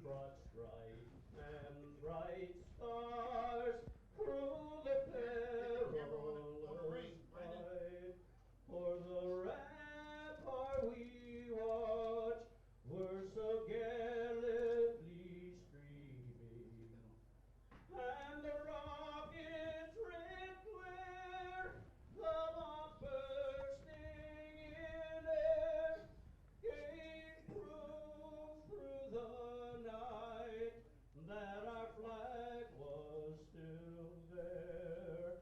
broad stripe and bright stars through the perilous fight. For the rampart we watch were so gallantly streaming, and the rockets ripped where the bombs bursting in air gave proof through the night that our flag was still there.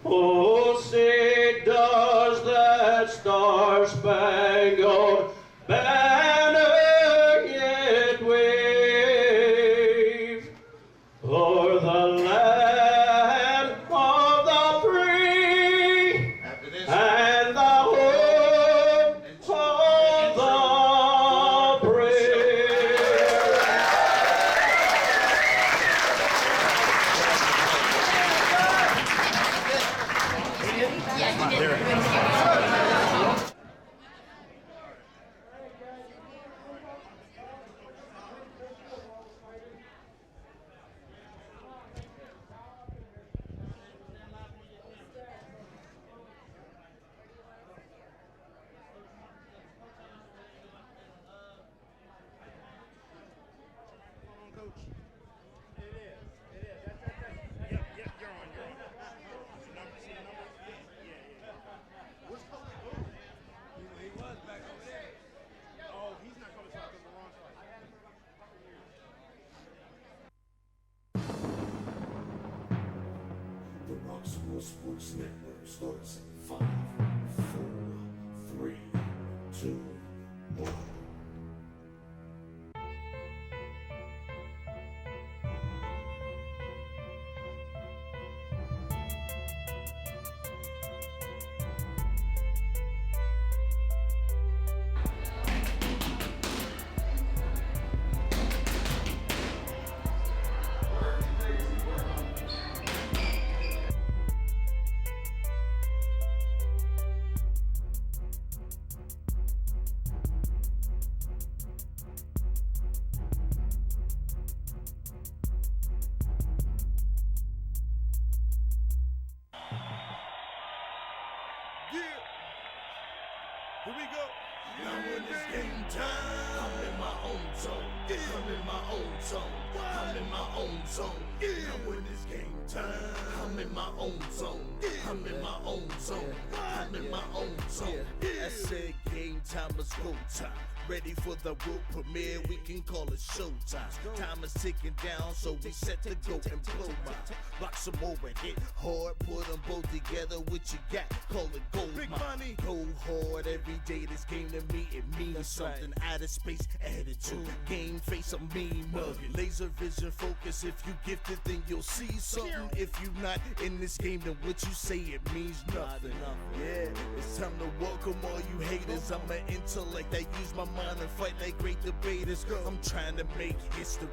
Oh, say does that star-spangled banner yet wave o'er the land of the free and the home of the brave. The Roxamore Sports Network starts in 5, 4, 3, 2, 1. Here we go. Now when it's game time, I'm in my own zone. I'm in my own zone. I'm in my own zone. Now when it's game time, I'm in my own zone. I'm in my own zone. I'm in my own zone. I said game time is go time. Ready for the world premiere, we can call it showtime. Time is ticking down, so we set to go and blow mine. Roxamore and hit hard, put them both together. What you got? Call it gold Big mine. money. Go hard every day. This game to me, it means something. Out of space, attitude. Game face, a mean mug. Laser vision focus. If you gifted, then you'll see something. If you not in this game, then what you say it means nothing. Yeah, it's time to welcome all you haters. I'm an intellect that use my mind and fight like great debaters. I'm trying to make history.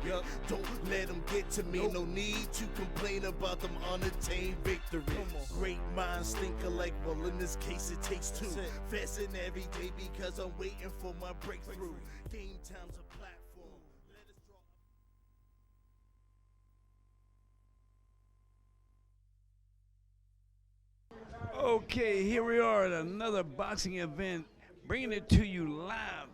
Don't let them get to me. No need to complain about them unattained victories. Great minds think alike. Well, in this case, it takes two. Fasting every day because I'm waiting for my breakthrough. Game time's a platform. Let us draw. Okay, here we are at another boxing event, bringing it to you live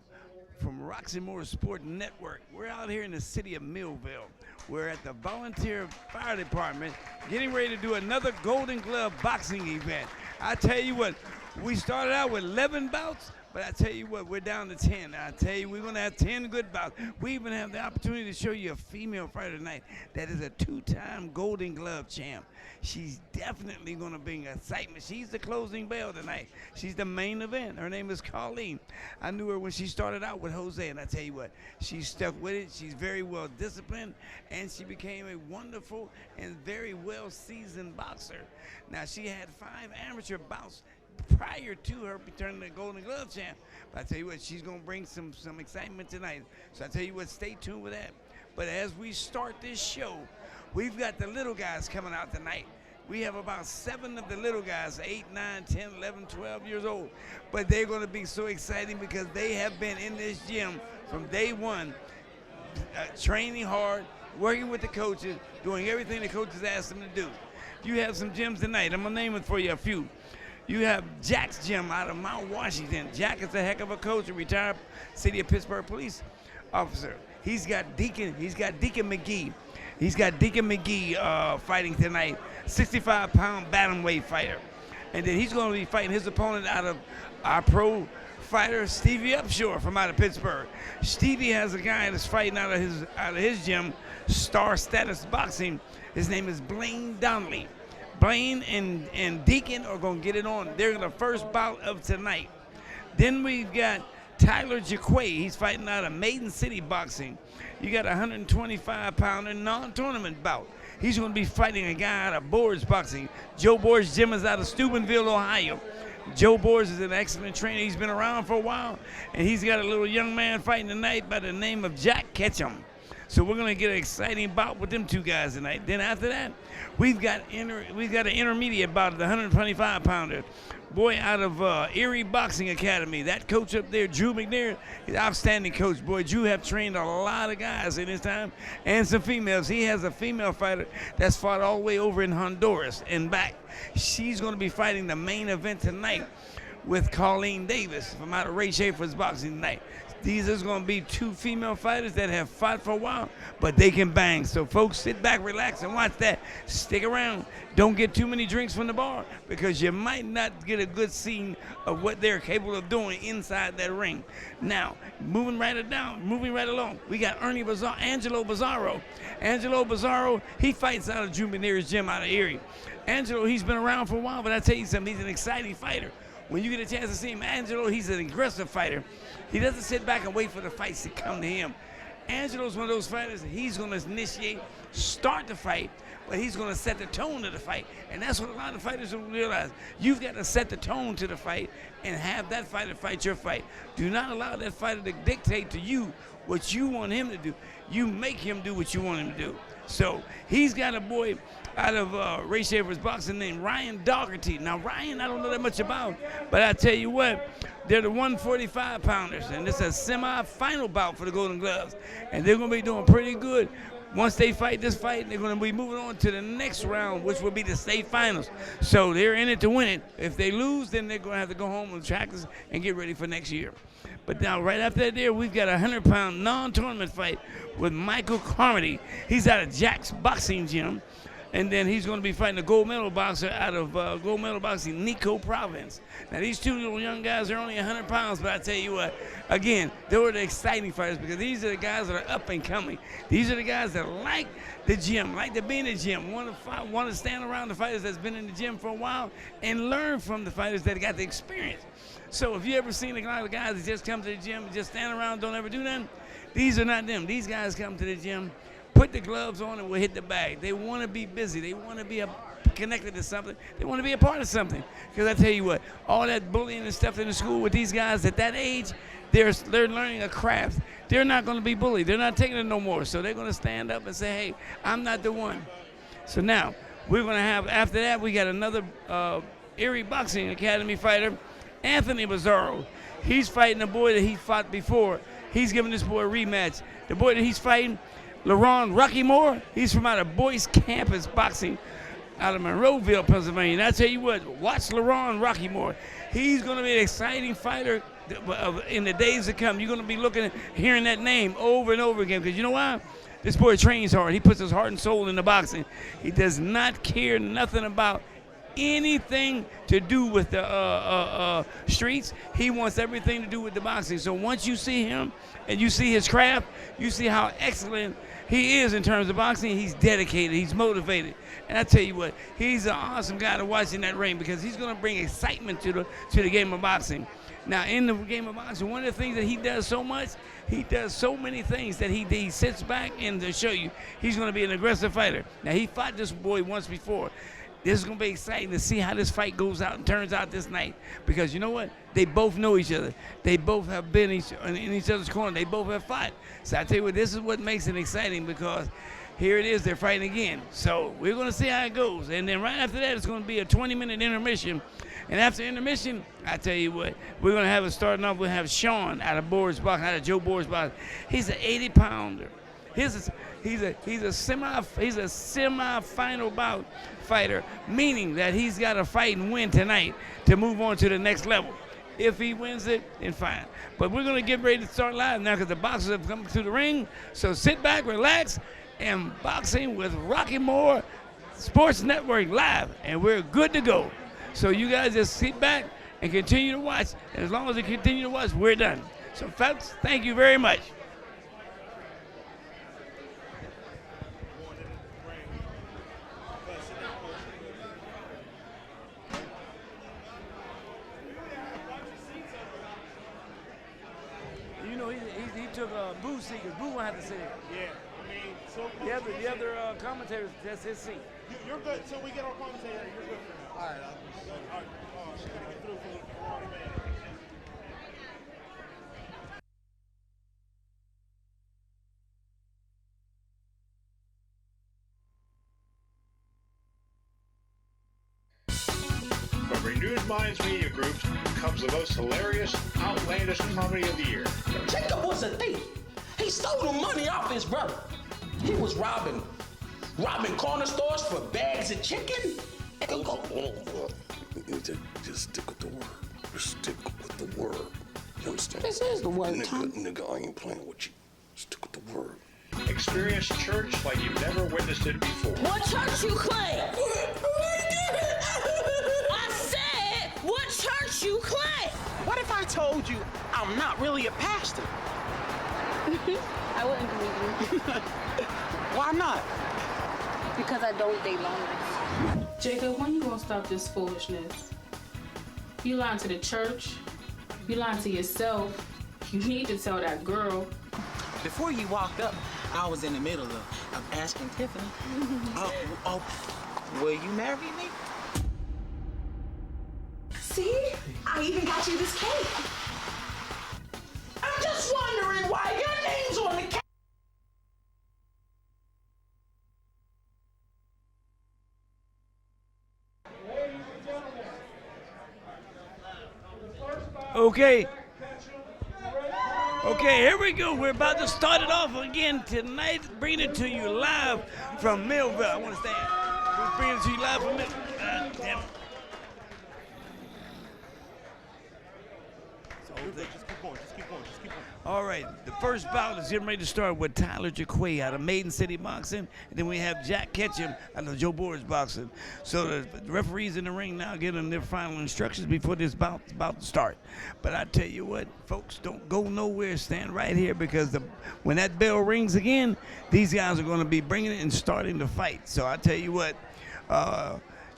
from Roxamore Sports Network. We're out here in the city of Millvale. We're at the Volunteer Fire Department getting ready to do another Golden Glove boxing event. I tell you what, we started out with 11 bouts, but I tell you what, we're down to 10. I tell you, we're going to have 10 good bouts. We even have the opportunity to show you a female fighter tonight that is a two-time Golden Glove champ. She's definitely going to bring excitement. She's the closing bell tonight. She's the main event. Her name is Colleen. I knew her when she started out with Jose, and I tell you what, she stuck with it. She's very well disciplined, and she became a wonderful and very well-seasoned boxer. Now, she had 5 amateur bouts prior to her returning the Golden Glove champ. But I tell you what, she's going to bring some excitement tonight. So I tell you what, stay tuned with that. But as we start this show, we've got the little guys coming out tonight. We have about 7 of the little guys, 8, 9, 10, 11, 12 years old. But they're going to be so exciting because they have been in this gym from day one, training hard, working with the coaches, doing everything the coaches ask them to do. You have some gyms tonight. I'm going to name it for you a few. You have Jack's Gym out of Mount Washington. Jack is a heck of a coach, a retired City of Pittsburgh police officer. He's got Deacon McGee. He's got Deacon McGee fighting tonight, 65-pound bantamweight fighter. And then he's going to be fighting his opponent out of our pro fighter, Stevie Upshur from out of Pittsburgh. Stevie has a guy that's fighting out of his gym, Star Status Boxing. His name is Blaine Donnelly. Blaine and Deacon are going to get it on. They're the first bout of tonight. Then we've got Tyler Jaquay. He's fighting out of Maiden City Boxing. You got a 125-pounder non-tournament bout. He's going to be fighting a guy out of Boards Boxing. Joe Boards' gym is out of Steubenville, Ohio. Joe Boards is an excellent trainer. He's been around for a while, and he's got a little young man fighting tonight by the name of Jack Ketchum. So we're going to get an exciting bout with them two guys tonight. Then after that, we've got an intermediate bout of the 125-pounder. Boy out of Erie Boxing Academy. That coach up there, Drew McNair, he's an outstanding coach. Boy, Drew have trained a lot of guys in his time and some females. He has a female fighter that's fought all the way over in Honduras and back. She's going to be fighting the main event tonight with Colleen Davis from out of Ray Schaefer's Boxing tonight. These are going to be two female fighters that have fought for a while, but they can bang. So, folks, sit back, relax, and watch that. Stick around. Don't get too many drinks from the bar because you might not get a good scene of what they're capable of doing inside that ring. Now, moving right along, we got Angelo Bizarro. Angelo Bizarro, he fights out of Drew McNair's gym out of Erie. Angelo, he's been around for a while, but I tell you something, he's an exciting fighter. When you get a chance to see him, Angelo, he's an aggressive fighter. He doesn't sit back and wait for the fights to come to him. Angelo's one of those fighters, he's going to initiate, start the fight, but he's going to set the tone of the fight. And that's what a lot of fighters don't realize. You've got to set the tone to the fight and have that fighter fight your fight. Do not allow that fighter to dictate to you what you want him to do. You make him do what you want him to do. So he's got a boy out of Ray Schaefer's Boxing named Ryan Dougherty. Now, Ryan, I don't know that much about, but I tell you what, they're the 145-pounders, and it's a semi-final bout for the Golden Gloves, and they're going to be doing pretty good. Once they fight this fight, they're going to be moving on to the next round, which will be the state finals. So they're in it to win it. If they lose, then they're going to have to go home with practice and get ready for next year. But now, right after that there, we've got a 100-pound non-tournament fight with Michael Carmody. He's out of Jack's Boxing Gym. And then he's going to be fighting a gold medal boxer out of gold medal boxing, Nico Province. Now, these two little young guys are only 100 pounds, but I tell you what, again, they were the exciting fighters because these are the guys that are up and coming. These are the guys that like the gym, like to be in the gym, want to stand around the fighters that's been in the gym for a while and learn from the fighters that got the experience. So if you ever seen a lot of guys that just come to the gym and just stand around, don't ever do nothing, these are not them. These guys come to the gym, put the gloves on, and will hit the bag. They want to be busy. They want to be connected to something. They want to be a part of something. Because I tell you what, all that bullying and stuff in the school with these guys at that age, they're learning a craft. They're not going to be bullied. They're not taking it no more. So they're going to stand up and say, hey, I'm not the one. So now we're going to have, after that, we got another Erie Boxing Academy fighter, Anthony Bizarro. He's fighting a boy that he fought before. He's giving this boy a rematch. The boy that he's fighting, LaRon Rockymore, he's from out of Boyce Campus Boxing out of Monroeville, Pennsylvania. And I tell you what, watch LaRon Rockymore. He's going to be an exciting fighter in the days to come. You're going to be hearing that name over and over again because you know why? This boy trains hard. He puts his heart and soul into boxing. He does not care nothing about anything to do with the streets. He wants everything to do with the boxing. So once you see him and you see his craft, you see how excellent he is in terms of boxing. He's dedicated. He's motivated. And I tell you what, he's an awesome guy to watch in that ring because he's going to bring excitement to the game of boxing. Now, in the game of boxing, one of the things that he does so much, he does so many things that he sits back and to show you he's going to be an aggressive fighter. Now, he fought this boy once before. This is going to be exciting to see how this fight goes out and turns out this night. Because you know what? They both know each other. They both have been in each other's corner. They both have fought. So I tell you what, this is what makes it exciting because here it is, they're fighting again. So we're going to see how it goes. And then right after that, it's going to be a 20-minute intermission. And after intermission, I tell you what, we're going to have it starting off. We'll have Sean out of Boards Boxing, out of Joe Boards Boxing. He's an 80-pounder. He's a semi-final bout fighter, meaning that he's got to fight and win tonight to move on to the next level. If he wins it, then fine. But we're going to get ready to start live now because the boxers have come to the ring. So sit back, relax, and boxing with Roxamore Sports Network live, and we're good to go. So you guys just sit back and continue to watch. And as long as you continue to watch, we're done. So folks, thank you very much. You know, he took Boo's seat because Boo wanted to sit here. Yeah, I mean, so The other commentators, that's his seat. you're good. Till we get our commentator, you're good for now. All right. All right. She's gonna get through for the wrong man. From Renewed Minds Media Group comes the most hilarious, outlandish comedy of the year. Jacob was a thief. He stole the money off his brother. He was robbing corner stores for bags of chicken. Just stick with the word. Just stick with the word. You understand? This is the word, Tom. Nigga, I ain't playing with you. Stick with the word. Experience church like you've never witnessed it before. What church you claim? I said, what church you claim? What if I told you I'm not really a pastor? I wouldn't believe you Why not? because I don't date loners. Jacob, when you gonna stop this foolishness? You lying to the church. You lying to yourself. You need to tell that girl. Before you walked up, I was in the middle of asking Tiffany, will you marry me? See? I even got you this cake. I'm just wondering why your name's on the cake. Okay. Okay, here we go. We're about to start it off again tonight, bringing it to you live from Millvale. I want to stand. We're bringing it to you live from Millvale. God damn it. Just keep going. Just keep going. Just keep going. All right, the first bout is getting ready to start with Tyler Jaquay out of Maiden City Boxing, and then we have Jack Ketchum out of Joe Boris Boxing. So the referees in the ring now giving their final instructions before this bout is about to start. But I tell you what, folks, don't go nowhere. Stand right here because when that bell rings again, these guys are going to be bringing it and starting the fight. So I tell you what,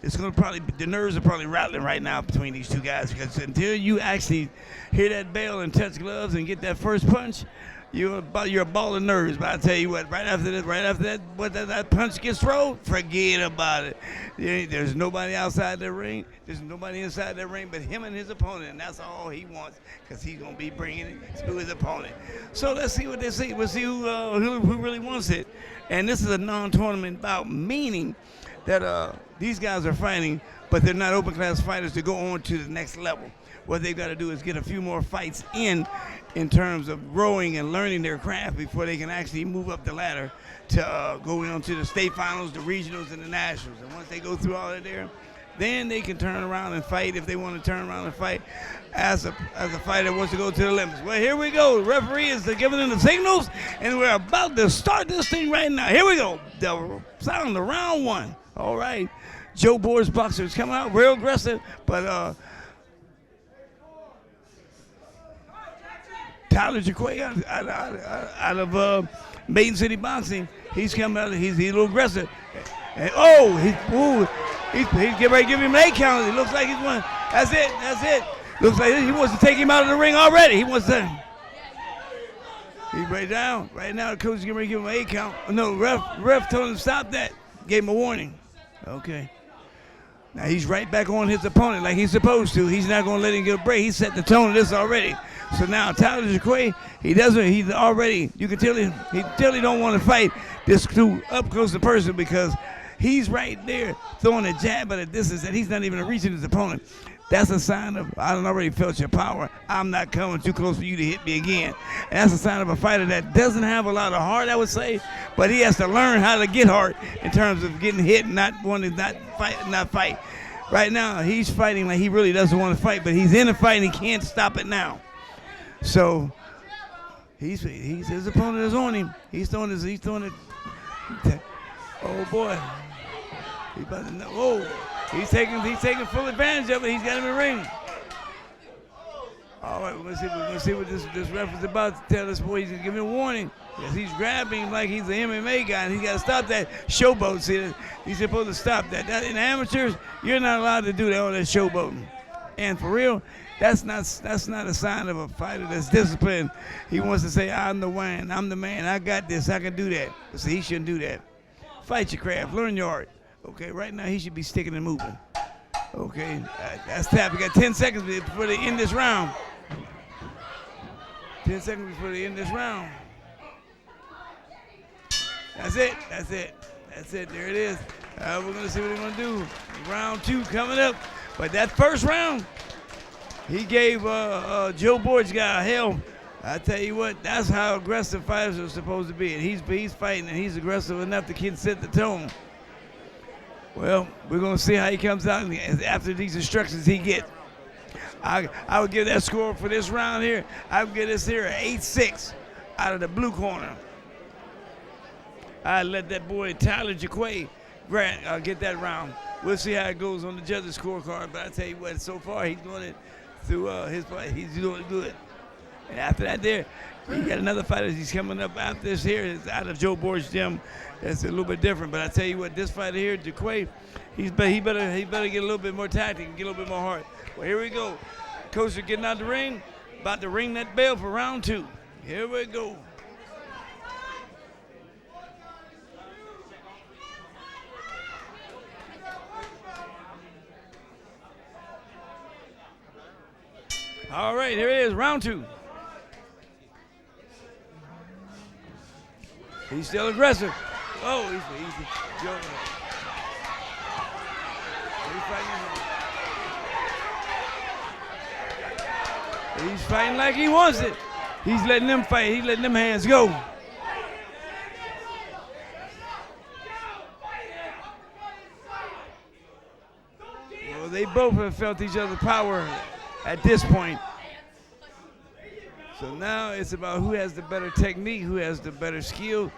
it's going to the nerves are probably rattling right now between these two guys because until you actually hear that bell and touch gloves and get that first punch, you're a ball of nerves. But I tell you what, right after that punch gets thrown, forget about it. There's nobody outside the ring. There's nobody inside the ring but him and his opponent, and that's all he wants because he's going to be bringing it to his opponent. So let's see what they say. We'll see who really wants it. And this is a non-tournament bout, meaning that these guys are fighting, but they're not open class fighters to go on to the next level. What they've got to do is get a few more fights in terms of growing and learning their craft before they can actually move up the ladder to go on to the state finals, the regionals, and the nationals. And once they go through all of there, then they can turn around and fight if they want to turn around and fight as a fighter wants to go to the limits. Well, here we go. The referee is giving them the signals, and we're about to start this thing right now. Here we go. The sound of round one. All right. Joe Boris Boxer is coming out real aggressive, but Tyler Jaquay out of Maiden City Boxing, he's coming out. He's a little aggressive. And, he's getting ready to give him an 8 count. It looks like he's won. That's it. Looks like he wants to take him out of the ring already. He wants to. He's right now. Right now, the coach is getting ready to give him an 8 count. No, ref told him to stop that. Gave him a warning. Okay. Now he's right back on his opponent like he's supposed to. He's not going to let him get a break. He set the tone of this already. So now Tyler Jaquay, he's already, you can tell he don't want to fight this too up close to person because he's right there throwing a jab at a distance that he's not even reaching his opponent. That's a sign of, I done already felt your power. I'm not coming too close for you to hit me again. And that's a sign of a fighter that doesn't have a lot of heart, I would say, but he has to learn how to get hard in terms of getting hit and not wanting to not fight. Right now, he's fighting like he really doesn't want to fight, but he's in a fight and he can't stop it now. So he's his opponent is on him. He's throwing it. Oh boy. He's about to know. Oh. He's taking full advantage of it. He's got him in the ring. All right, we're gonna see what this ref is about to tell this boy. He's gonna give him a warning. Yes, he's grabbing him like he's an MMA guy, and he's got to stop that showboat. See, he's supposed to stop that. In amateurs, you're not allowed to do that on that showboating. And for real, that's not a sign of a fighter that's disciplined. He wants to say, I'm the one, I'm the man, I got this, I can do that. See, he shouldn't do that. Fight your craft, learn your art. Okay, right now he should be sticking and moving. Okay, that's tap. We got 10 seconds before they end this round. 10 seconds before they end this round. That's it. That's it. That's it. There it is. We're going to see what they're going to do. Round 2 coming up. But that first round, he gave Joe Borg's guy hell. I tell you what, that's how aggressive fighters are supposed to be. And he's fighting, and he's aggressive enough to set the tone. Well, we're going to see how he comes out after these instructions he gets. I would give that score for this round here. I would give this here an 8-6 out of the blue corner. I let that boy Tyler Jaquay get that round. We'll see how it goes on the judges' scorecard. But I tell you what, so far he's doing it through his fight. He's doing it good. And after that, you got another fighter. He's coming up after this here. It's out of Joe Borg's gym. That's a little bit different. But I tell you what, this fighter here, Jaquay, he better get a little bit more tactic and get a little bit more heart. Well, here we go. Coach are getting out the ring, about to ring that bell for round 2. Here we go. All right, here it is, round 2. He's still aggressive. Oh, he's joking. He's fighting like he wants it. He's letting them fight. He's letting them hands go. Well, they both have felt each other's power at this point. So now it's about who has the better technique, who has the better skill,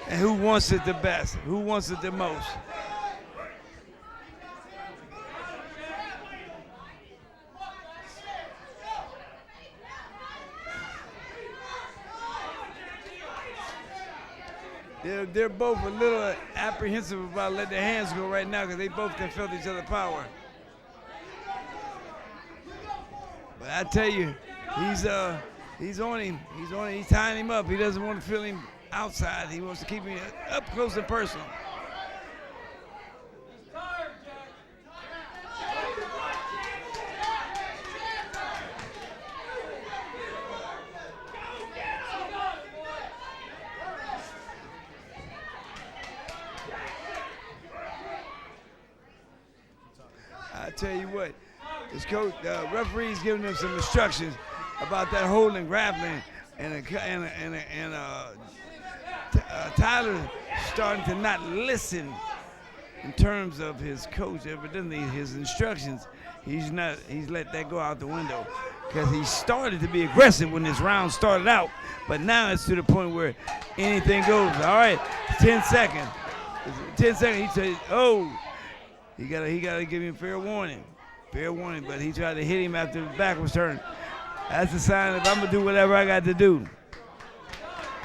and who wants it the best, who wants it the most. They're both a little apprehensive about letting their hands go right now because they both can feel each other's power. But I tell you, he's on him. He's tying him up. He doesn't want to feel him outside. He wants to keep him up close and personal. I tell you what, this coach, referee's giving them some instructions about that holding, grappling, and Tyler starting to not listen in terms of his coach. Evidently, his instructions, he's let that go out the window because he started to be aggressive when this round started out, but now it's to the point where anything goes. All right, 10 seconds. 10 seconds. He says, oh. He gotta give him fair warning, but he tried to hit him after the back was turned. That's a sign that I'm gonna do whatever I got to do.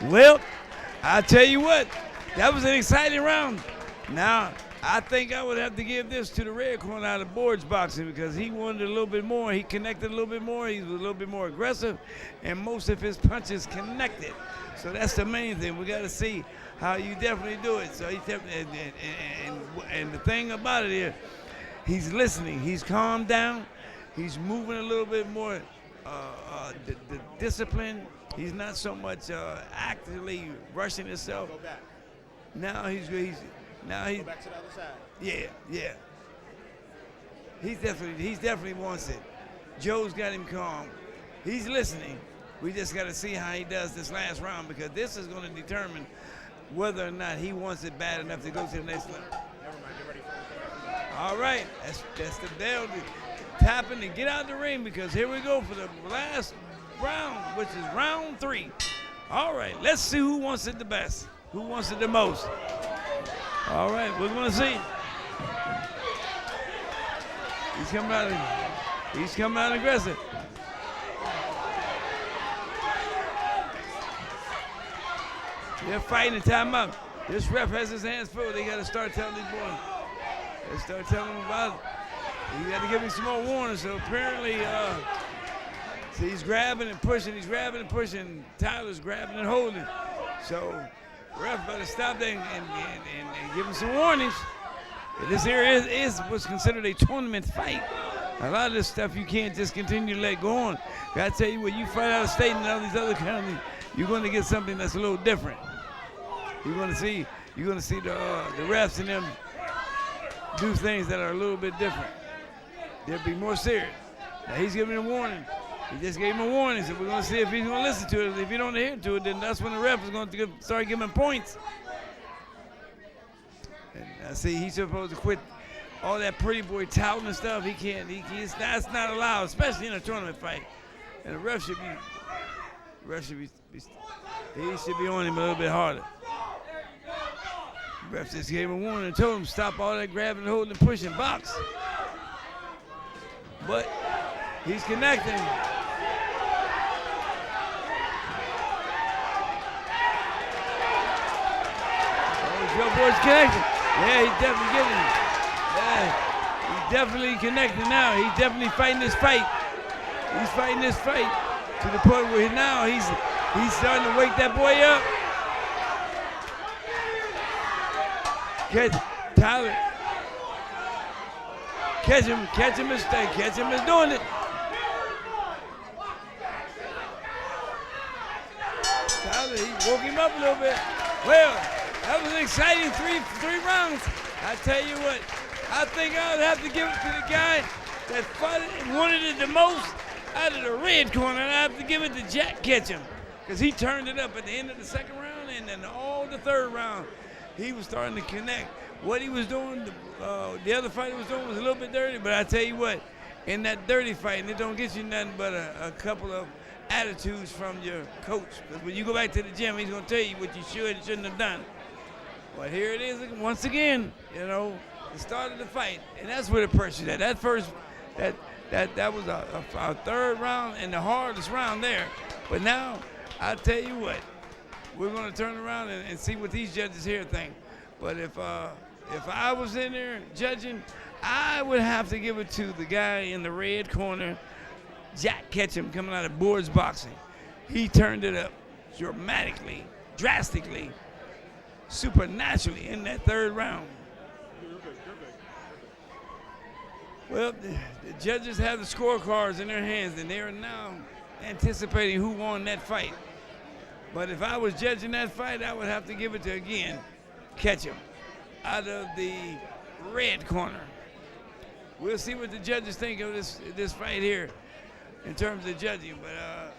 Well, I tell you what, that was an exciting round. Now, I think I would have to give this to the red corner out of Borg's boxing because he wanted a little bit more. He connected a little bit more. He was a little bit more aggressive, and most of his punches connected. So that's the main thing. We got to see how you definitely do it. So and the thing about it is, he's listening. He's calmed down. He's moving a little bit more the discipline. He's not so much actively rushing himself. Now Now he Go back to the other side. Yeah. He definitely wants it. Joe's got him calm. He's listening. We just got to see how he does this last round because this is going to determine whether or not he wants it bad enough to go to the next level. Never mind. Get ready for it. All right, that's the bell to tapping and get out the ring because here we go for the last round, which is round 3. All right, let's see who wants it the best, who wants it the most. All right, we're gonna see. He's coming out aggressive. They're fighting the timeout. This ref has his hands full. They got to start telling these boys. They start telling them about it. You got to give him some more warning. So apparently, see, he's grabbing and pushing. He's grabbing and pushing. Tyler's grabbing and holding. So ref better stop there and give him some warnings. This here is what's considered a tournament fight. A lot of this stuff you can't just continue to let go on. I tell you what, you fight out of state and all these other counties, you're going to get something that's a little different. You're going to see the refs and them do things that are a little bit different. They'll be more serious. Now he's giving a warning. He just gave him a warning, so we're going to see if he's going to listen to it. If he don't adhere to it, then that's when the ref is going to start giving points. And I see he's supposed to quit all that pretty boy touting and stuff. He can't. That's not allowed, especially in a tournament fight. And the ref should be he should be on him a little bit harder. The ref just gave him a warning and told him stop all that grabbing, holding, and pushing, box. But he's connecting. Joe Boy's connecting. Yeah, he's definitely getting it. Yeah, he's definitely connecting now. He's definitely fighting this fight. He's fighting this fight to the point where now he's starting to wake that boy up. Tyler. Catch him is doing it. Tyler, he woke him up a little bit. Well, that was an exciting three rounds. I tell you what, I think I would have to give it to the guy that fought it and wanted it the most out of the red corner, and I have to give it to Jack Ketchum because he turned it up at the end of the second round and then all the third round. He was starting to connect. What he was doing, the other fighter was doing was a little bit dirty, but I tell you what, in that dirty fight, it don't get you nothing but a couple of attitudes from your coach. Because when you go back to the gym, he's going to tell you what you should and shouldn't have done. But here it is once again, the start of the fight. And that's where the pressure's at. That was our third round and the hardest round there. But now, I'll tell you what, we're going to turn around and see what these judges here think. But if I was in there judging, I would have to give it to the guy in the red corner, Jack Ketchum, coming out of Boards Boxing. He turned it up dramatically, drastically, supernaturally in that third round. Well, the judges have the scorecards in their hands, and they are now anticipating who won that fight. But if I was judging that fight, I would have to give it to, again, Ketchum out of the red corner. We'll see what the judges think of this fight here in terms of judging, but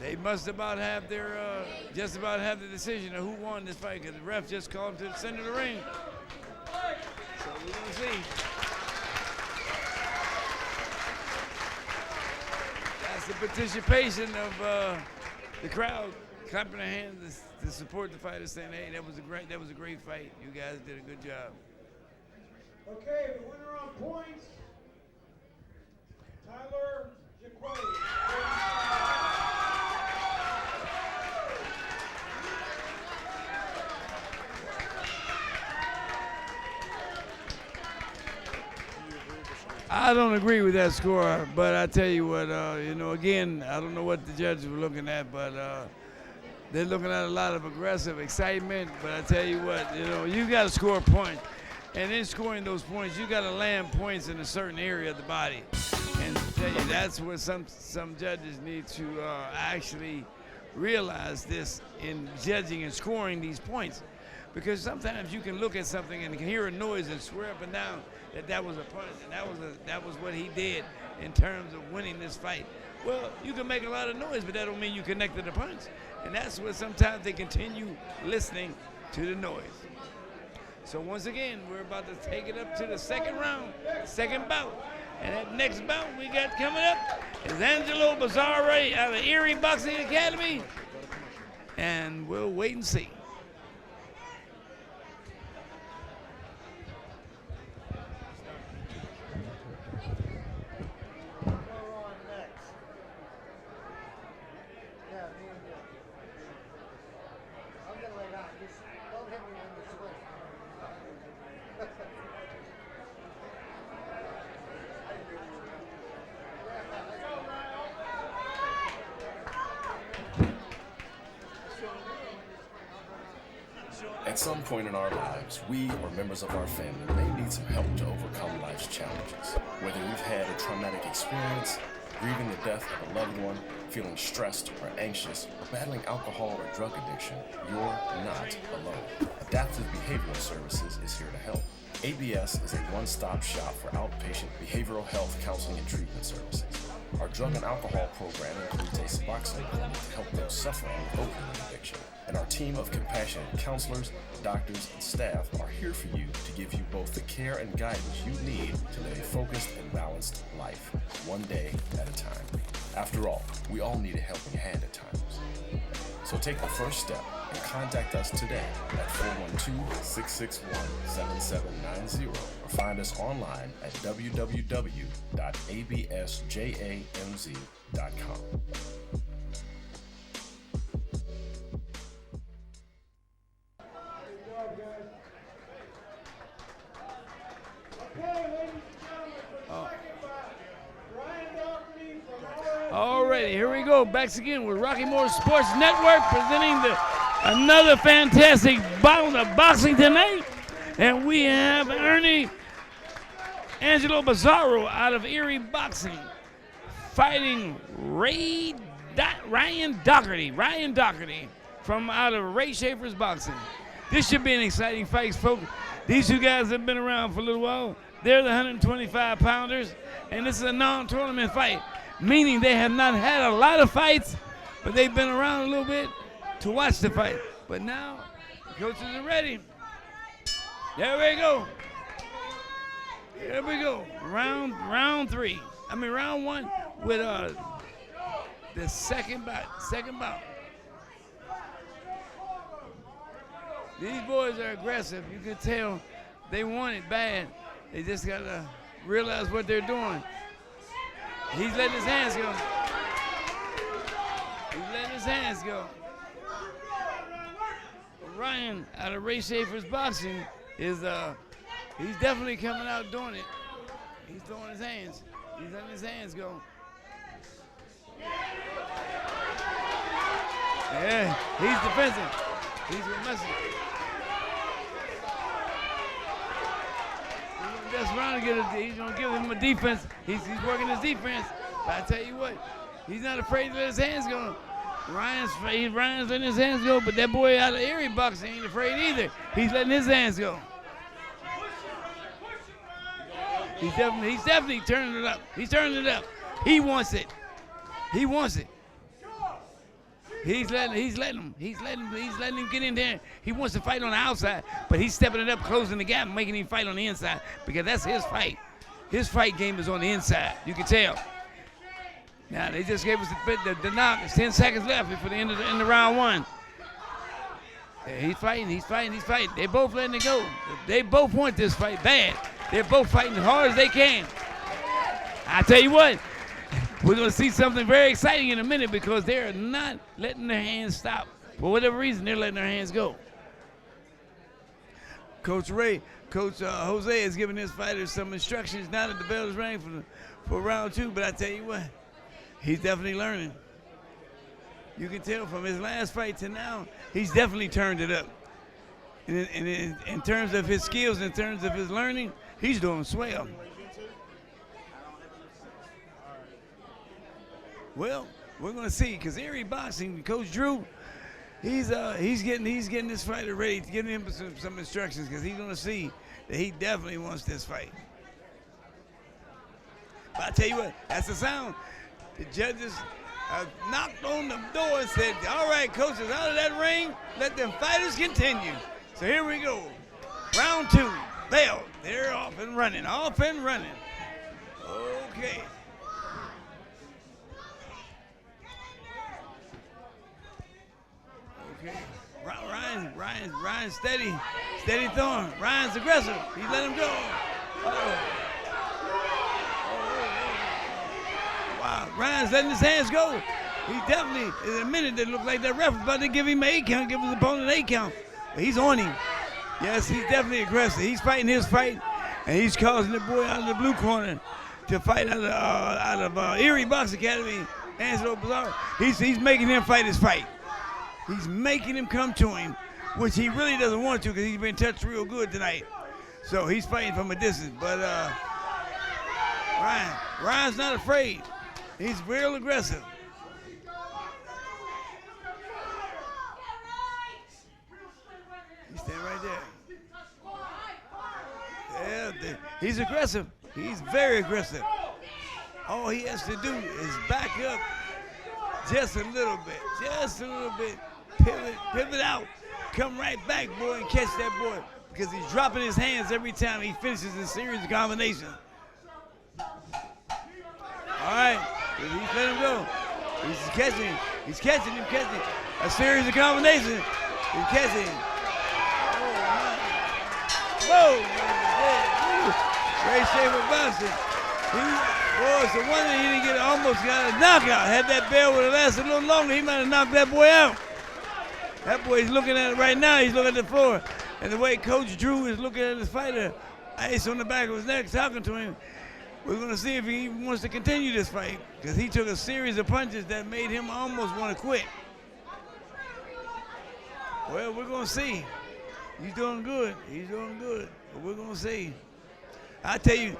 they must about have just about have the decision of who won this fight because the ref just called him to the center of the ring. So we're going to see. That's the participation of the crowd clapping their hands to support the fighters, saying, "Hey, that was a great fight. You guys did a good job." Okay, the winner on points, Tyler Jaquay. I don't agree with that score, but I tell you what, again, I don't know what the judges were looking at, but they're looking at a lot of aggressive excitement. But I tell you what, you got to score points. And in scoring those points, you got to land points in a certain area of the body. And I tell you, that's where some judges need to actually realize this in judging and scoring these points. Because sometimes you can look at something and hear a noise and swear up and down that was a punch, and that was what he did in terms of winning this fight. Well, you can make a lot of noise, but that don't mean you connected the punch. And that's what sometimes they continue listening to the noise. So once again, we're about to take it up to the second round, second bout. And that next bout we got coming up is Angelo Bazzaro out of Erie Boxing Academy. And we'll wait and see. At some point in our lives, we or members of our family may need some help to overcome life's challenges. Whether we've had a traumatic experience, grieving the death of a loved one, feeling stressed or anxious, or battling alcohol or drug addiction, you're not alone. Adaptive Behavioral Services is here to help. ABS is a one-stop shop for outpatient behavioral health counseling and treatment services. Our drug and alcohol program includes a Suboxone clinic to help those suffering with opioid addiction. And our team of compassionate counselors, doctors, and staff are here for you to give you both the care and guidance you need to live a focused and balanced life, one day at a time. After all, we all need a helping hand at times. So take the first step and contact us today at 412-661-7790 or find us online at www.absjamz.com. Alrighty, here we go. Back again with Roxamore Sports Network presenting another fantastic bout of boxing tonight. And we have Angelo Bazzaro out of Erie Boxing fighting Ryan Doherty from out of Ray Schaefer's Boxing. This should be an exciting fight, folks. These two guys have been around for a little while. They're the 125-pounders, and this is a non-tournament fight, meaning they have not had a lot of fights, but they've been around a little bit to watch the fight. But now, the coaches are ready. There we go. There we go. Round one with the second bout. These boys are aggressive. You can tell they want it bad. They just got to realize what they're doing. He's letting his hands go. Ryan out of Ray Schaefer's Boxing is he's definitely coming out doing it. He's throwing his hands. He's letting his hands go. Yeah, he's defensive. He's gonna mess it. He's gonna give him a defense. He's working his defense. But I tell you what, he's not afraid to let his hands go. Ryan's letting his hands go, but that boy out of Erie Boxing ain't afraid either. He's letting his hands go. He's definitely turning it up. He's turning it up. He wants it. He's letting him get in there. He wants to fight on the outside, but he's stepping it up, closing the gap, making him fight on the inside because that's his fight. His fight game is on the inside. You can tell. Now they just gave us the knock. It's 10 seconds left before the end of round one. Yeah, he's fighting. They both letting it go. They both want this fight bad. They're both fighting as hard as they can. I tell you what. We're going to see something very exciting in a minute because they're not letting their hands stop. For whatever reason, they're letting their hands go. Coach Jose is giving his fighters some instructions now that the bell is ringing for round two, but I tell you what, he's definitely learning. You can tell from his last fight to now, he's definitely turned it up. And in terms of his skills, in terms of his learning, he's doing swell. Well, we're going to see, because Erie Boxing, Coach Drew, he's getting this fighter ready, giving him some instructions because he's gonna see that he definitely wants this fight. But I tell you what, that's the sound. The judges knocked on the door and said, "All right, coaches, out of that ring, let them fighters continue." So here we go, round 2. Bell, they're off and running. Okay. Okay. Ryan's steady throwing. Ryan's aggressive. He let him go. Wow, Ryan's letting his hands go. He definitely, in a minute, it looked like that ref was about to give him an 8 count, give his opponent an 8 count. But he's on him. Yes, he's definitely aggressive. He's fighting his fight, and he's causing the boy out of the blue corner to fight out of Erie Box Academy, Angelo Pizarro. He's making him fight his fight. He's making him come to him, which he really doesn't want to because he's been touched real good tonight. So he's fighting from a distance. But Ryan's not afraid. He's real aggressive. He's standing right there. Yeah, he's aggressive. He's very aggressive. All he has to do is back up just a little bit. Pivot out. Come right back, boy, and catch that boy. Because he's dropping his hands every time he finishes a series of combinations. All right, he's letting him go. He's catching him. A series of combinations. He's catching him. Whoa! Ray Schaefer boxing. It's a wonder he didn't almost got a knockout. Had that bell would have lasted a little longer, he might have knocked that boy out. That boy's looking at it right now. He's looking at the floor. And the way Coach Drew is looking at his fighter, ice on the back of his neck, talking to him, we're going to see if he wants to continue this fight because he took a series of punches that made him almost want to quit. Well, we're going to see. He's doing good. But we're going to see. I tell you,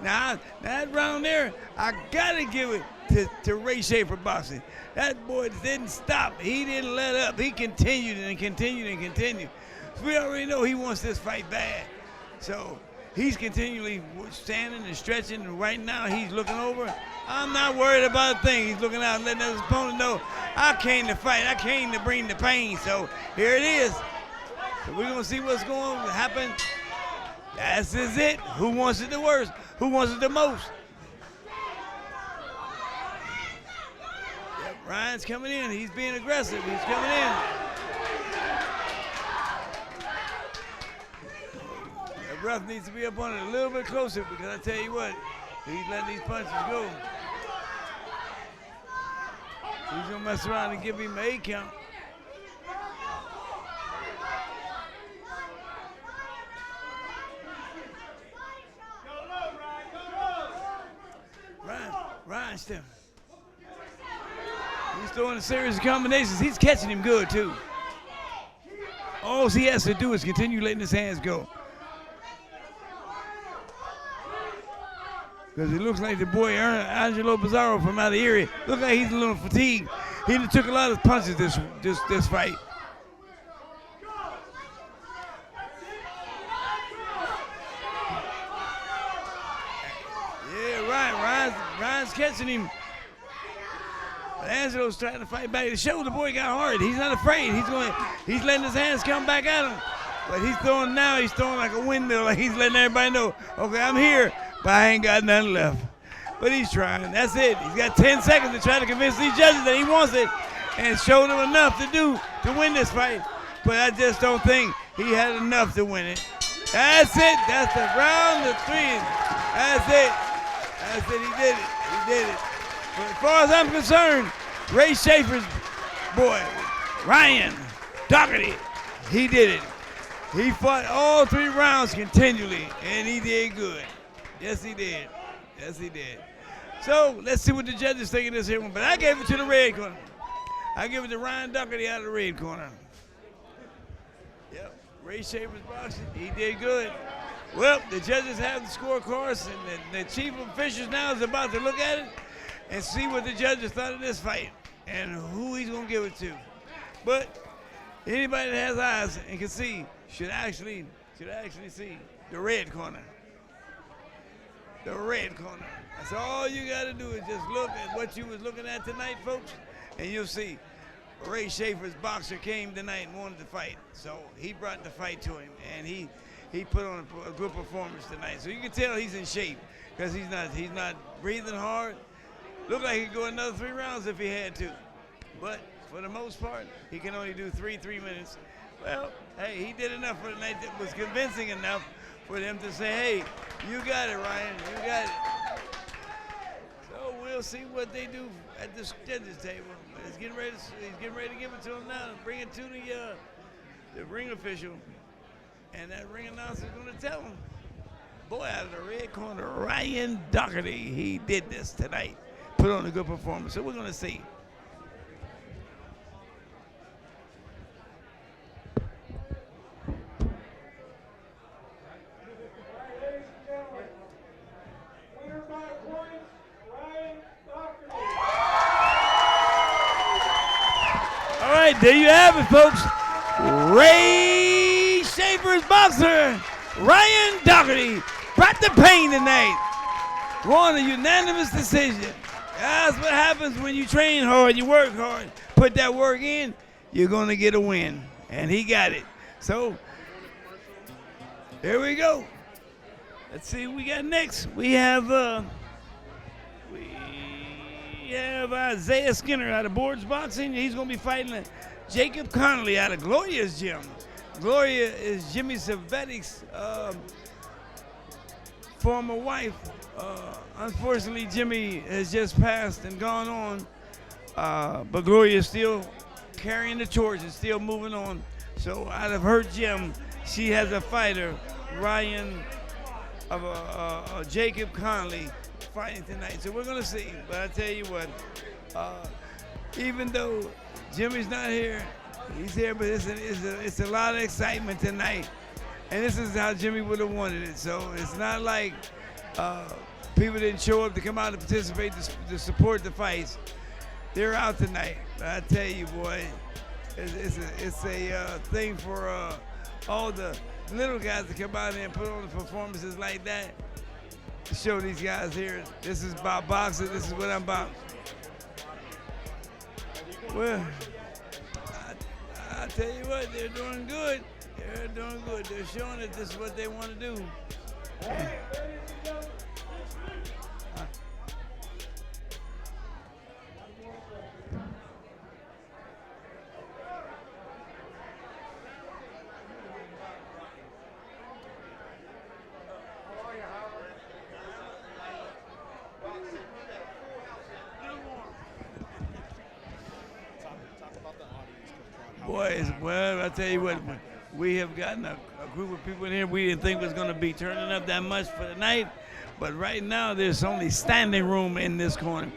now that round there, I got to give it to Ray Schaefer boxing. That boy didn't stop. He didn't let up. He continued and continued. So we already know he wants this fight bad. So he's continually standing and stretching, and right now he's looking over. I'm not worried about a thing. He's looking out and letting his opponent know, I came to fight. I came to bring the pain. So here it is. So we're going to see what's going to happen. This is it. Who wants it the worst? Who wants it the most? Yep, Ryan's coming in. He's being aggressive. He's coming in. The ref needs to be up on it a little bit closer because I tell you what, he's letting these punches go. He's going to mess around and give him an 8 count. Ryan still. He's throwing a series of combinations. He's catching him good, too. All he has to do is continue letting his hands go. Because it looks like the boy Angelo Pizarro from out of Erie, looks like he's a little fatigued. He took a lot of punches this fight. Ryan's catching him. But Angelo's trying to fight back. The shoulder boy got hard. He's not afraid. He's letting his hands come back at him. But he's throwing like a windmill. Like he's letting everybody know, okay, I'm here, but I ain't got nothing left. But he's trying. That's it. He's got 10 seconds to try to convince these judges that he wants it and show them enough to win this fight. But I just don't think he had enough to win it. That's it. That's the round of 3. That's it. That's it. He did it. But as far as I'm concerned, Ray Schaefer's boy, Ryan Doherty, he did it. He fought all 3 rounds continually, and he did good. Yes, he did. So let's see what the judges think of this here one. But I gave it to the red corner. I give it to Ryan Doherty out of the red corner. Yep, Ray Schaefer's boxing. He did good. Well, the judges have the scorecards, and the chief of officials now is about to look at it and see what the judges thought of this fight and who he's going to give it to. But Anybody that has eyes and can see should actually see the red corner. The red corner. That's all you got to do is just look at what you was looking at tonight, folks, and you'll see Ray Schaefer's boxer came tonight and wanted to fight. So he brought the fight to him, and he put on a good performance tonight. So you can tell he's in shape because he's not breathing hard. Looked like he could go another 3 rounds if he had to. But for the most part, he can only do 3 minutes. Well, hey, he did enough for the night that was convincing enough for them to say, hey, you got it, Ryan, you got it. So we'll see what they do at the judges table. He's getting ready to give it to him now, bring it to the ring official. And that ring announcer is going to tell him, boy, out of the red corner, Ryan Doherty, he did this tonight. Put on a good performance. So we're going to see. All right, there you have it, folks. Ray Schaefer's boxer, Ryan Doherty, brought the pain tonight. Won a unanimous decision. That's what happens when you train hard, you work hard, put that work in, you're going to get a win. And he got it. So, here we go. Let's see what we got next. We have Isaiah Skinner out of Boards Boxing. He's going to be fighting Jacob Connolly out of Gloria's gym. Gloria is Jimmy Savetic's former wife. Unfortunately, Jimmy has just passed and gone on, but Gloria is still carrying the torch and still moving on. So out of her gym, she has a fighter, Ryan of Jacob Connolly, fighting tonight. So we're going to see. But I tell you what, even though Jimmy's not here, he's here, but it's a lot of excitement tonight. And this is how Jimmy would have wanted it. So it's not like people didn't show up to come out and participate to support the fights. They're out tonight. But I tell you, boy, it's a thing for all the little guys to come out there and put on the performances like that to show these guys here, this is about boxing, this is what I'm about. Well, I tell you what, they're doing good. They're doing good. They're showing that this is what they want to do. Boys, well, I tell you what, we have gotten a group of people in here we didn't think was going to be turning up that much for the night, but right now there's only standing room in this corner.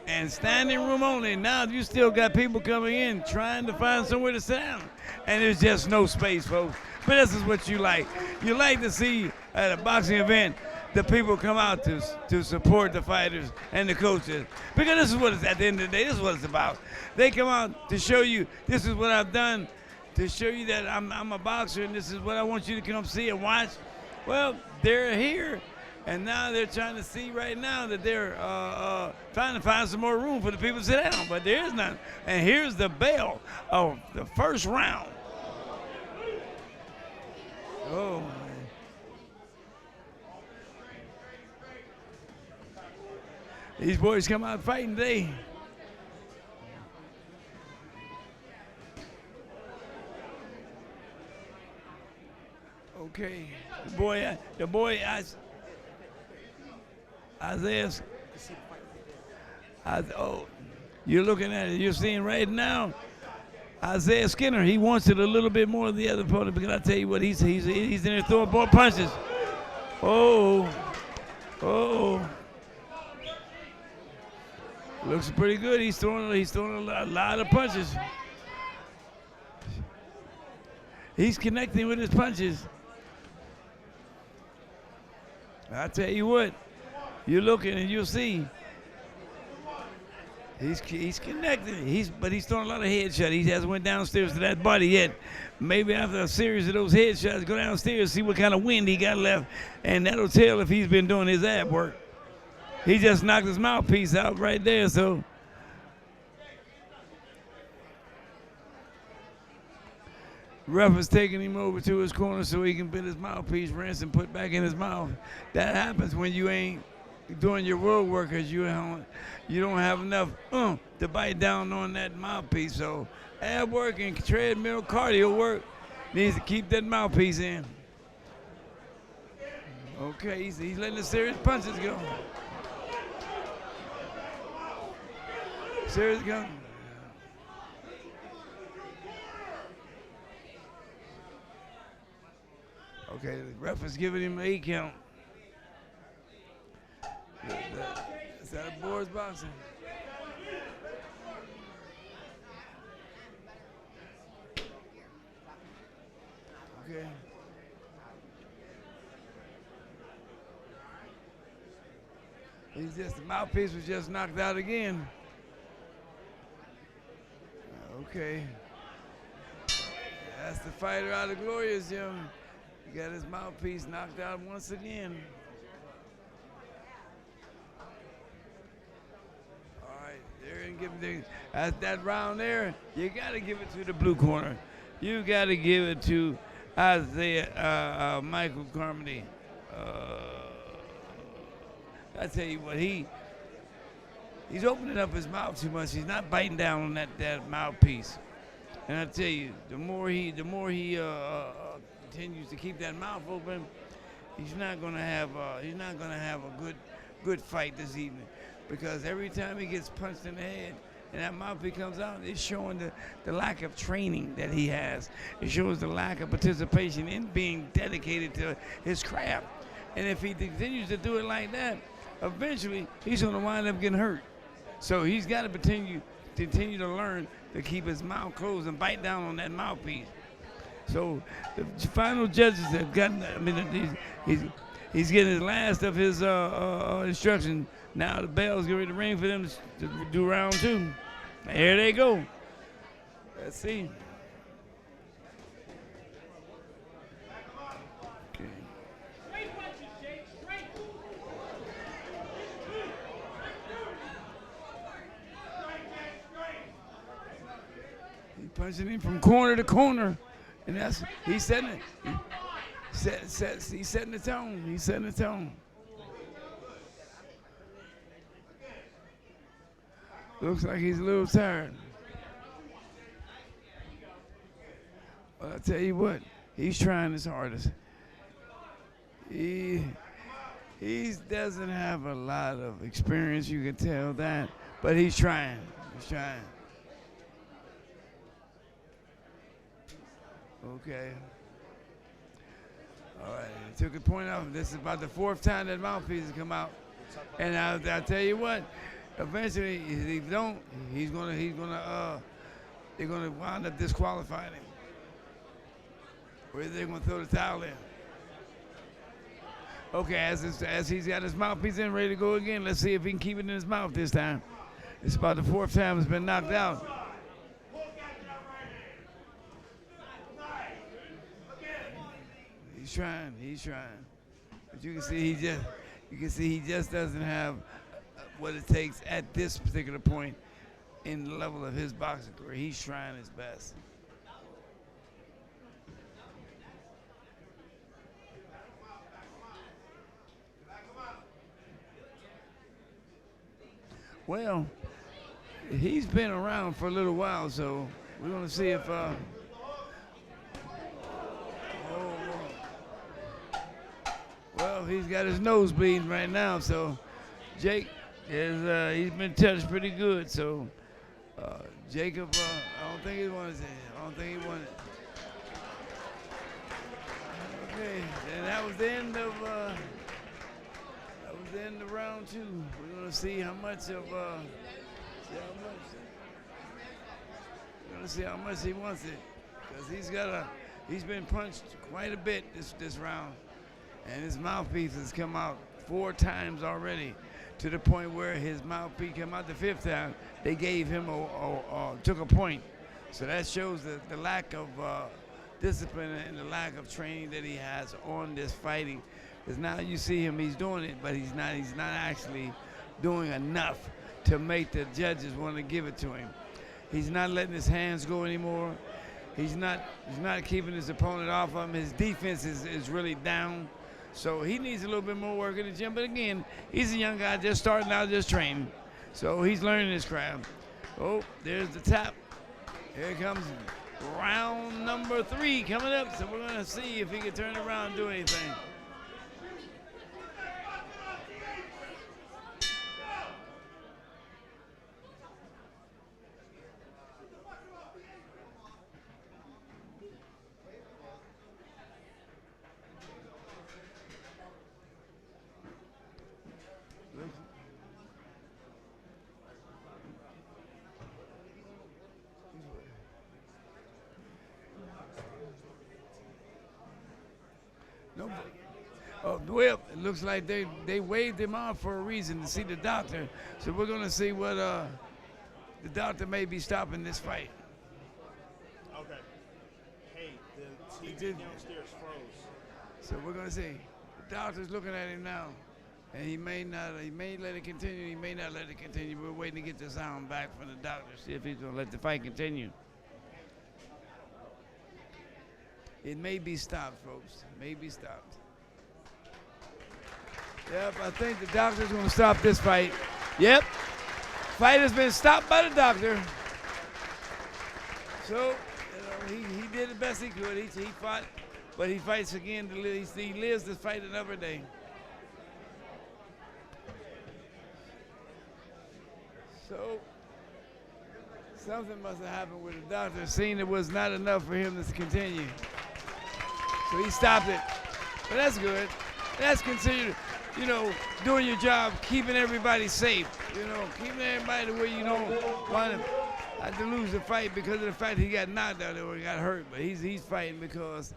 And standing room only. Now you still got people coming in trying to find somewhere to sit down. And there's just no space, folks. But this is what you like. You like to see at a boxing event the people come out to support the fighters and the coaches. Because this is what it's, at the end of the day, this is what it's about. They come out to show you, this is what I've done, to show you that I'm a boxer and this is what I want you to come see and watch. Well, they're here, and now they're trying to see right now that they're trying to find some more room for the people to sit down, but there is none. And here's the bell of the first round. Oh, man. These boys come out fighting today. Okay, the boy, Isaiah. You're looking at it. You're seeing right now, Isaiah Skinner. He wants it a little bit more than the other opponent because I tell you what, he's in there throwing more punches. Oh. Looks pretty good. He's throwing a lot of punches. He's connecting with his punches. I tell you what, you're looking and you'll see. He's connected. But he's throwing a lot of headshots. He hasn't went downstairs to that body yet. Maybe after a series of those headshots, go downstairs, see what kind of wind he got left, and that'll tell if he's been doing his ab work. He just knocked his mouthpiece out right there, so. Ref is taking him over to his corner so he can put his mouthpiece, rinse, and put back in his mouth. That happens when you ain't doing your road work because you don't have enough to bite down on that mouthpiece. So ab work and treadmill cardio work needs to keep that mouthpiece in. Okay, he's letting the serious punches go. Serious gun. Okay, the ref is giving him an 8 count. Is that a board's boxing? Okay. The mouthpiece was just knocked out again. Okay. That's the fighter out of Glorious, young. He got his mouthpiece knocked out once again. All right, they're gonna give it that round there. You got to give it to the blue corner. You got to give it to Isaiah Michael Carmody. I tell you what, he's opening up his mouth too much. He's not biting down on that mouthpiece. And I tell you, the more he continues to keep that mouth open, he's not gonna have a good fight this evening, because every time he gets punched in the head and that mouthpiece comes out, it's showing the lack of training that he has. It shows the lack of participation in being dedicated to his craft. And if he continues to do it like that, eventually he's gonna wind up getting hurt. So he's got to continue to learn to keep his mouth closed and bite down on that mouthpiece. So the final judges have gotten, he's getting the last of his instructions. Now the bell's getting ready to ring for them to do round 2. Here they go. Let's see. Okay. He's punching him from corner to corner. And he's setting it. He's setting the tone. He's setting the tone. Looks like he's a little tired. Well, I tell you what, he's trying his hardest. He doesn't have a lot of experience, you can tell that, but he's trying. He's trying. Okay. All right. Took a point out. This is about the 4th time that mouthpiece has come out, and I'll tell you what. Eventually, if he don't, they're gonna wind up disqualifying him, or they're gonna throw the towel in. Okay. As he's got his mouthpiece in, ready to go again. Let's see if he can keep it in his mouth this time. It's about the 4th time it's been knocked out. He's trying. But you can see he just doesn't have what it takes at this particular point in the level of his boxing career. He's trying his best. Well, he's been around for a little while, so we're going to see if well, he's got his nose bleeding right now, so Jake is he's been touched pretty good. So Jacob, I don't think he wanted it. I don't think he wanted it. Okay, and that was the end of round 2. We're gonna see how much of we're gonna see how much he wants it, because he's been punched quite a bit this round. And his mouthpiece has come out 4 times already, to the point where his mouthpiece came out the 5th time. They gave him took a point. So that shows the lack of discipline and the lack of training that he has on this fighting. Because now you see him, he's doing it, but he's not actually doing enough to make the judges want to give it to him. He's not letting his hands go anymore. He's not keeping his opponent off of him. His defense is really down. So he needs a little bit more work in the gym. But again, he's a young guy just starting out, just training. So he's learning his craft. Oh, there's the tap. Here comes round number 3 coming up. So we're going to see if he can turn around and do anything. Well, it looks like they waved him off for a reason, to see the doctor. So we're going to see what the doctor may be stopping this fight. Okay. Hey, the TV downstairs froze. So we're going to see. The doctor's looking at him now. And he may let it continue, he may not let it continue. We're waiting to get the sound back from the doctor, see if he's going to let the fight continue. It may be stopped, folks. It may be stopped. Yep, I think the doctor's going to stop this fight. Yep. Fight has been stopped by the doctor. So, he did the best he could. He fought, but he fights again. He lives to fight another day. So, something must have happened with the doctor, seeing it was not enough for him to continue. So he stopped it. But that's good. That's considered, doing your job, keeping everybody safe. Keeping everybody the way you don't want to lose the fight because of the fact he got knocked out or he got hurt. But he's fighting because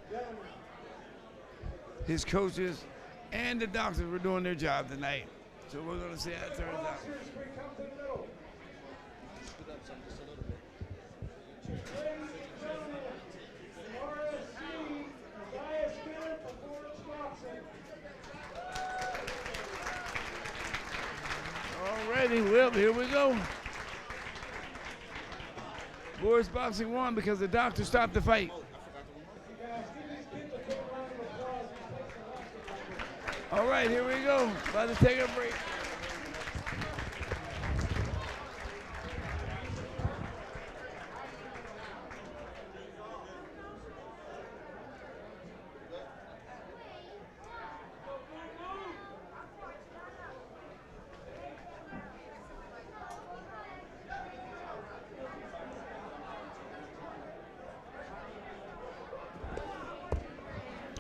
his coaches and the doctors were doing their job tonight. So we're going to see how it turns out. Alrighty, well, here we go. Boris Boxing won because the doctor stopped the fight. All right, here we go. About to take a break.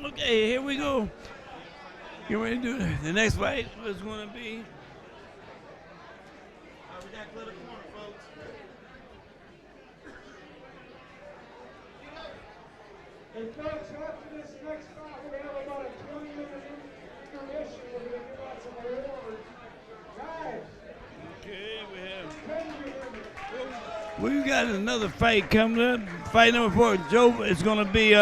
Okay, here we go. Get ready to do it. The next fight is going to be. We got to clear the corner, folks. And folks, after this next fight, we have about a 20-minute intermission. We're going to give out some awards. Guys. Okay, we've got another fight coming up. Fight number 4. Joe, it's going to be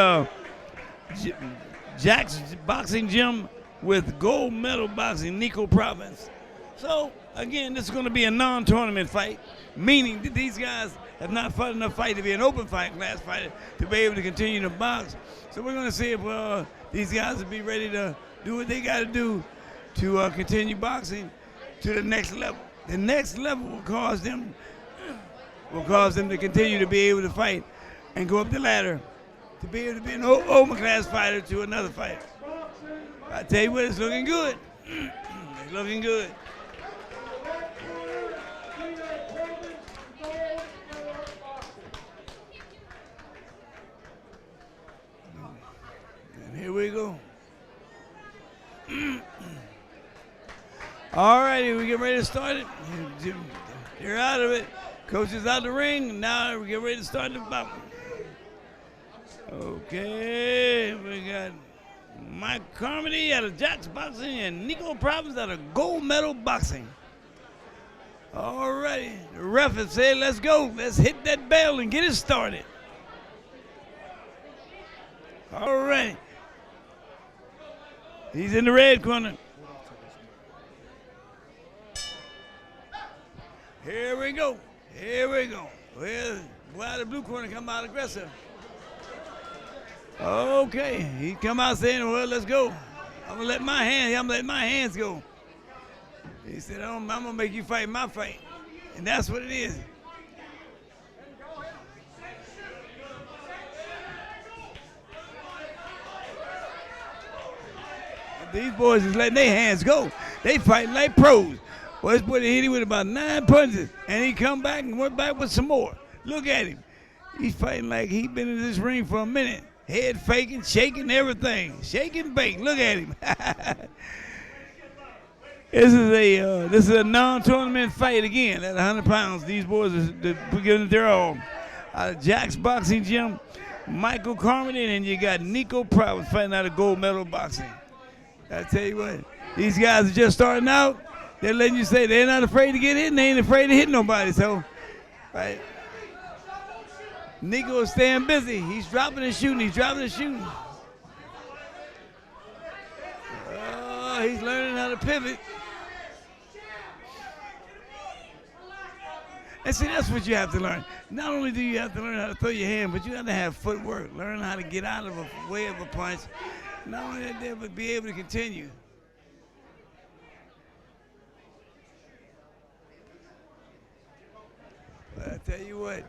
Jack's Boxing Gym with gold medal boxing, Nico Province. So, again, this is going to be a non-tournament fight, meaning that these guys have not fought enough fight to be an open fight class fighter to be able to continue to box. So we're going to see if these guys will be ready to do what they got to do to continue boxing to the next level. The next level will cause them to continue to be able to fight and go up the ladder to be able to be an open class fighter to another fighter. I tell you what, it's looking good. It's looking good. And here we go. All righty, we get ready to start it. You're out of it. Coach is out the ring. Now we get ready to start the bout. Okay, we got Mike Carmody out of Jack's Boxing and Nico Providence out of Gold Medal Boxing. All righty. The ref has said, let's go. Let's hit that bell and get it started. All right. He's in the red corner. Here we go. Here we go. Well, boy, the blue corner come out aggressive. Okay, he come out saying, well, let's go. I'm gonna let my hands go. He said, I'm gonna make you fight my fight. And that's what it is. These boys is letting their hands go. They fighting like pros. Well, this boy hit him with about 9 punches, and he come back and went back with some more. Look at him. He's fighting like he been in this ring for a minute. Head faking, shaking, everything. Shaking, bake. Look at him. This is a non-tournament fight again at 100 pounds. These boys are giving it their all. Out of Jack's Boxing Gym, Michael Carmody, and you got Nico Providence fighting out of Gold Medal Boxing. I tell you what, these guys are just starting out. They're letting you say they're not afraid to get hit, and they ain't afraid to hit nobody. So, right. Nico is staying busy. He's dropping and shooting. He's dropping and shooting. Oh, he's learning how to pivot. And see, that's what you have to learn. Not only do you have to learn how to throw your hand, but you have to have footwork. Learn how to get out of a way of a punch. Not only that, but be able to continue. But I tell you what,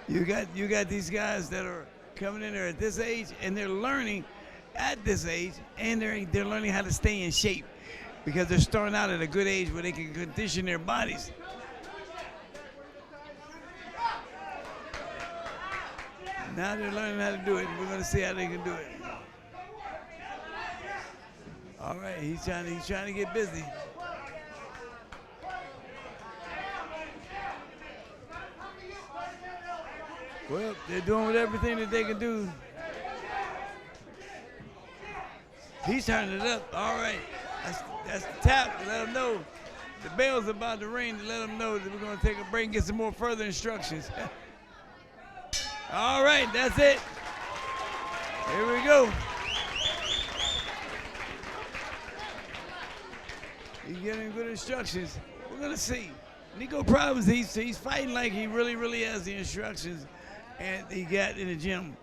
you got these guys that are coming in there at this age, and they're learning at this age, and they're learning how to stay in shape because they're starting out at a good age where they can condition their bodies. Now they're learning how to do it, and we're going to see how they can do it. All right, he's trying to get busy. Well, they're doing with everything that they can do. He's turning it up. All right, that's the tap to let them know. The bell's about to ring to let them know that we're going to take a break and get some more further instructions. All right, that's it. Here we go. He's getting good instructions. We're going to see. Nico Providence, he's fighting like he really has the instructions and he got in the gym,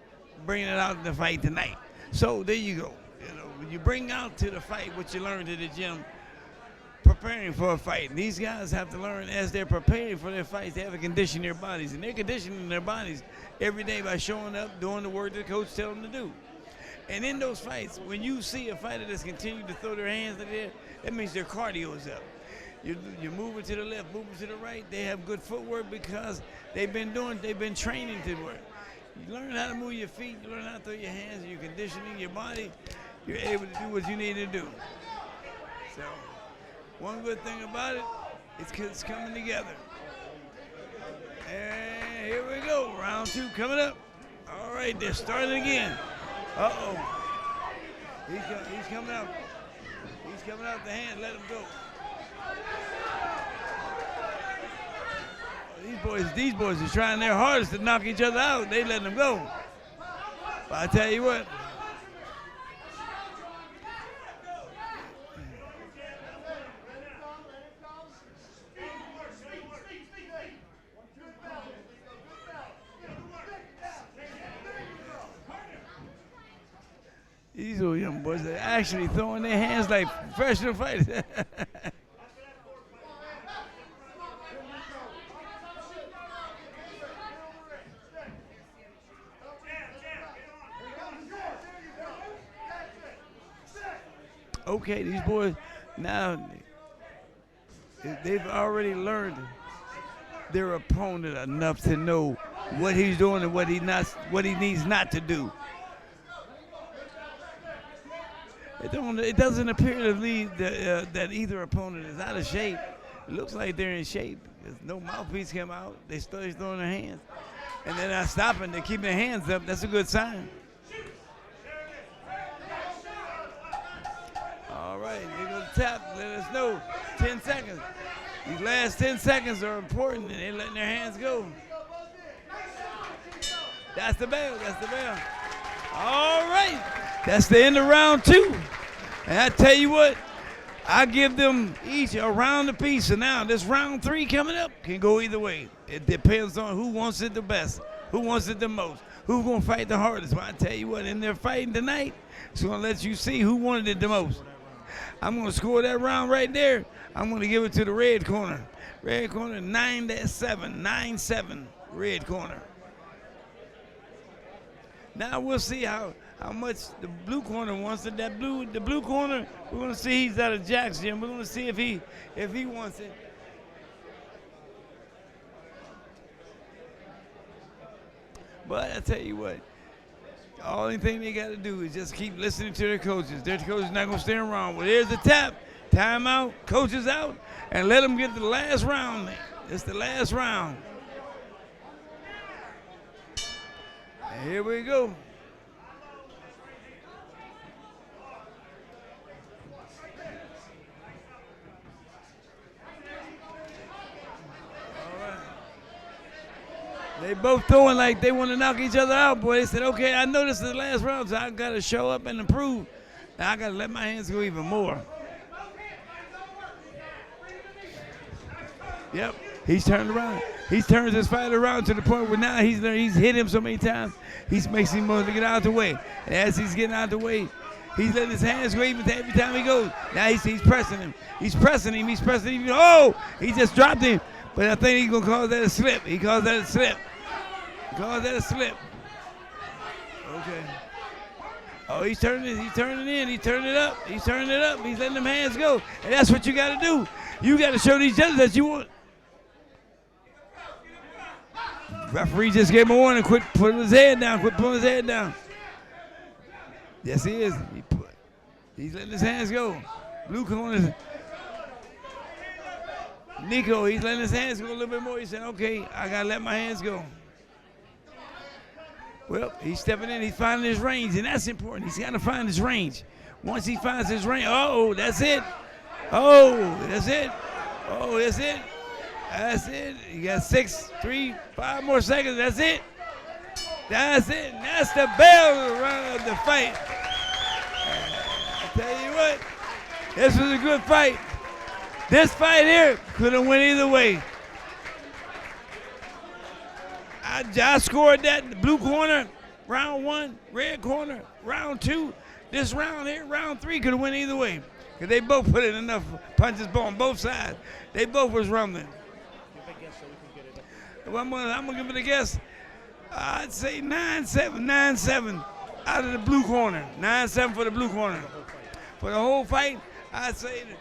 bringing it out in the fight tonight. So there you go. You know, when you bring out to the fight what you learned in the gym, preparing for a fight. And these guys have to learn as they're preparing for their fights, they have to condition their bodies. And they're conditioning their bodies every day by showing up, doing the work that the coach tells them to do. And in those fights, when you see a fighter that's continuing to throw their hands in the air, that means their cardio is up. You're moving to the left, moving to the right. They have good footwork because they've been training to work. You learn how to move your feet, you learn how to throw your hands, you're conditioning your body, you're able to do what you need to do. So, one good thing about it, it's coming together. And here we go, round 2 coming up. All right, they're starting again. Uh-oh. He's coming out. He's coming out the hand, let him go. These boys are trying their hardest to knock each other out. They letting them go. But I tell you what. These little young boys are actually throwing their hands like professional fighters. Okay, these boys now they've already learned their opponent enough to know what he's doing and what he needs not to do. It doesn't appear to me that either opponent is out of shape. It looks like they're in shape. There's no mouthpiece come out. They still throwing their hands, and they're not stopping. They're keeping their hands up. That's a good sign. right, they go to tap. Let us know. 10 seconds. These last 10 seconds are important, and they're letting their hands go. That's the bell. That's the bell. All right. That's the end of round 2. And I tell you what, I give them each a round apiece. So now this round 3 coming up can go either way. It depends on who wants it the best, who wants it the most, who's going to fight the hardest. But I tell you what, in their fighting tonight, it's going to let you see who wanted it the most. I'm going to score that round right there. I'm going to give it to the red corner. Red corner 9-7, 9-7, red corner. Now we'll see how much the blue corner wants it. The blue corner, we're going to see he's out of Jack's gym. We're going to see if he wants it. But I tell you what, the only thing they got to do is just keep listening to their coaches. Their coach is not going to stay around. Well, here's the tap. Timeout. Coach is out. And let them get the last round. It's the last round. And here we go. They both throwing like they want to knock each other out, boy. They said, okay, I know this is the last round, so I got to show up and improve. Now I got to let my hands go even more. Yep, he's turned around. He's turned his fight around to the point where now he's hit him so many times, he makes him want to get out of the way. And as he's getting out of the way, he's letting his hands go even every time he goes. Now he's pressing him. He's pressing him. He's pressing him. Oh, he just dropped him. But I think he's going to call that a slip. He calls that a slip. He calls that a slip. Okay. Oh, he's turning it in. He's turning it up. He's turning it up. He's letting them hands go. And that's what you got to do. You got to show these judges that you want. Referee just gave him a warning. Quit putting his head down. Quit pulling his head down. Yes, he is. He's letting his hands go. Blue corner. Nico, he's letting his hands go a little bit more. He said, okay, I got to let my hands go. Well, he's stepping in. He's finding his range, and that's important. He's got to find his range. Once he finds his range, oh, that's it. Oh, that's it. Oh, that's it. That's it. You got 6, 3, 5 more seconds. That's it. That's it. And that's the bell of the fight. I tell you what, this was a good fight. This fight here could have went either way. I scored that in the blue corner, round 1, red corner, round 2. This round here, round 3, could have went either way. Because they both put in enough punches on both sides. They both was rumbling. Well, I'm gonna give it a guess. I'd say 9-7, 9-7 out of the blue corner. 9-7 for the blue corner. For the whole fight, I'd say the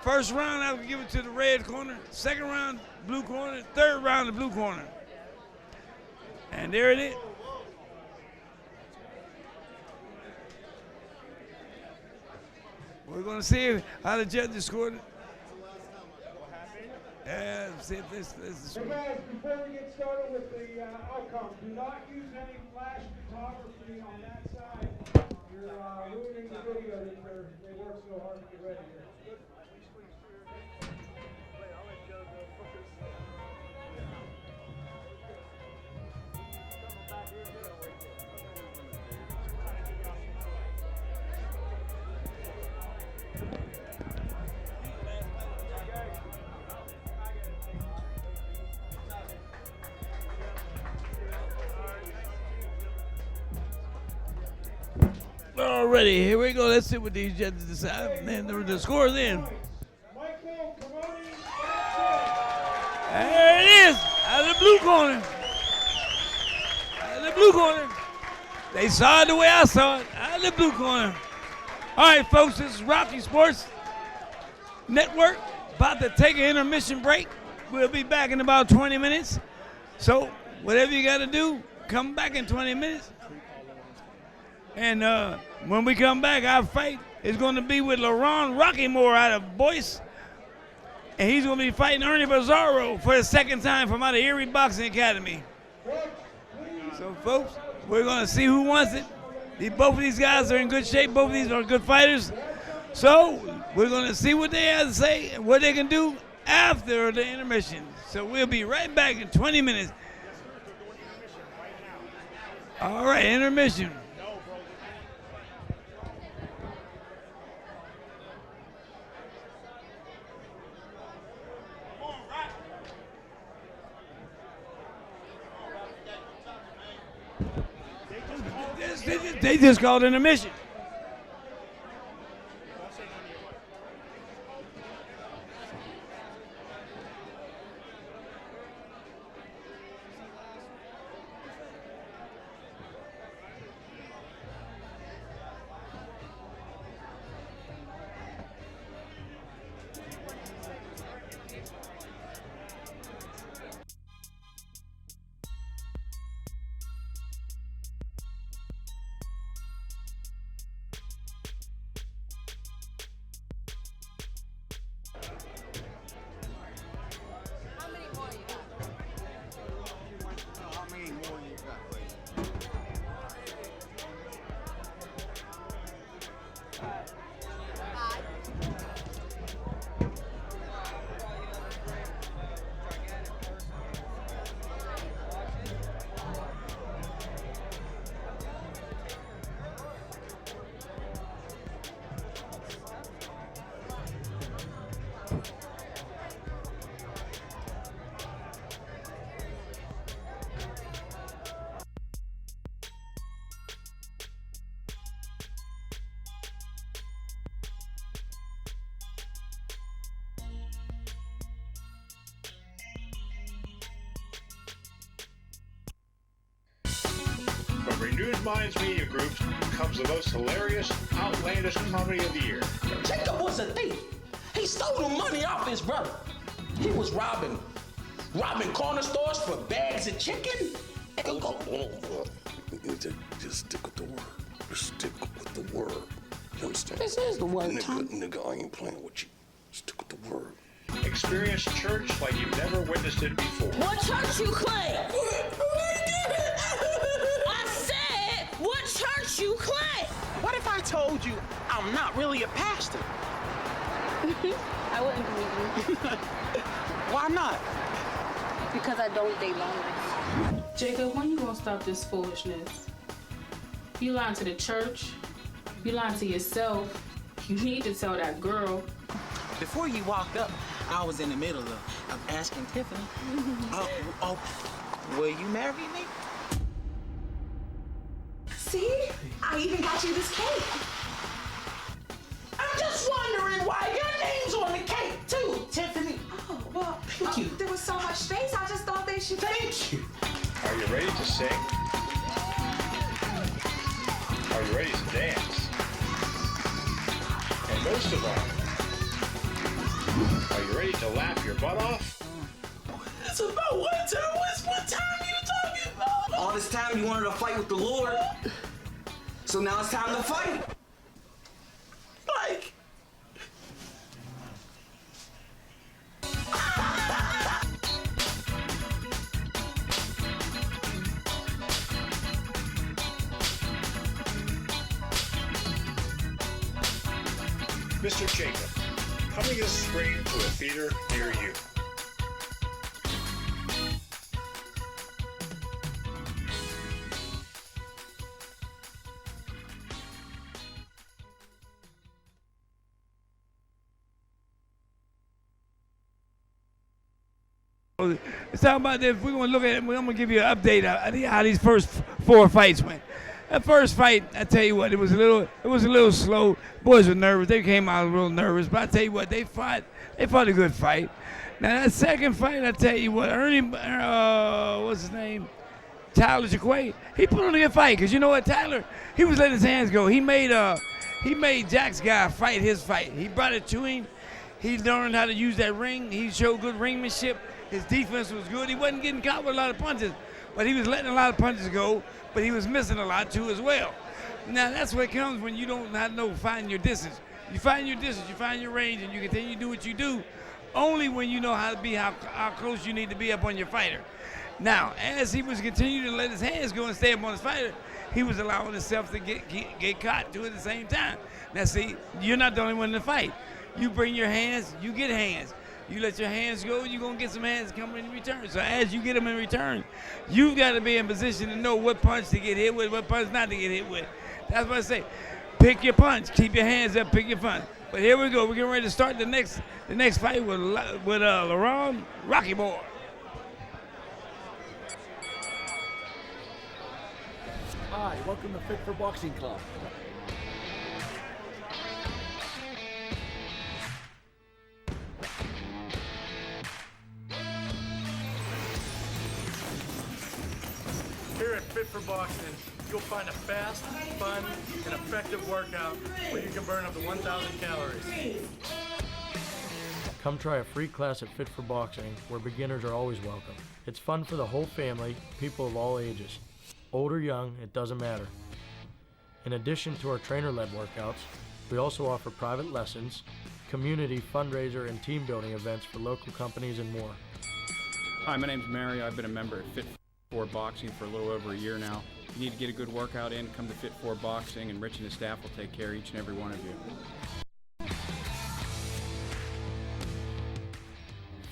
first round I would give it to the red corner. Second round, blue corner. Third round, the blue corner. And there it is. We're gonna see how the judges scored it. See if this is. Hey guys, before we get started with the outcome, do not use any flash photography on that side. You're ruining the video that they work so hard to get ready here. Alrighty, here we go. Let's see what these judges decide. And the score's in. There it is, out of the blue corner. Out of the blue corner. They saw it the way I saw it, out of the blue corner. All right, folks, this is Roxamore Sports Network. About to take an intermission break. We'll be back in about 20 minutes. So whatever you got to do, come back in 20 minutes. And when we come back, our fight is going to be with Roxamore out of Boyce. And he's going to be fighting Ernie Bizarro for the second time from out of Erie Boxing Academy. So, folks, we're going to see who wants it. Both of these guys are in good shape. Both of these are good fighters. So we're going to see what they have to say and what they can do after the intermission. So we'll be right back in 20 minutes. All right, intermission. They just called intermission. From Renewed Minds Media Group comes the most hilarious, outlandish comedy of the year. Jacob was a thief. He stole the money off his brother. He was robbing corner stores for bags of chicken. Just stick with the word. Just stick with the word. You understand? This is the word, Tom. Nigga, I ain't playing with you. Stick with the word. Experience church like you've never witnessed it before. What church you claim? I said, what church you claim? What if I told you I'm not really a pastor? I wouldn't believe you. Why not? Because I don't date loners. Jacob, when you gonna stop this foolishness? You lying to the church. You lying to yourself. You need to tell that girl. Before you walked up, I was in the middle of asking Tiffany, will you marry me? See? I even got you this cake. I'm just wondering why your name's on the cake too, Tiffany. Oh, well, Thank you. there was so much space, I just thought they should. Thank you. Are you ready to sing? Are you ready to dance? And most of all, are you ready to laugh your butt off? It's about what time you talking about? All this time you wanted to fight with the Lord, so now it's time to fight. Like, Mr. Jacob, coming this spring to a theater near you. Let's talk about this. We're going to look at it. I'm going to give you an update of how these first 4 fights went. That first fight, I tell you what, it was a little slow. Boys were nervous. They came out a little nervous, but I tell you what, they fought a good fight. Now that second fight, I tell you what, what's his name? Tyler Jaquay, he put on a good fight, because you know what, Tyler, he was letting his hands go. He made Jack's guy fight his fight. He brought it to him. He learned how to use that ring. He showed good ringmanship. His defense was good. He wasn't getting caught with a lot of punches, but he was letting a lot of punches go, but he was missing a lot too as well. Now that's what comes when you don't know find your distance. You find your distance, you find your range, and you continue to do what you do only when you know how to be how close you need to be up on your fighter. Now, as he was continuing to let his hands go and stay up on his fighter, he was allowing himself to get caught too at the same time. Now, see, you're not the only one in the fight. You bring your hands, you get hands. You let your hands go, you're going to get some hands coming in return. So as you get them in return, you've got to be in position to know what punch to get hit with, what punch not to get hit with. That's what I say. Pick your punch. Keep your hands up. Pick your punch. But here we go. We're getting ready to start the next fight with LaRon Roxamore. Hi, welcome to Fit for Boxing Club. Here at Fit for Boxing, you'll find a fast, fun, and effective workout where you can burn up to 1,000 calories. Come try a free class at Fit for Boxing, where beginners are always welcome. It's fun for the whole family, people of all ages. Old or young, it doesn't matter. In addition to our trainer-led workouts, we also offer private lessons, community, fundraiser, and team building events for local companies and more. Hi, my name's Mary. I've been a member at Fit for Boxing for a little over a year now. If you need to get a good workout in, come to Fit for Boxing, and Rich and his staff will take care of each and every one of you.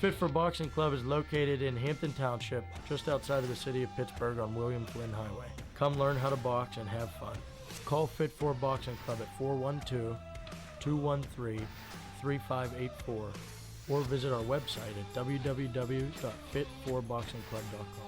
Fit for Boxing Club is located in Hampton Township, just outside of the city of Pittsburgh on William Flynn Highway. Come learn how to box and have fun. Call Fit for Boxing Club at 412-213-3584 or visit our website at www.fit4boxingclub.com.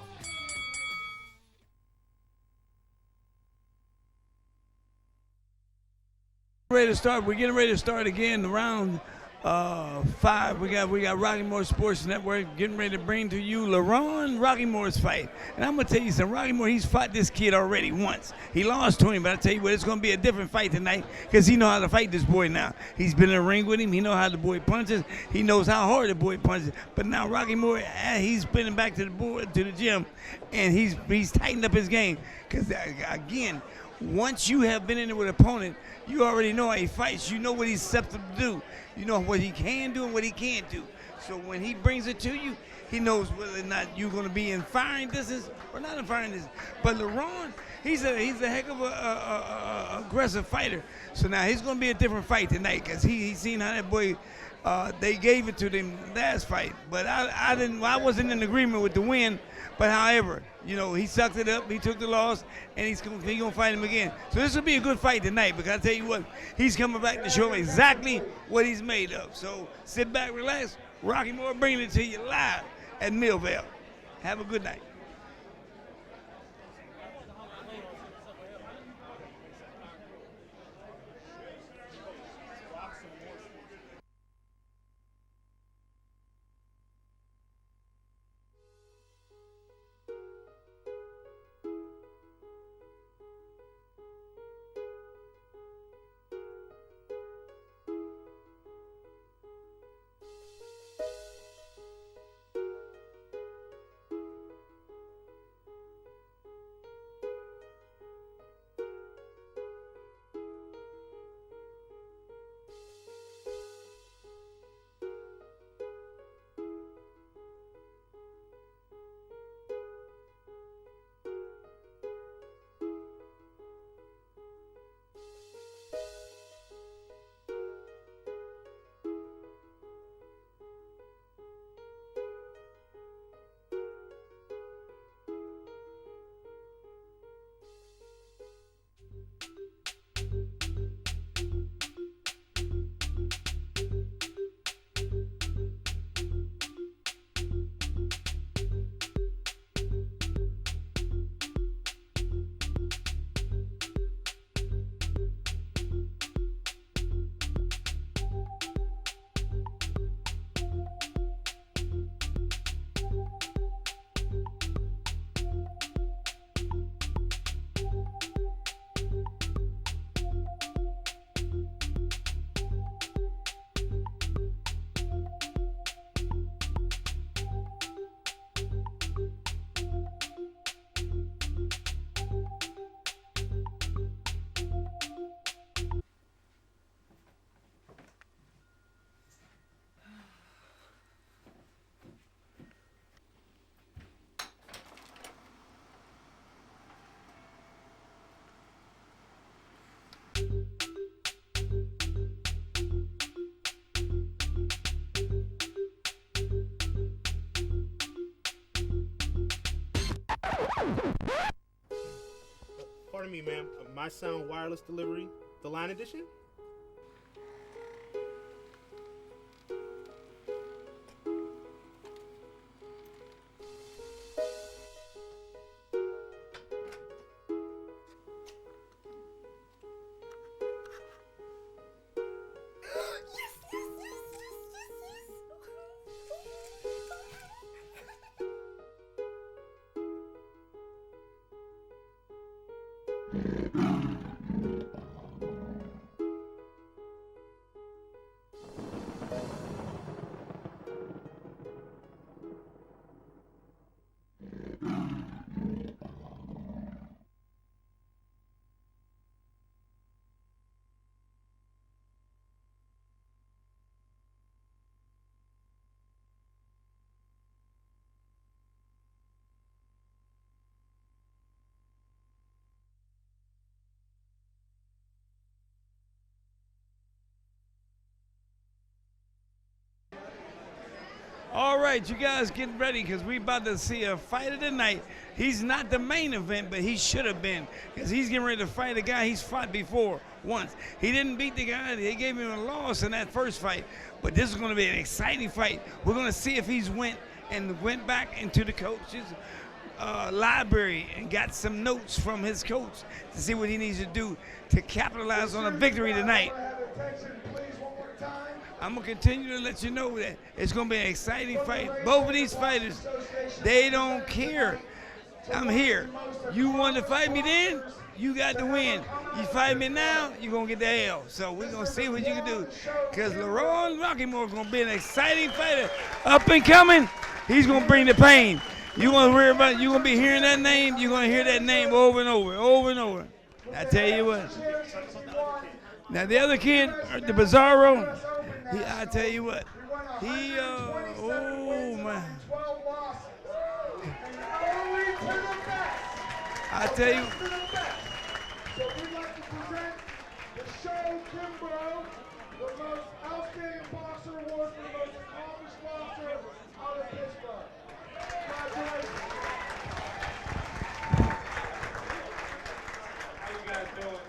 We're getting ready to start again round 5. We got Roxamore Sports Network getting ready to bring to you LaRon Roxamore's fight. And I'm gonna tell you something, Roxamore, he's fought this kid already once. He lost to him, but I tell you what, it's gonna be a different fight tonight because he know how to fight this boy now. He's been in the ring with him. He know how the boy punches. He knows how hard the boy punches. But now Roxamore, he's been back to the gym, and he's tightened up his game. Because again, once you have been in there with an opponent, you already know how he fights. You know what he's susceptible to do. You know what he can do and what he can't do. So when he brings it to you, he knows whether or not you're going to be in firing distance or not in firing distance. But LaRon, he's a heck of a aggressive fighter. So now he's going to be a different fight tonight because he's seen how that boy. They gave it to them last fight, but I wasn't in agreement with the win. But however, you know, he sucked it up. He took the loss, and he's gonna fight him again. So this will be a good fight tonight. Because I tell you what, he's coming back to show exactly what he's made of. So sit back, relax. Roxamore bringing it to you live at Millvale. Have a good night. Pardon me, ma'am. My Sound Wireless Delivery, the Line Edition? All right, you guys get ready because we about to see a fight of the night. He's not the main event, but he should have been because he's getting ready to fight a guy he's fought before once. He didn't beat the guy. They gave him a loss in that first fight, but this is going to be an exciting fight. We're going to see if he's went back into the coach's library and got some notes from his coach to see what he needs to do to capitalize on a victory tonight. I'm going to continue to let you know that it's going to be an exciting fight. Both of these fighters, they don't care. I'm here. You want to fight me then? You got to win. You fight me now, you're going to get the L. So we're going to see what you can do. Because Roxamore is going to be an exciting fighter. Up and coming, he's going to bring the pain. You're going to hear about, you're going to be hearing that name. You're going to hear that name over and over, over and over. I tell you what. Now the other kid, the Bizarro, I tell you what, he, oh man. I tell you. So we'd like to present the Show Kimbrough, the most outstanding boxer award for the most accomplished boxer out of Pittsburgh. Congratulations. How you guys doing?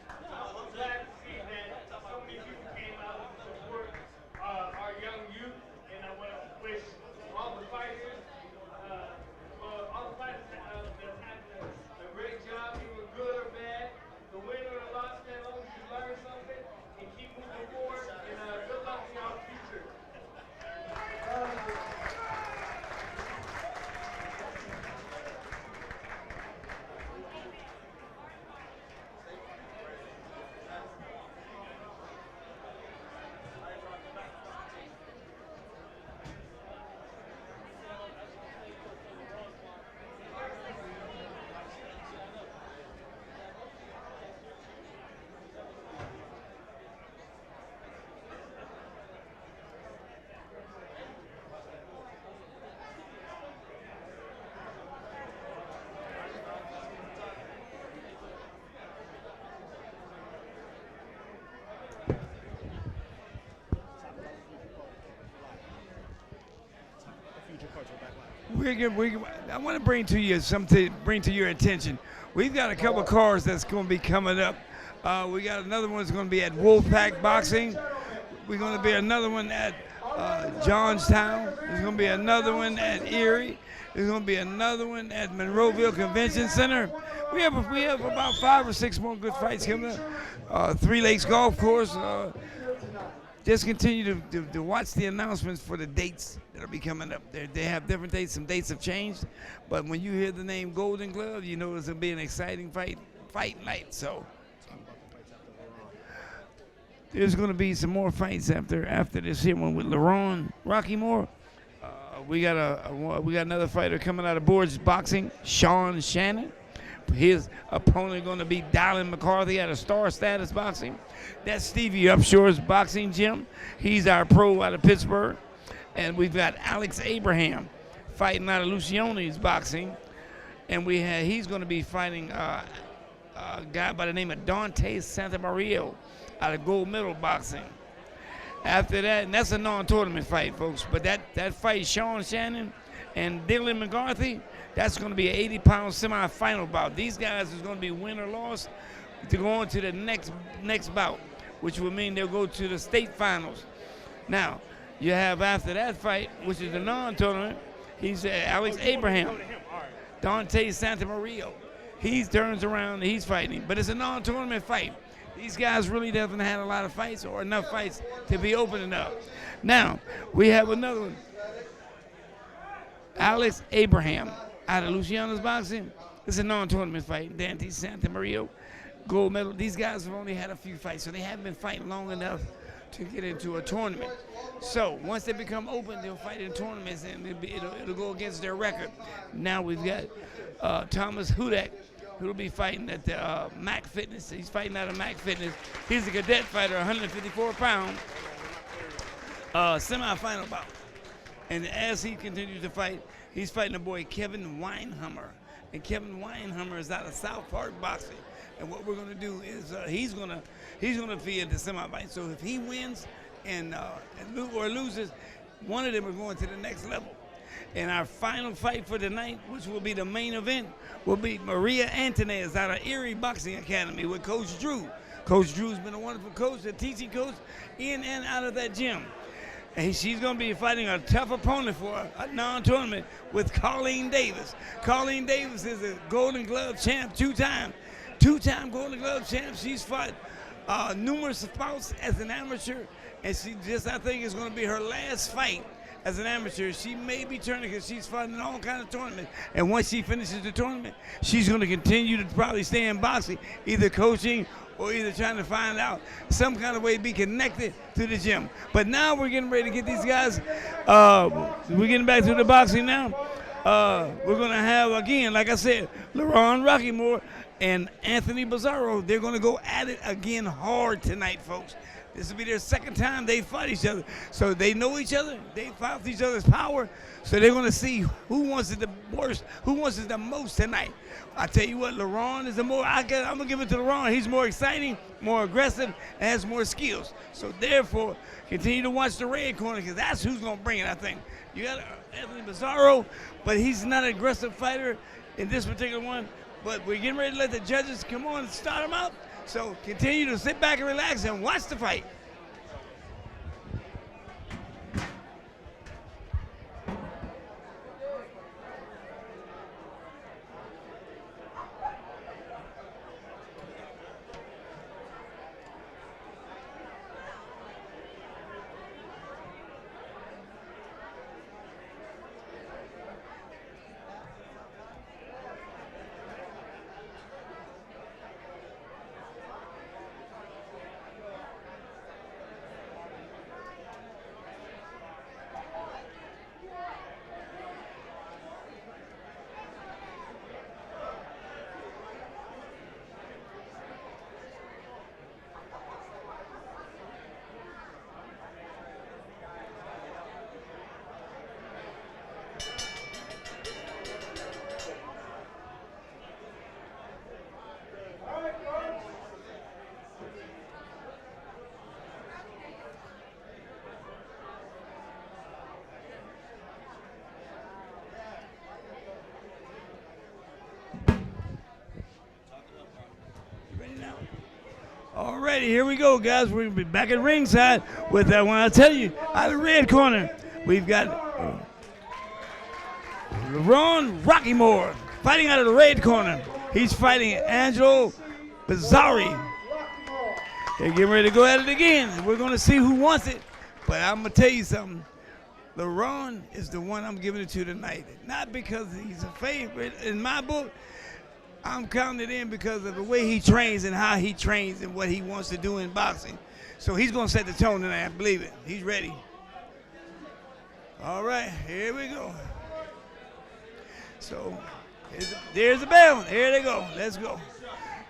I'm glad to see that so many people came out to support our young youth, and I want to wish all the fighters, all the fighters that have a great job, either good or bad. The win or the loss, as long as you learn something and keep moving forward, and good luck to y'all future. I want to bring to you something, bring to your attention. We've got a couple of cars that's going to be coming up. We got another one that's going to be at Wolfpack Boxing. We're going to be another one at Johnstown. There's going to be another one at Erie. There's going to be another one at Monroeville Convention Center. We have about 5 or 6 more good fights coming up. 3 Lakes Golf Course. Just continue to watch the announcements for the dates that'll be coming up. They have different dates. Some dates have changed, but when you hear the name Golden Glove, you know it's gonna be an exciting fight night. So there's gonna be some more fights after this here one with Roxamore. We got another fighter coming out of Boards Boxing, Sean Shannon. His opponent going to be Dylan McCarthy out of Star Status Boxing. That's Stevie Upshore's boxing gym. He's our pro out of Pittsburgh. And we've got Alex Abraham fighting out of Lucione's Boxing. And he's going to be fighting a guy by the name of Dante Santamaria out of Gold Medal Boxing. After that, and that's a non-tournament fight, folks. But that fight, Sean Shannon and Dylan McCarthy. That's going to be an 80-pound semifinal bout. These guys is going to be win or loss to go on to the next bout, which will mean they'll go to the state finals. Now, you have after that fight, which is the non-tournament, he's Alex Abraham, Dante Santamaria. He turns around and he's fighting, but it's a non-tournament fight. These guys really haven't had a lot of fights or enough fights to be opening up. Now, we have another one. Alex Abraham out of Luciano's Boxing. It's a non-tournament fight. Dante Santamaria, gold medal. These guys have only had a few fights, so they haven't been fighting long enough to get into a tournament. So once they become open, they'll fight in tournaments, and it'll go against their record. Now we've got Thomas Hudak, who'll be fighting at the Mac Fitness. He's fighting out of Mac Fitness. He's a cadet fighter, 154-pound, semifinal bout. And as he continues to fight, he's fighting a boy, Kevin Weinhammer. And Kevin Weinhammer is out of South Park Boxing. And what we're going to do is he's going to feed the semi-fight. So if he wins or loses, one of them are going to the next level. And our final fight for tonight, which will be the main event, will be Maria Antonez out of Erie Boxing Academy with Coach Drew. Coach Drew's been a wonderful coach, a teaching coach in and out of that gym. And she's going to be fighting a tough opponent for a non-tournament with Colleen Davis. Colleen Davis is a Golden Glove champ, two-time Golden Glove champ. She's fought numerous bouts as an amateur, and she just, I think, is going to be her last fight as an amateur. She may be turning because she's fighting in all kinds of tournaments. And once she finishes the tournament, she's going to continue to probably stay in boxing, either coaching or either trying to find out some kind of way to be connected to the gym. But now we're getting ready to get these guys. We're getting back to the boxing now. We're going to have, again, like I said, LaRon Rockymore and Anthony Bizarro. They're going to go at it again hard tonight, folks. This will be their second time they fight each other. So they know each other. They fight each other's power. So they're going to see who wants it the worst, who wants it the most tonight. I tell you what, LaRon is I'm going to give it to LaRon. He's more exciting, more aggressive, and has more skills. So therefore, continue to watch the red corner because that's who's going to bring it, I think. You got Anthony Bizarro, but he's not an aggressive fighter in this particular one. But we're getting ready to let the judges come on and start him up. So continue to sit back and relax and watch the fight. Alrighty, here we go, guys. We're gonna be back at ringside with that one. I tell you, out of the red corner, we've got LaRon Rockymore fighting out of the red corner. He's fighting Angelo Bizzari. They're getting ready to go at it again. We're gonna see who wants it, but I'm gonna tell you something. LaRon is the one I'm giving it to tonight. Not because he's a favorite in my book. I'm counting it in because of the way he trains and how he trains and what he wants to do in boxing. So he's going to set the tone tonight. I believe it. He's ready. All right, here we go. So there's the bell. Here they go. Let's go.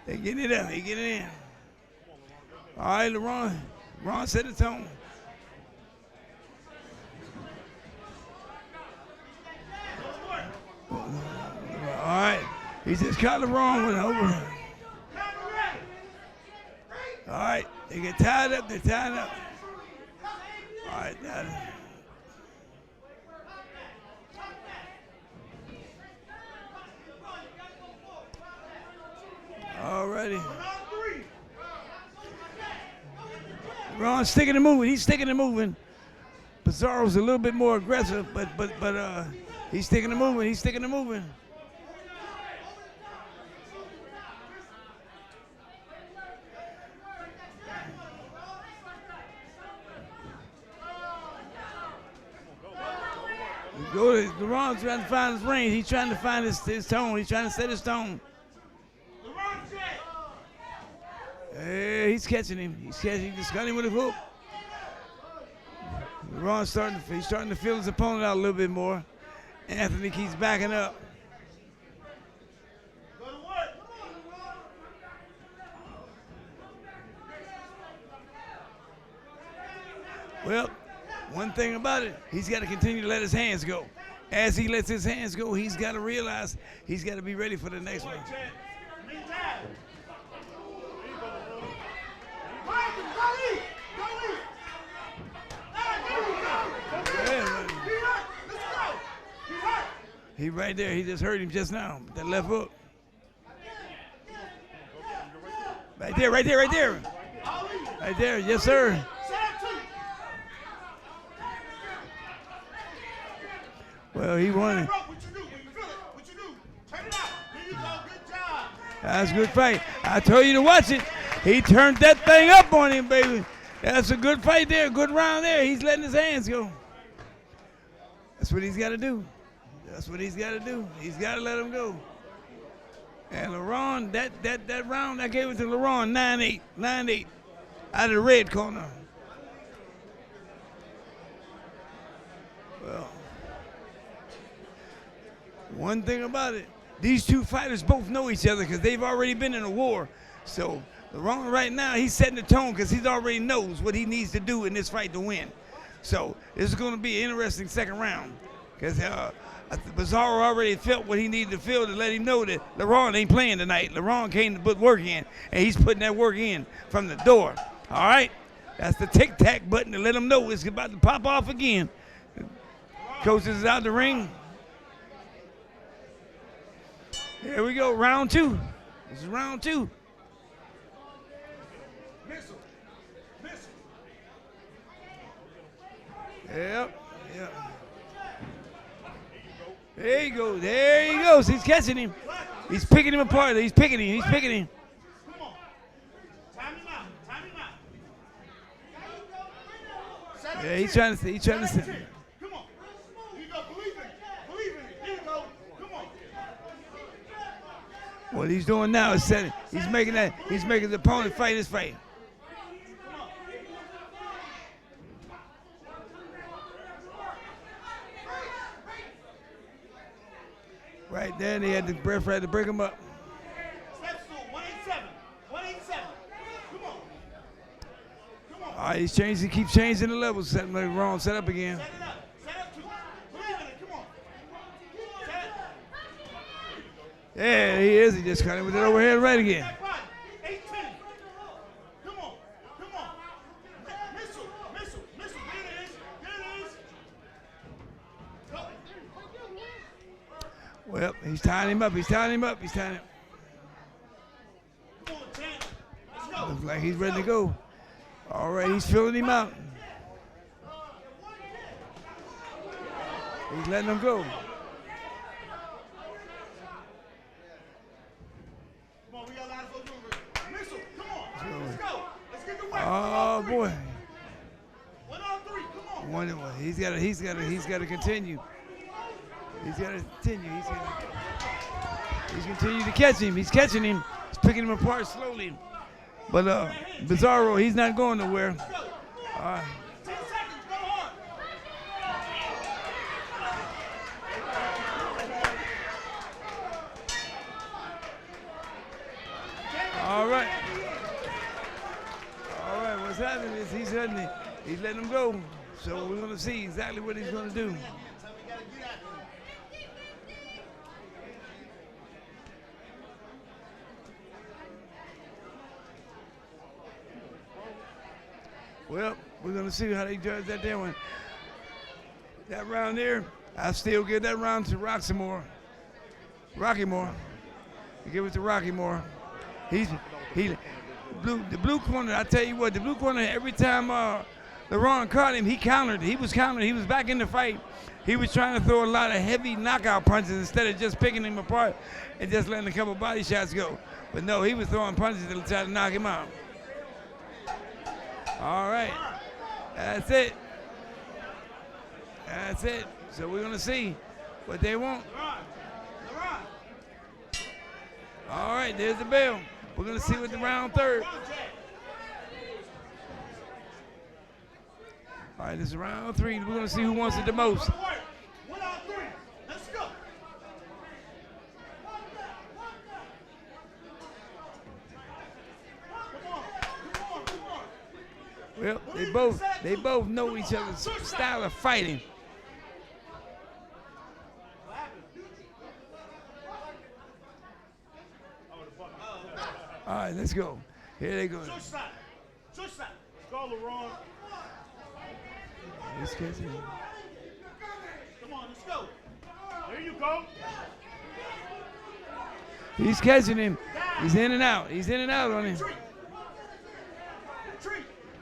They're getting it up. They're getting it in. All right, LaRon. LaRon set the tone. All right. He just caught the wrong one over. All right, they get tied up. They're tied up. All right, now. LeBron's sticking and moving. He's sticking and moving. Pizarro's a little bit more aggressive, but he's sticking and moving. He's sticking and moving. LeBron's trying to find his range. He's trying to find his tone. He's trying to set his tone. Hey, he's catching him. He's just got him with a hook. LeBron's starting to feel his opponent out a little bit more. Anthony keeps backing up. Well, one thing about it, he's got to continue to let his hands go. As he lets his hands go, he's got to realize he's got to be ready for the next one. He right there. He just hurt him just now. That left hook. Right there, right there, right there. Right there. Yes, sir. Well, he won it. That's a good fight. I told you to watch it. He turned that thing up on him, baby. That's a good fight there. Good round there. He's letting his hands go. That's what he's got to do. That's what he's got to do. He's got to let him go. And LeBron, that round, I gave it to LeBron, 9-8, 9-8, out of the red corner. Well, one thing about it, these two fighters both know each other because they've already been in a war. So LeBron right now, he's setting the tone because he already knows what he needs to do in this fight to win. So this is going to be an interesting second round because Pizarro already felt what he needed to feel to let him know that LeBron ain't playing tonight. LeBron came to put work in, and he's putting that work in from the door. All right? That's the tic-tac button to let him know it's about to pop off again. Coach is out the ring. Here we go, round two. This is round two. Yep. There he goes. There he goes. He's catching him. He's picking him apart. He's picking him. He's picking him. Yeah, he's trying to see. He's trying to see. Come on. Here you go. Believe in it. Believe in it. Here you go. Come on. What he's doing now is setting. He's making the opponent fight his fight. Right there, they had the breath right to break him up. Steps to 187. 187. Come on. Come on. All right, he's changing. He keeps changing the levels. Setting like wrong. Set up again. Set it up. Set up to. Believe in it. Come on. Set it. Yeah, he is. He just caught him with it overhead right again. 8-10. Come on. Come on. Missile. Missile. Missile. There it is. There it is. Go. Well, he's tying him up. He's tying him up. He's tying him. Come on, Ted. Let's go. Looks like he's ready to go. All right, he's filling him out. He's letting him go. Come on, we got a lot of folks. Missile. Come on. Let's go. Let's get the weapon. Oh boy. 1 on 3. Come on. One. He's got to continue. He's got to continue. He's continuing to catch him. He's catching him. He's picking him apart slowly. But Pizarro, he's not going nowhere. 10 seconds. Go hard. All right. All right. What's happening is he's letting him go. So we're going to see exactly what he's going to do. Well, we're going to see how they judge that there one. That round there, I still give that round to Roxamore. Rockymore. You give it to Rockymore. The blue corner, I tell you what, the blue corner, every time LeRon caught him, he countered. He was countering. He was back in the fight. He was trying to throw a lot of heavy knockout punches instead of just picking him apart and just letting a couple body shots go. But no, he was throwing punches to try to knock him out. All right. That's it. That's it. So we're going to see what they want. All right, there's the bell. We're going to see what the round third. All right, this is round 3. We're going to see who wants it the most. 1 out of 3. Let's go. Well, they both know each other's style of fighting. All right, let's go. Here they go. Switch side. Switch side. Let's go, LeRon. He's catching him. Come on, let's go. There you go. He's catching him. He's in and out. He's in and out on him. Tree.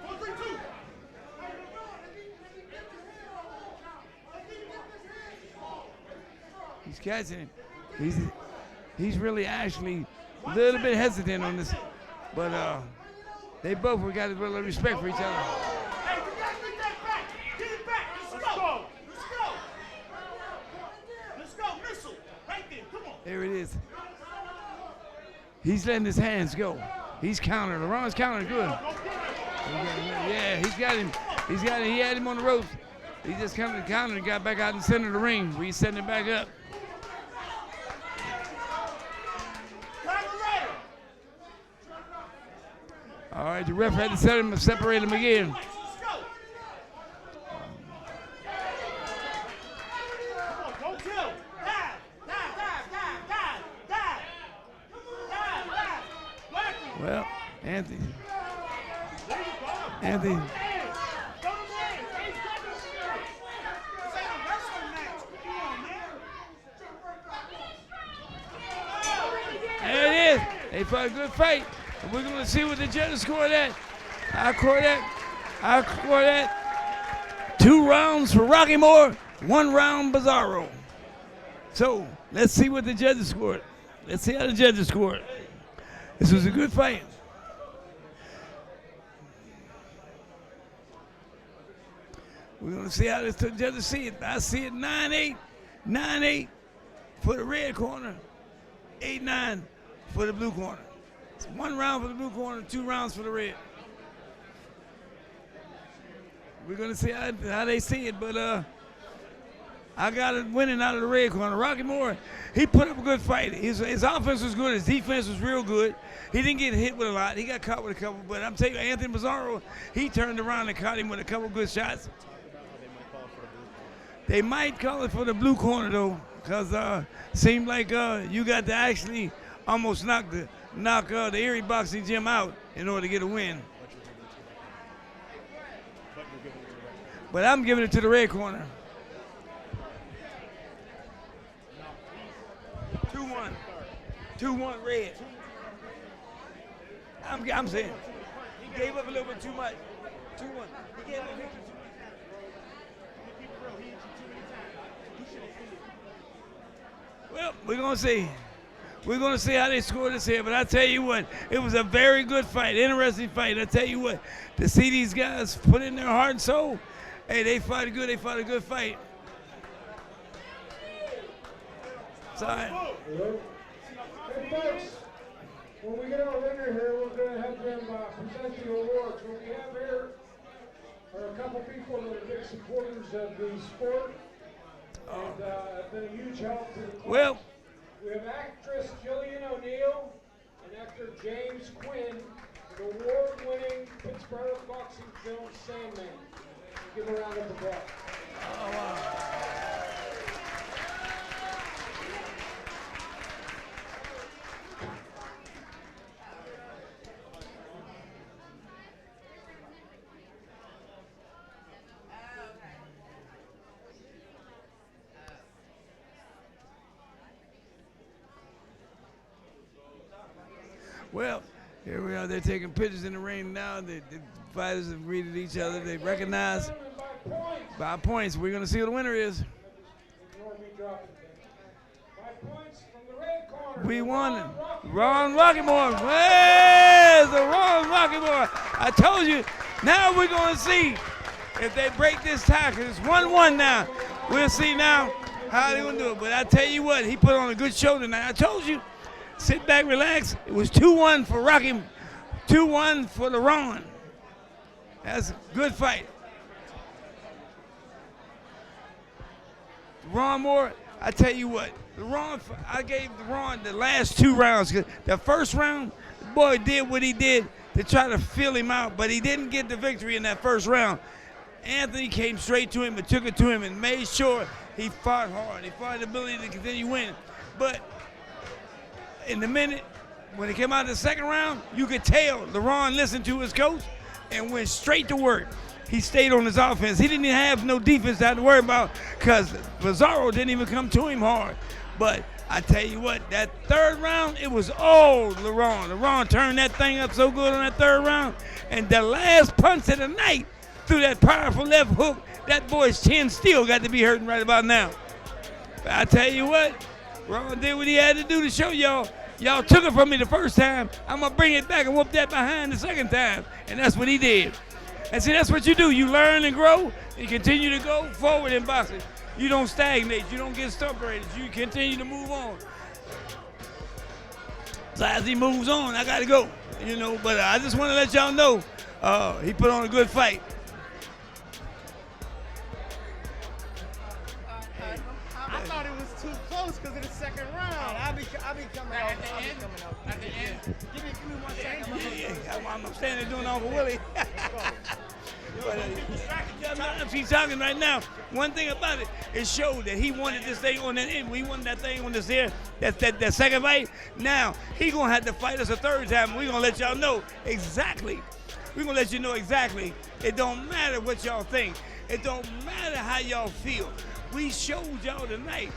4, 3, 2. He's catching him. He's really actually a little bit hesitant on this, but they both got a little respect for each other. Hey, you guys get that back. Get it back. Let's go. Let's go. Let's go. Missile. Right there. Come on. There it is. He's letting his hands go. He's countering. LeRon's countering good. Yeah, he's got him. He's got him. He had him on the ropes. He just countered and got back out in the center of the ring where he's setting it back up. All right, the ref had to separate him again. Well, Anthony. There it is. They fought a good fight. And we're going to see what the judges scored at. I scored that 2 rounds for Roxamore, 1 round Bizarro. So let's see what the judges scored. Let's see how the judges scored. This was a good fight. We're going to see how the judges see it. I see it 9-8, 9-8 for the red corner, 8-9 for the blue corner. It's 1 round for the blue corner, 2 rounds for the red. We're going to see how they see it, but I got it winning out of the red corner. Roxamore, he put up a good fight. His offense was good. His defense was real good. He didn't get hit with a lot. He got caught with a couple, but I'm telling you, Anthony Bizarro, he turned around and caught him with a couple good shots. They might call it for the blue corner, though, because seemed like you got to actually almost knock the Erie Boxing Gym out in order to get a win. But I'm giving it to the red corner. 2-1. 2-1 red. I'm saying he gave up a little bit too much. 2-1. He gave up a little bit too much. Well, we're going to see. We're going to see how they score this here. But I tell you what, it was a very good fight, interesting fight. I tell you what, to see these guys put in their heart and soul, hey, they fought good. They fought a good fight. Sorry. Hey, folks, when we get our winner here, we're going to have them present the awards. What we have here are a couple people that are big supporters of the sport and have been a huge help to the club. Well, we have actress Jillian O'Neill and actor James Quinn, the award-winning Pittsburgh boxing film Sandman. Give a round of applause. Oh, wow. Well, Here we are. They're taking pictures in the ring now. The fighters have greeted each other. They recognize by points. We're going to see who the winner is. We won. Ron Roxamore. Hey, the Ron Roxamore. I told you. Now we're going to see if they break this tie, because it's 1-1 now. We'll see now how they're going to do it. But I tell you what, he put on a good show tonight. I told you. Sit back, relax. It was 2-1 for Rocky, 2-1 for the Ron. That's a good fight. Ron Moore, I tell you what, the Ron, I gave the Ron the last 2 rounds. The first round, the boy did what he did to try to feel him out, but he didn't get the victory in that first round. Anthony came straight to him and took it to him and made sure he fought hard. He fought the ability to continue winning. But in the minute, when it came out of the second round, you could tell LeRon listened to his coach and went straight to work. He stayed on his offense. He didn't even have no defense to have to worry about because Pizarro didn't even come to him hard. But I tell you what, that third round, it was all LeRon. LeRon turned that thing up so good on that third round. And the last punch of the night through that powerful left hook, that boy's chin still got to be hurting right about now. But I tell you what, Ron did what he had to do to show y'all. Y'all took it from me the first time. I'm going to bring it back and whoop that behind the second time. And that's what he did. And see, that's what you do. You learn and grow and continue to go forward in boxing. You don't stagnate. You don't get separated. You continue to move on. So as he moves on, I got to go. You know, but I just want to let y'all know he put on a good fight. I thought it was too close because of the second round. I'll be coming out. At the end? Give me 1 second. Yeah. I'm standing there doing all for Willie. But he's talking right now. One thing about it, it showed that he wanted this thing on that end. We wanted that thing on this here, that second fight. Now, he going to have to fight us a third time. We're going to let y'all know exactly. We're going to let you know exactly. It don't matter what y'all think. It don't matter how y'all feel. We showed y'all tonight,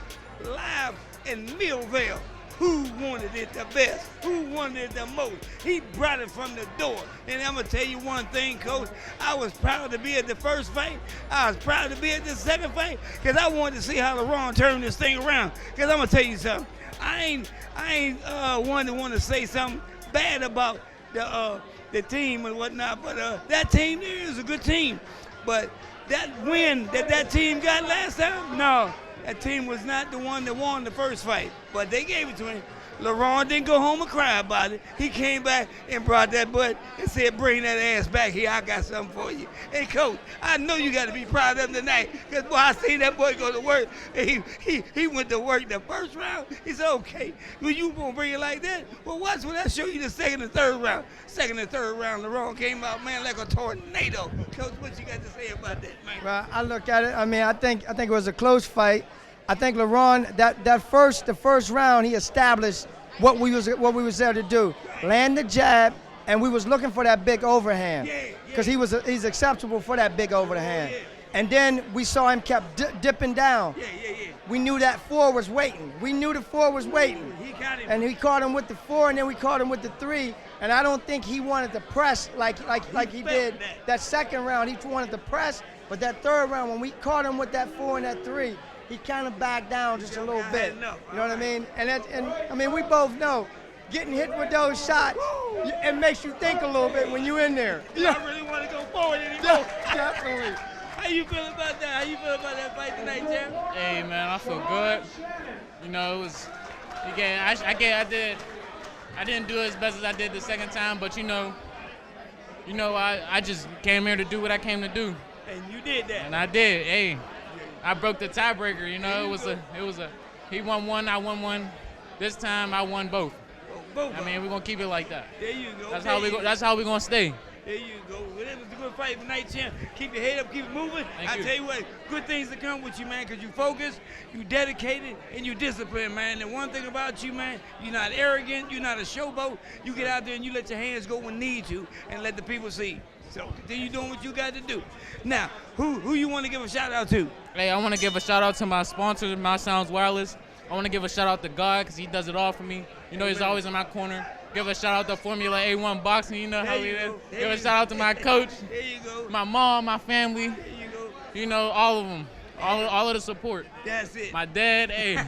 live in Millvale, who wanted it the best, who wanted it the most. He brought it from the door. And I'm going to tell you one thing, Coach. I was proud to be at the first fight. I was proud to be at the second fight because I wanted to see how LeRon turned this thing around. Because I'm going to tell you something. I ain't one to want to say something bad about the team and whatnot, but that team there is a good team. But that win that team got last time, no. That team was not the one that won the first fight, but they gave it to him. LeRon didn't go home and cry about it. He came back and brought that butt and said, bring that ass back here. I got something for you. Hey, Coach, I know you got to be proud of him tonight because, boy, I seen that boy go to work. And he went to work the first round. He said, okay, well, you going to bring it like that? Well, watch when I show you the second and third round. Second and third round, LeRon came out, man, like a tornado. Coach, what you got to say about that, man? Well, I look at it. I mean, I think it was a close fight. I think LeRon, the first round, he established what we was there to do. Land the jab, and we was looking for that big overhand because he's acceptable for that big overhand. And then we saw him kept dipping down. We knew that 4 was waiting. We knew the 4 was waiting. And he caught him with the 4, and then we caught him with the 3. And I don't think he wanted to press like he did that second round. He wanted to press, but that third round, when we caught him with that 4 and that 3, he kind of backed down just a little bit. You know what I mean? And I mean, we both know getting hit with those shots, it makes you think a little bit when you're in there. I really want to go forward anymore. Definitely. How you feel about that? How you feel about that fight tonight, Jam? Hey, man, I feel good. You know, it was, again, I didn't do it as best as I did the second time, but you know, I just came here to do what I came to do. And you did that. And I did. Hey, I broke the tiebreaker. You know, it was a. He won one, I won one. This time I won both. I mean, we're gonna keep it like that. There you go. That's how we gonna stay. There you go. Well, it was a good fight tonight, champ. Keep your head up, keep it moving. I tell you what, good things to come with you, man, because you focused, you dedicated, and you disciplined, man. And one thing about you, man, you're not arrogant, you're not a showboat. You get out there and you let your hands go when need to and let the people see. So continue doing what you got to do. Now, who you want to give a shout out to? Hey, I want to give a shout out to my sponsor, My Sounds Wireless. I want to give a shout out to God because he does it all for me. You know, he's always in my corner. Give a shout out to Formula A1 Boxing. You know how we do. Give a you shout out to my coach. There you go. My mom, my family. There you go. You know, all of them. All of the support. That's it. My dad, hey,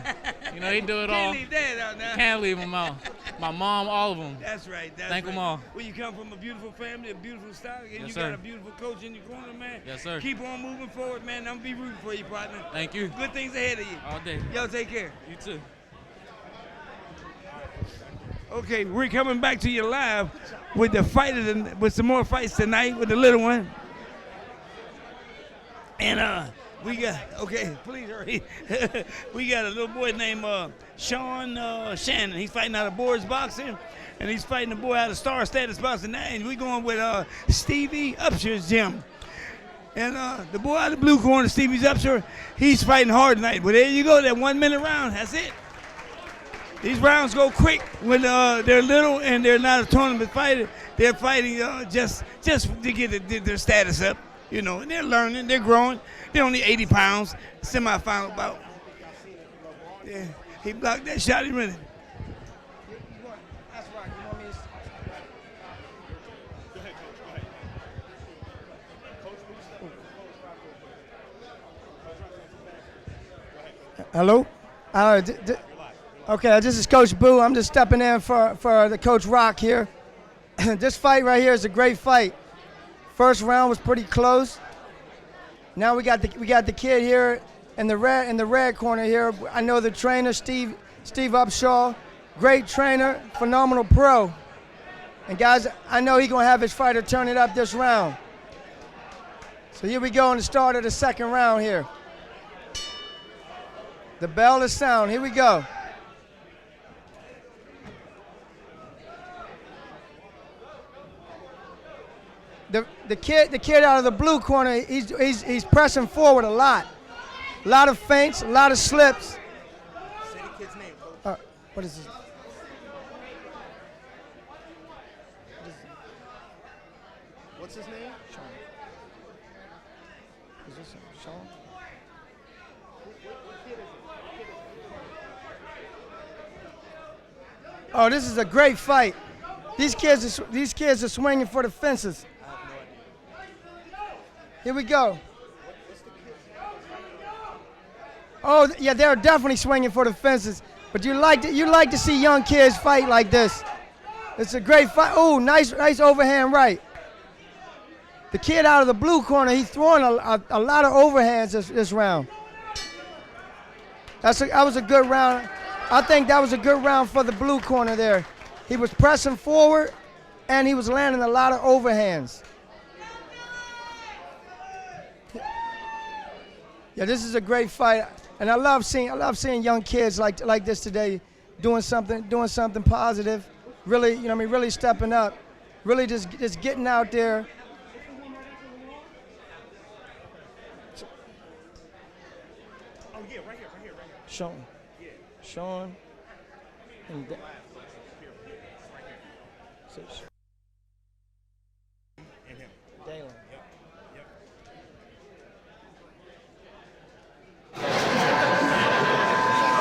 you know, he do it all. Can't leave Dad out now. Can't leave him out. My mom, all of them. That's right. Thank them all. Well, you come from a beautiful family, a beautiful style, and Yes, you sir. got a beautiful coach in your corner, man. Yes, sir. Keep on moving forward, man. I'm gonna be rooting for you, partner. Thank you. Good things ahead of you. All day. Y'all take care. You too. Okay, we're coming back to you live with the fighters and with some more fights tonight with the little one. And we got, okay, please hurry. We got a little boy named Sean Shannon. He's fighting out of Boards Boxing, and he's fighting a boy out of Star Status Boxing. And we're going with Stevie Upsher's gym. And the boy out of the blue corner, Stevie's Upshur, he's fighting hard tonight. Well, there you go, that 1 minute round, that's it. These rounds go quick when they're little and they're not a tournament fighter. They're fighting just to get their status up, you know. And they're learning, they're growing. They're only 80 pounds, semifinal bout. Yeah, he blocked that shot, he running. Hello? Okay, this is Coach Boo. I'm just stepping in for the Coach Rock here. This fight right here is a great fight. First round was pretty close. Now we got the kid here in the red corner here. I know the trainer, Steve Upshaw, great trainer, phenomenal pro. And guys, I know he's gonna have his fighter turn it up this round. So here we go on the start of the second round here. The bell is sound. Here we go. The kid out of the blue corner, he's pressing forward a lot. A lot of feints, a lot of slips. Say the kid's name, Coach. What is this? What's his name? Sean. Is this Sean? Oh, this is a great fight. These kids are swinging for the fences. Here we go. Oh, yeah, they're definitely swinging for the fences. But you like to see young kids fight like this. It's a great fight. Oh, nice overhand right. The kid out of the blue corner, he's throwing a lot of overhands this round. That was a good round. I think that was a good round for the blue corner there. He was pressing forward, and he was landing a lot of overhands. Yeah, this is a great fight, and I love seeing young kids like this today, doing something positive, really, you know what I mean, really stepping up, really just getting out there. Oh yeah, right here. Sean. Yeah. Sean. And And him. Dalen.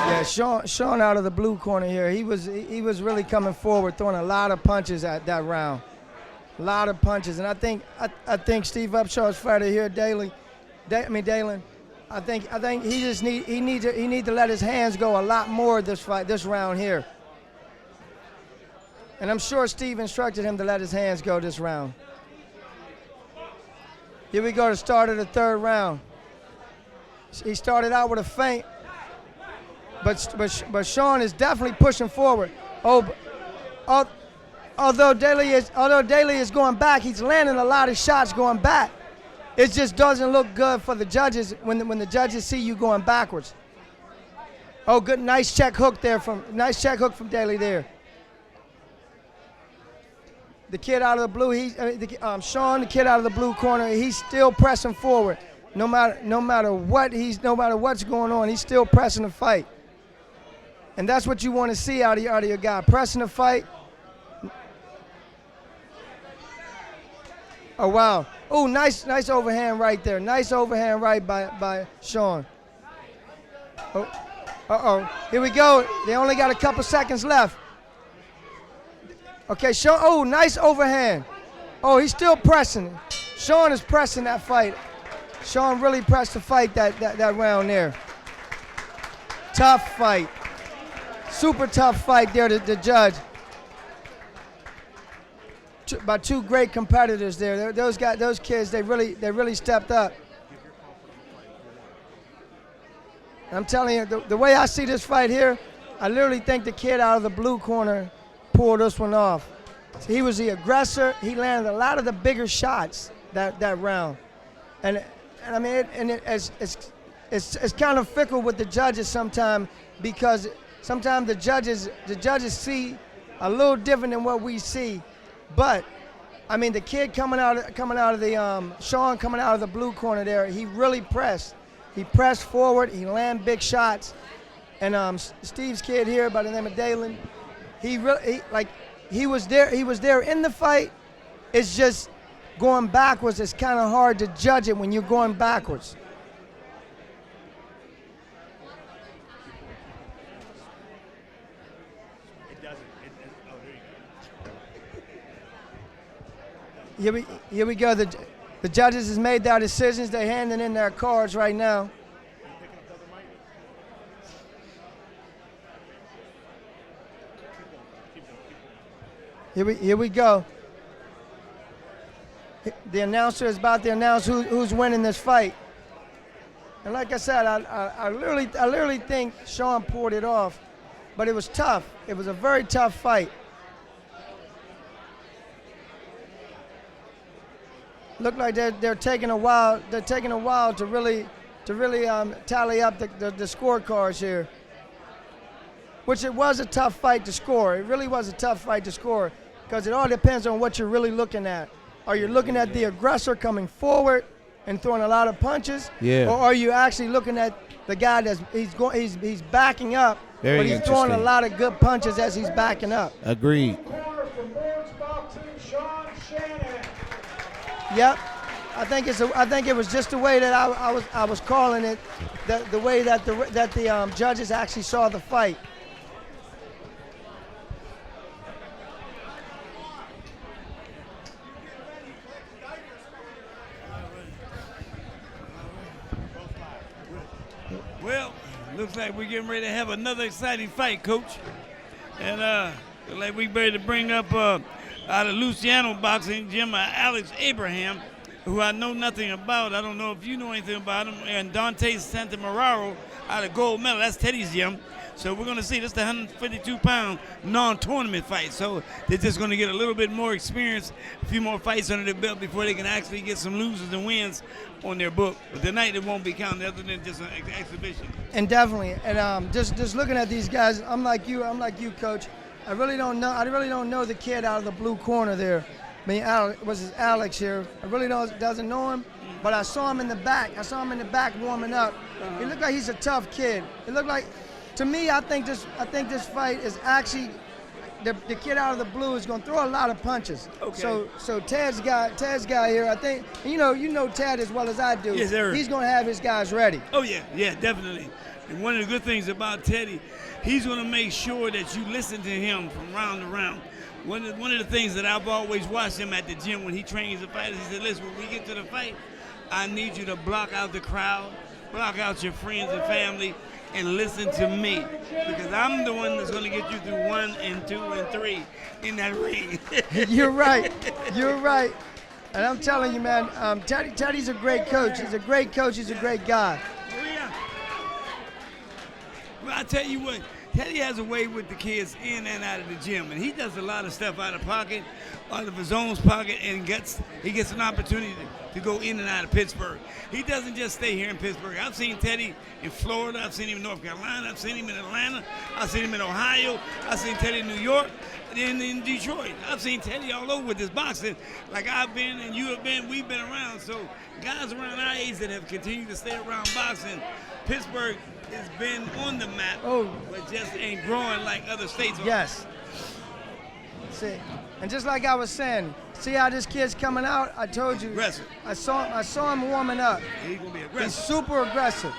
Yeah, Sean out of the blue corner here. He was really coming forward, throwing a lot of punches at that round. A lot of punches, and I think Steve Upshaw's fighter here, Dalen. I think he just need to let his hands go a lot more this round here. And I'm sure Steve instructed him to let his hands go this round. Here we go, the start of the third round. He started out with a feint, but Sean is definitely pushing forward. Although Daly is going back, he's landing a lot of shots going back. It just doesn't look good for the judges when the judges see you going backwards. Oh, good, nice check hook from Daly there. The kid out of the blue, Sean, the kid out of the blue corner, he's still pressing forward. No matter what's going on, he's still pressing the fight. And that's what you want to see out of your guy, pressing the fight. Oh wow! Oh, nice overhand right there. Nice overhand right by Sean. Oh, here we go. They only got a couple seconds left. Okay, Sean, oh, nice overhand. Oh, he's still pressing. Sean is pressing that fight. Sean really pressed the fight that round there. Tough fight. Super tough fight there, the judge. By two great competitors there. Those kids, they really stepped up. I'm telling you, the way I see this fight here, I literally think the kid out of the blue corner pulled this one off. He was the aggressor. He landed a lot of the bigger shots that round, and I mean, it's kind of fickle with the judges sometimes, because sometimes the judges see a little different than what we see. But I mean, the kid coming out of the Sean coming out of the blue corner there, he really pressed. He pressed forward. He landed big shots. And Steve's kid here by the name of Dalen, he was there in the fight. It's just going backwards. It's kind of hard to judge it when you're going backwards. Here we go. The judges has made their decisions. They're handing in their cards right now. Here we go. The announcer is about to announce who's winning this fight. And like I said, I literally think Sean pulled it off, but it was tough. It was a very tough fight. Look like they're taking a while. They're taking a while to really tally up the scorecards here. Which it was a tough fight to score. It really was a tough fight to score, because it all depends on what you're really looking at. Are you looking at the aggressor coming forward and throwing a lot of punches? Yeah. Or are you actually looking at the guy he's backing up, Very but he's throwing a lot of good punches as he's backing up? Agreed. Yep, I think it was just the way that I was calling it, the way that the judges actually saw the fight. Well, looks like we're getting ready to have another exciting fight, Coach. And looks like we ready to bring up out of Luciano boxing, Jim Alex Abraham, who I know nothing about. I don't know if you know anything about him. And Dante Santamararo out of Gold Medal. That's Teddy's gym. So we're going to see this is the 152-pound non-tournament fight. So they're just going to get a little bit more experience, a few more fights under their belt before they can actually get some losers and wins on their book. But tonight it won't be counted other than just an exhibition. And definitely, and just looking at these guys, I'm like you, Coach. I really don't know the kid out of the blue corner there. I mean, Alex here. I really doesn't know him, but I saw him in the back. Warming up. He looked like he's a tough kid. It looked like, to me, I think this fight is actually the kid out of the blue is going to throw a lot of punches. Okay. So Ted's guy here, I think, you know Ted as well as I do. Yes, sir. He's going to have his guys ready. Oh yeah, definitely. And one of the good things about Teddy, he's going to make sure that you listen to him from round to round. One of the things that I've always watched him at the gym when he trains the fighters, he said, listen, when we get to the fight, I need you to block out the crowd, block out your friends and family, and listen to me, because I'm the one that's going to get you through 1 and 2 and 3 in that ring. You're right. And I'm telling you, man, Teddy's a great coach. He's a great coach. He's a great guy. Well, I tell you what, Teddy has a way with the kids in and out of the gym, and he does a lot of stuff out of pocket, out of his own pocket, and he gets an opportunity to go in and out of Pittsburgh. He doesn't just stay here in Pittsburgh. I've seen Teddy in Florida. I've seen him in North Carolina. I've seen him in Atlanta. I've seen him in Ohio. I've seen Teddy in New York and in Detroit. I've seen Teddy all over with this boxing. Like I've been and you have been, we've been around. So guys around our age that have continued to stay around boxing, Pittsburgh has been on the map, but just ain't growing like other states. Yes. See, and just like I was saying, see how this kid's coming out? I told you. Aggressive. I saw him warming up. He's gonna be aggressive. He's super aggressive.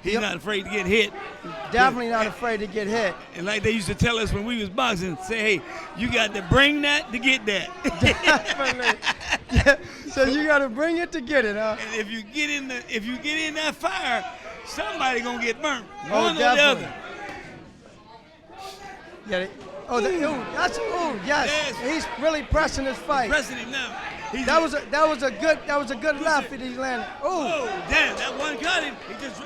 He's not afraid to get hit. Definitely not afraid to get hit. And like they used to tell us when we was boxing, say, hey, you got to bring that to get that. Definitely. Yeah. So you got to bring it to get it, huh? And if you get in that fire, somebody gonna get burnt. Oh, One or the definitely. other. Yeah. Yes. He's really pressing his fight. Pressing him now. That was a good left that he landed. Oh, damn! That one got him.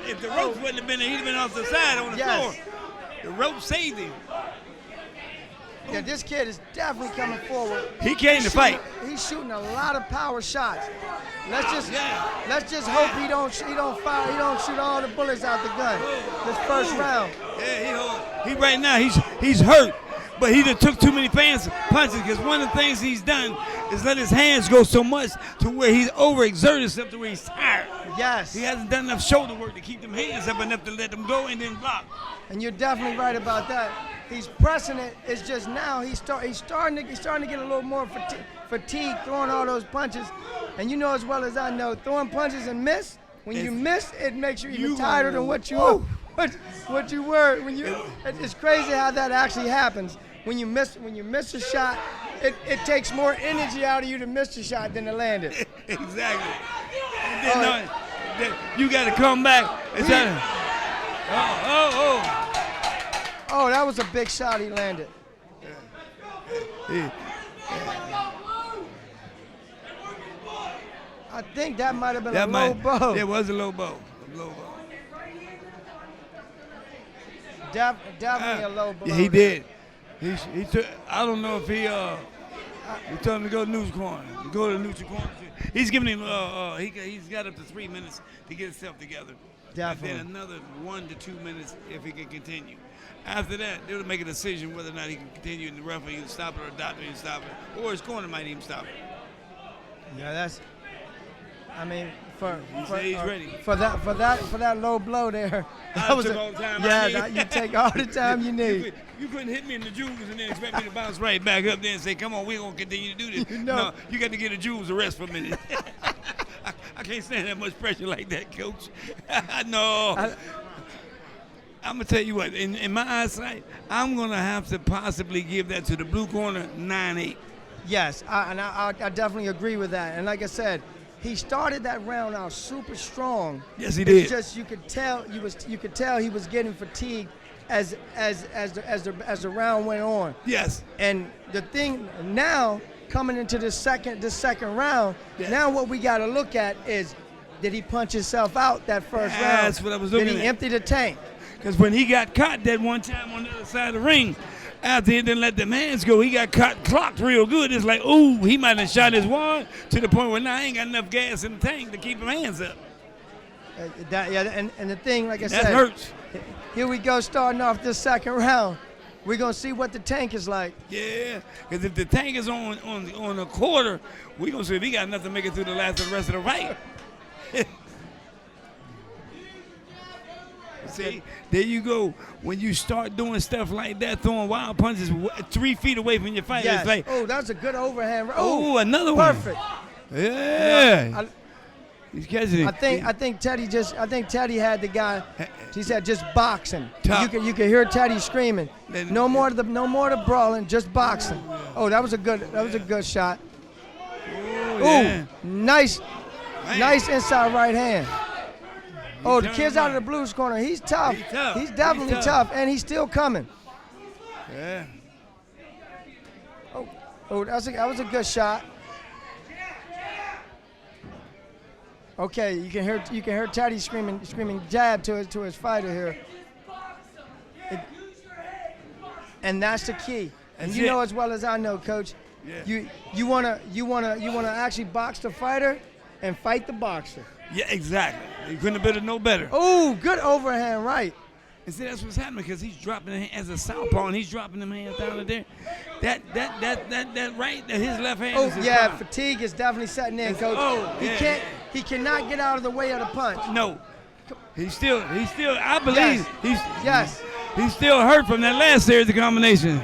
If the ropes wouldn't have been there, he'd have been off the side on the floor. The rope saved him. Yeah, this kid is definitely coming forward. He came to fight. He's shooting a lot of power shots. Let's just hope he don't shoot all the bullets out the gun. This first round. Yeah, he right now he's hurt, but he done took too many punches because one of the things he's done is let his hands go so much to where he's overexerted himself to where he's tired. Yes. He hasn't done enough shoulder work to keep them hands up enough to let them go and then block. And you're definitely right about that. He's pressing it. It's just now he's starting to get a little more fatigue throwing all those punches. And you know as well as I know, throwing punches and miss. When you miss, it makes you even tighter than what you were. It's crazy how that actually happens. When you miss a shot, it takes more energy out of you to miss the shot than to land it. Exactly. And then you got to come back and try to. Oh, that was a big shot he landed. I think that might have been a low blow. It was a low blow. Definitely a low blow. Yeah, he did. He took. I don't know if he told him to go to neutral corner. Go to the neutral corner. He's giving him. He's got up to 3 minutes to get himself together. Definitely. And then another 1 to 2 minutes if he can continue. After that, they'll make a decision whether or not he can continue, and the referee can stop it, or the doctor can stop it, or his corner might even stop it. Yeah, I mean, he's ready. For that low blow there. That was all the time I need. You take all the time you need. You couldn't hit me in the jewels and then expect me to bounce right back up there and say, "Come on, we're gonna continue to do this." No, you got to get the jewels a rest for a minute. I can't stand that much pressure like that, Coach. No. I'm going to tell you what, in my eyesight, I'm going to have to possibly give that to the blue corner 9-8. Yes, I definitely agree with that. And like I said, he started that round out super strong. Yes, he did. It's just you could tell he was getting fatigued as the round went on. Yes. And the thing now, coming into this second round, now what we got to look at is, did he punch himself out that first round? That's what I was looking at. Did he empty the tank? Because when he got caught that one time on the other side of the ring, after he didn't let them hands go, he got clocked real good. It's like, ooh, he might have shot his wad to the point where now I ain't got enough gas in the tank to keep him hands up. And the thing, like I said, that hurts. Here we go, starting off this second round. We're going to see what the tank is like. Yeah, because if the tank is on a quarter, we're going to see if he got enough to make it through the rest of the fight. See, there you go. When you start doing stuff like that, throwing wild punches 3 feet away from your fighter, it's like, oh, that's a good overhand. Oh, another one. Perfect. Yeah. He's catching it. I think Teddy had the guy. He said just boxing. Top. You can hear Teddy screaming. No more of the brawling, just boxing. Oh, that was a good shot. Yeah. Nice inside right hand. Oh, the kid's out of the blues corner. He's tough. He's definitely tough, and he's still coming. Yeah. Oh, that was a good shot. Okay, you can hear Teddy screaming jab to his fighter here. And that's the key. And you know as well as I know, Coach. Yeah. You wanna actually box the fighter and fight the boxer. Yeah, exactly. You couldn't have been no better. Oh, good overhand right. And see, that's what's happening because he's dropping as a southpaw and he's dropping them hands down there. That right, his left hand. Oh is his yeah, problem. fatigue is definitely setting in, Coach. He cannot get out of the way of the punch. No, he's still. I believe he's still hurt from that last series of combination.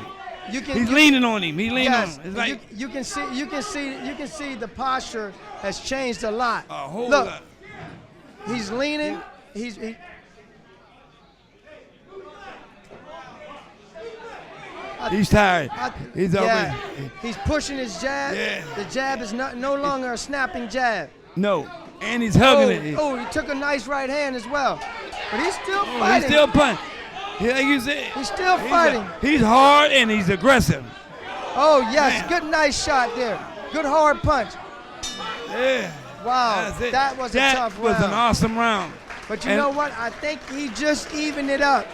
He's leaning on him. He's leaning on him. It's like you can see the posture has changed a lot. A whole Look, lot. he's leaning. He's tired. He's yeah. already. He's pushing his jab. Yeah. The jab is no longer a snapping jab. No, and he's hugging it. Oh, he took a nice right hand as well. But he's still fighting. He's still punching. Like you said. He's still fighting. He's hard and he's aggressive. Oh, yes. Man. Good, nice shot there. Good hard punch. Yeah. Wow. That was a tough round. That was an awesome round. But you know what? I think he just evened it up.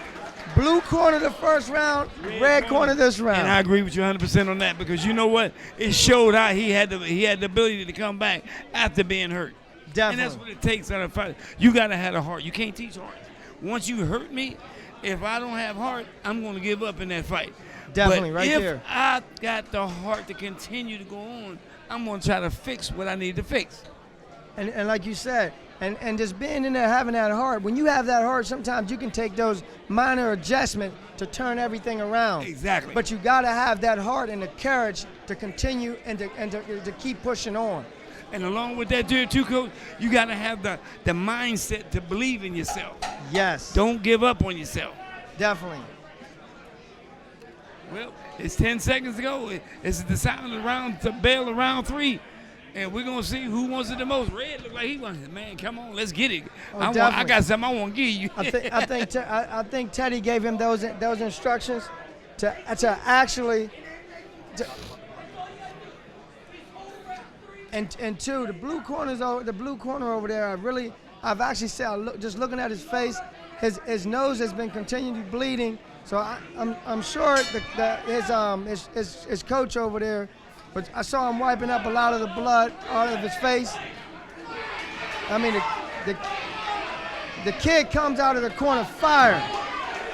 Blue corner the first round, red corner this round. And I agree with you 100% on that because you know what? It showed how he had the ability to come back after being hurt. Definitely. And that's what it takes on a fight. You got to have a heart. You can't teach heart. Once you hurt me, if I don't have heart, I'm going to give up in that fight. Definitely, but right if there. I got the heart to continue to go on, I'm going to try to fix what I need to fix. And like you said, and just being in there, having that heart, when you have that heart, sometimes you can take those minor adjustments to turn everything around. Exactly. But you got to have that heart and the courage to continue and to keep pushing on. And along with that, too, Coach, you got to have the mindset to believe in yourself. Yes. Don't give up on yourself. Definitely. Well, it's 10 seconds to go. It's the sound of the round to bell of round 3. And we're going to see who wants it the most. Red look like he wants it. Man, come on, let's get it. Oh, I got something I want to give you. I think Teddy gave him those instructions to actually. And two, the blue corner over there. I've actually said, just looking at his face, his nose has been continually bleeding. So I'm sure his coach over there. But I saw him wiping up a lot of the blood out of his face. I mean, the kid comes out of the corner fired.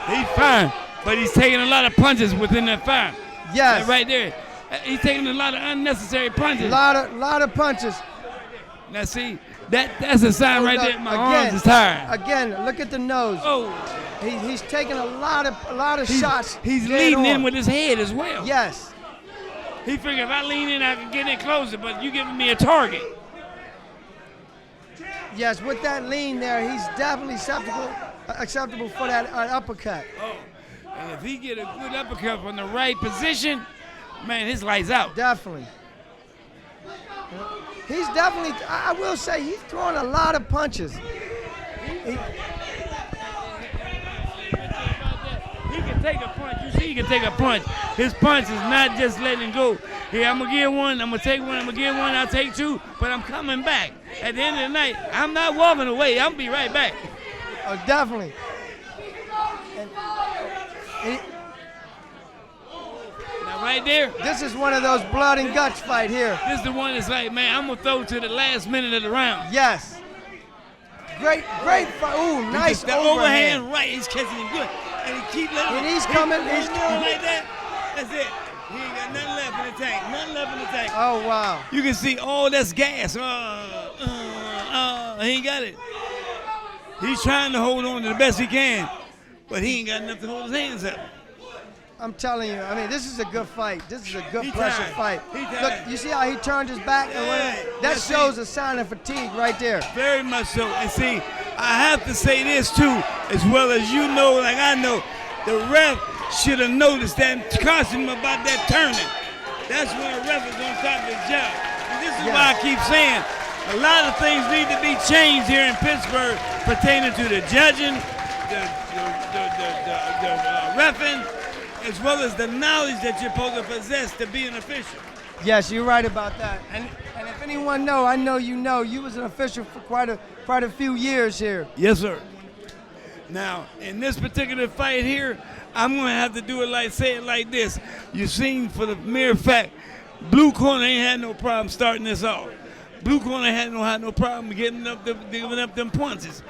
He's fine, but he's taking a lot of punches within that fire. Yes. Right there. He's taking a lot of unnecessary punches. Lot of punches. Now see, that's a sign right there. My arms is tired. Again, look at the nose. Oh. He's taking a lot of shots. He's leading in with his head as well. Yes. He figured if I lean in, I can get in closer, but you giving me a target. Yes, with that lean there, he's definitely acceptable for that uppercut. Oh, and if he get a good uppercut from the right position, man, his lights out. Definitely. He's definitely, I will say, he's throwing a lot of punches. He can take a punch. You see, he can take a punch. His punch is not just letting go. Here, I'm going to get one. I'm going to take one. I'm going to get one. I'll take two. But I'm coming back. At the end of the night, I'm not walking away. I'm going to be right back. Oh, definitely. Now, right there. This is one of those blood and guts fight here. This is the one that's like, man, I'm going to throw to the last minute of the round. Yes. Great fight. Ooh, nice overhand right. He's catching him good. And he keep letting him. He's coming. He's going like that. That's it. He ain't got nothing left in the tank. Nothing left in the tank. Oh, wow. You can see all that's gas. He ain't got it. He's trying to hold on to the best he can, but he ain't got enough to hold his hands up. I'm telling you, I mean, this is a good fight. This is a good pressure fight. Look, you see how he turned his back? That shows a sign of fatigue right there. Very much so. And see, I have to say this too, as well as you know, like I know, the ref should have noticed that and cautioned him about that turning. That's when a ref is on top of his job. And this is why I keep saying, a lot of things need to be changed here in Pittsburgh pertaining to the judging, the reffing, as well as the knowledge that you're supposed to possess to be an official. Yes, you're right about that. And if anyone know, I know you know, you was an official for quite a few years here. Yes, sir. Now, in this particular fight here, I'm going to have to do it say it like this. You seen, for the mere fact, blue corner ain't had no problem starting this off. Blue corner had no problem giving up them punches.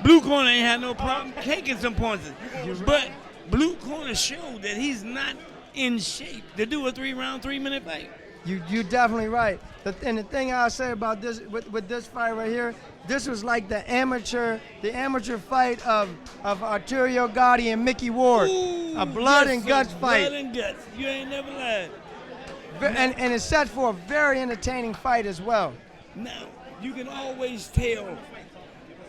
Blue corner ain't had no problem taking some punches. But blue corner showed that he's not in shape to do a 3-round, 3-minute fight. You're definitely right. And the thing I'll say about this with this fight right here, this was like the amateur fight of Arturo Gotti and Mickey Ward. Ooh, a blood and guts fight. Blood and guts. You ain't never lied. And it's set for a very entertaining fight as well. Now, you can always tell.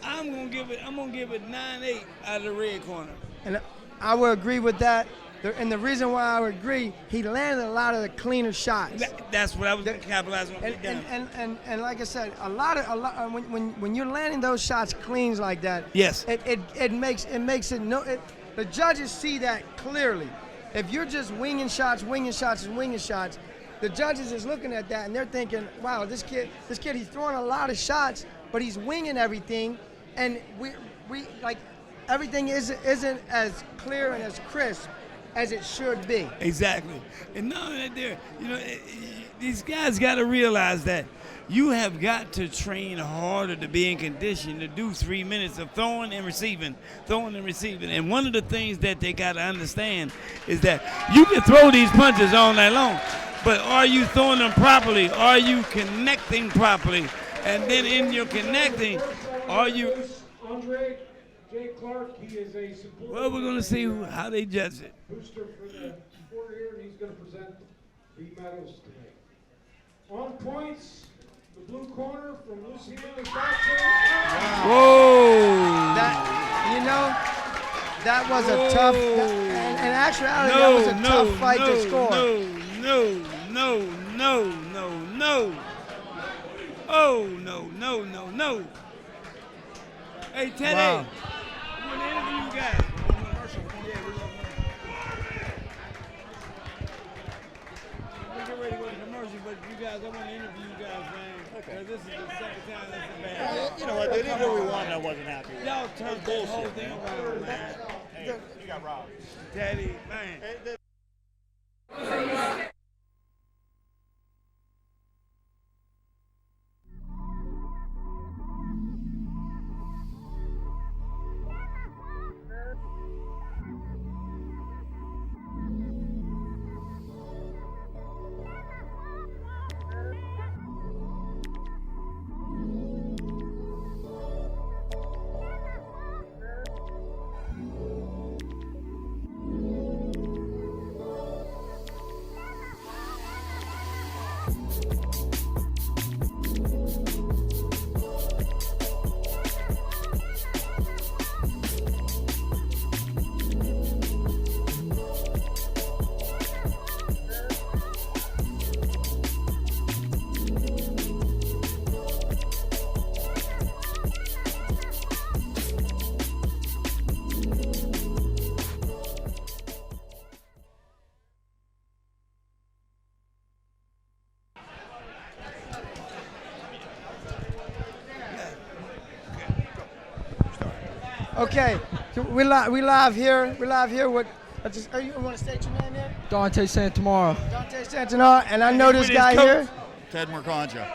I'm gonna give it 9-8 out of the red corner. And I will agree with that. And the reason why I would agree, he landed a lot of the cleaner shots. That's what I was capitalizing on. And like I said, when you're landing those shots clean like that, yes, it makes it the judges see that clearly. If you're just winging shots, the judges is looking at that and they're thinking, wow, this kid, he's throwing a lot of shots, but he's winging everything, and we like everything isn't as clear and as crisp as it should be. Exactly. And now that these guys got to realize that you have got to train harder to be in condition to do 3 minutes of throwing and receiving. And one of the things that they got to understand is that you can throw these punches all night long, but are you throwing them properly? Are you connecting properly? And then in your connecting, are you... Andre J. Clark, he is a supporter. Well, we're going to see how they judge it. Booster for the supporter here, and he's going to present the medals today. On points, the blue corner from Louisiana Boxing. Whoa! That was a tough. In actuality, that was a tough fight to score. No. Oh, no. Hey, Teddy. Wow. I want to interview you guys. We're getting ready to go to commercial, but you guys, I want to interview you guys, man. Okay. This is the second time this has been. You know what? They didn't know we won. I wasn't happy with. Y'all turned the whole thing around, man. Hey, you got robbed. Teddy, man. Okay, so we live here. We live here with. You want to state your name here? Dante Santamara. Dante Santamara, and I know this guy here. Ted Mercanja.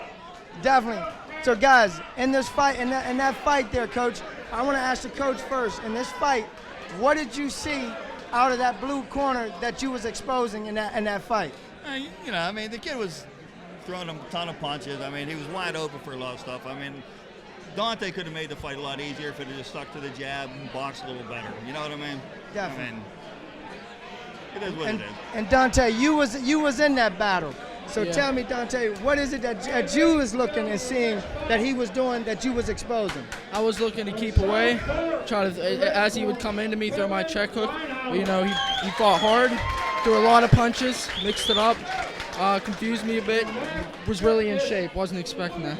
Definitely. So guys, in this fight, in that fight there, Coach, I want to ask the coach first. In this fight, what did you see out of that blue corner that you was exposing in that fight? You know, I mean, the kid was throwing a ton of punches. I mean, he was wide open for a lot of stuff. I mean, Dante could have made the fight a lot easier if it had just stuck to the jab and boxed a little better. You know what I mean? Definitely. I mean, it is what it is. And Dante, you was in that battle. So Yeah. tell me, Dante, what is it that you was looking and seeing that he was doing that you was exposing? I was looking to keep away, try to, as he would come into me, throw my check hook. You know, he fought hard, threw a lot of punches, mixed it up, confused me a bit. Was really in shape. Wasn't expecting that.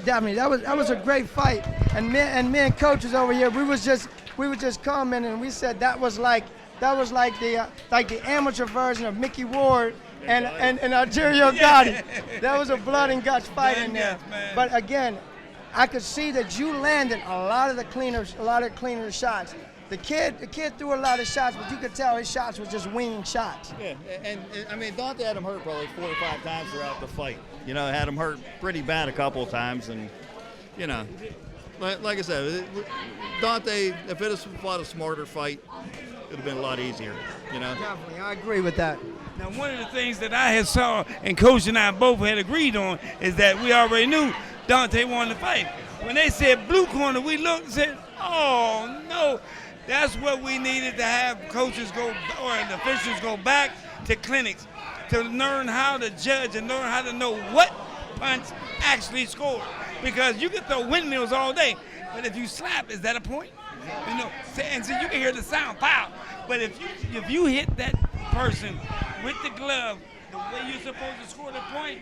Definitely, that was a great fight. And me and coaches over here, we was just commenting, and we said that was like the amateur version of Mickey Ward and Argerio Gotti. That was a blood and guts fight in there. But again, I could see that you landed a lot of cleaner shots. The kid threw a lot of shots, but you could tell his shots were just winging shots. Yeah, and I mean, Dante had him hurt probably 4 or 5 times throughout the fight. You know, had him hurt pretty bad a couple of times, and you know, like I said, Dante, if it had fought a smarter fight, it would have been a lot easier. You know. Definitely, I agree with that. Now, one of the things that I had saw and Coach and I both had agreed on is that we already knew Dante won the fight. When they said blue corner, we looked and said, "Oh no." That's what we needed to have coaches go, or the officials go back to clinics to learn how to judge and learn how to know what punch actually scored. Because you can throw windmills all day, but if you slap, is that a point? You know, and so you can hear the sound, pow. But if you hit that person with the glove the way you're supposed to score the point,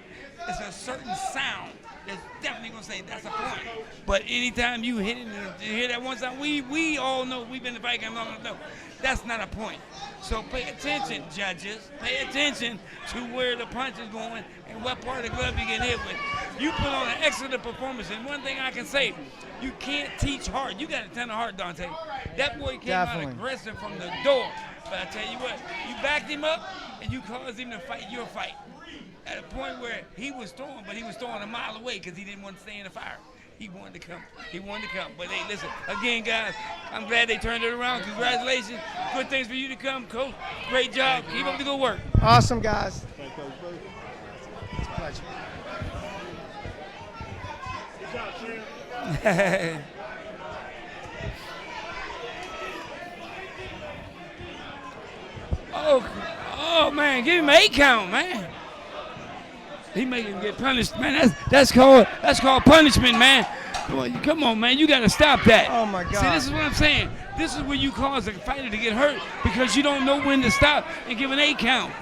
it's a certain sound that's definitely gonna say that's a point. But anytime you hit it, and you hear that one sound, we all know, we've been in the fight game long enough to know that's not a point. So pay attention, judges. Pay attention to where the punch is going and what part of the glove you get hit with. You put on an excellent performance, and one thing I can say, you can't teach hard. You got a ton of heart, Dante. That boy came out aggressive from the door. But I tell you what, you backed him up and you caused him to fight your fight. At a point where he was throwing, but he was throwing a mile away because he didn't want to stay in the fire. He wanted to come. He wanted to come. But hey, listen, again, guys, I'm glad they turned it around. Congratulations. Good things for you to come, Coach. Great job. Keep up the good work. Awesome, guys. It's a pleasure. Good job, Sharon. Oh, man, give him an 8 count, man. He make him get punished, man. That's called punishment, man. Come on, man. You got to stop that. Oh my God. See, this is what I'm saying. This is where you cause a fighter to get hurt because you don't know when to stop and give an 8 count.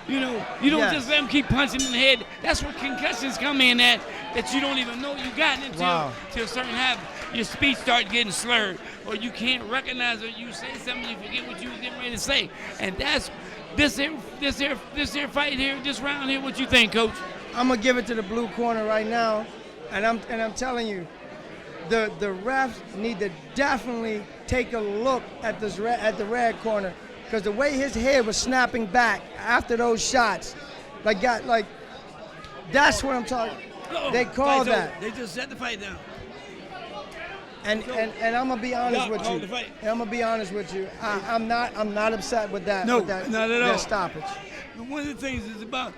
You know, you don't just let him keep punching in the head. That's where concussions come in at that you don't even know you got until a certain habit. Your speech starts getting slurred, or you can't recognize, or you say something, you forget what you was getting ready to say. And that's this here fight here, this round here. What you think, Coach? I'm gonna give it to the blue corner right now, and I'm telling you, the refs need to definitely take a look at the red corner, because the way his head was snapping back after those shots, that's what I'm talking. They called that. They just set the fight down. And I'm gonna be honest with you. And I'm gonna be honest with you. I'm not upset with that. No, with that, not at all. That stoppage. One of the things is about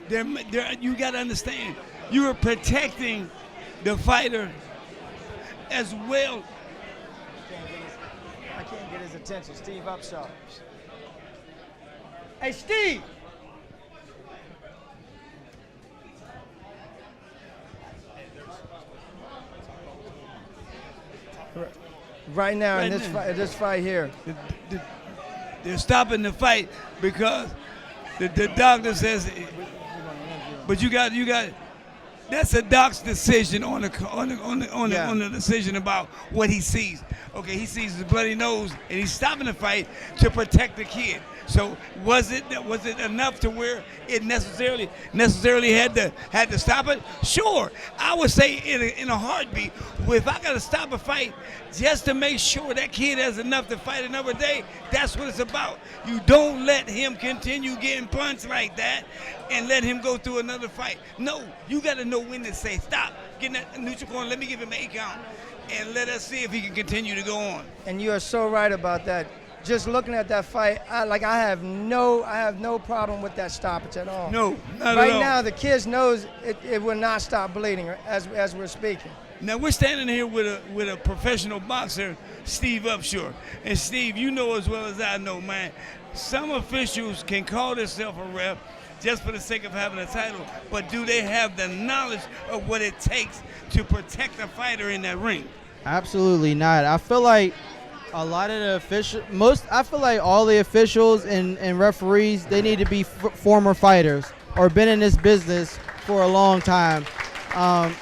you got to understand, you are protecting the fighter as well. I can't get his attention. Steve Upshaw. Hey, Steve. Right now, in this fight here, they're stopping the fight because the doctor says. But you got. That's a doc's decision on the decision about what he sees. Okay, he sees his bloody nose, and he's stopping the fight to protect the kid. So was it enough to where it necessarily had to stop it? Sure, I would say in a heartbeat. If I got to stop a fight just to make sure that kid has enough to fight another day, that's what it's about. You don't let him continue getting punched like that and let him go through another fight. No, you got to know when to say stop. Get in that neutral corner. Let me give him an 8 count, and let us see if he can continue to go on. And you are so right about that. Just looking at that fight, I have no problem with that stoppage at all. No, not right at all. now, the kid knows it will not stop bleeding as we're speaking. Now we're standing here with a professional boxer, Steve Upshur. And Steve, you know as well as I know, man, some officials can call themselves a ref just for the sake of having a title, but do they have the knowledge of what it takes to protect a fighter in that ring? Absolutely not. I feel like a lot of the I feel like all the officials and referees, they need to be former fighters or been in this business for a long time.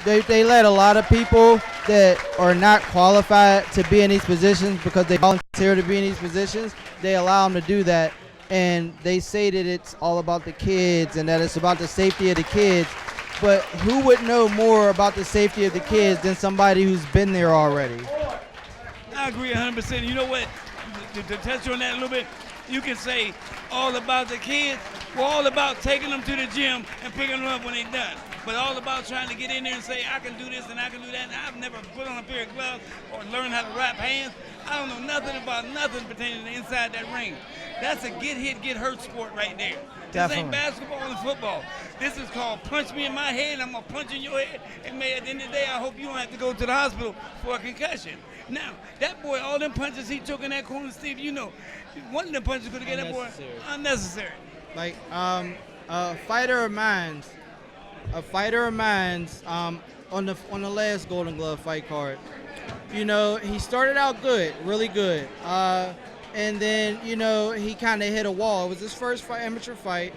They let a lot of people that are not qualified to be in these positions because they volunteer to be in these positions. They allow them to do that, and they say that it's all about the kids and that it's about the safety of the kids. But who would know more about the safety of the kids than somebody who's been there already? I agree 100%. You know what? To touch on that a little bit, you can say all about the kids. We're all about taking them to the gym and picking them up when they're done. But all about trying to get in there and say, I can do this and I can do that. And I've never put on a pair of gloves or learned how to wrap hands. I don't know nothing about nothing pertaining to inside that ring. That's a get hit, get hurt sport right there. This ain't basketball and football. This is called punch me in my head, I'm going to punch in your head. And at the end of the day, I hope you don't have to go to the hospital for a concussion. Now, that boy, all them punches he took in that corner, Steve, you know, one of them punches could have got that boy unnecessary. Like, a fighter of mine on the last Golden Glove fight card, You know, he started out good, really good. And then, you know, he kind of hit a wall. It was his first amateur fight.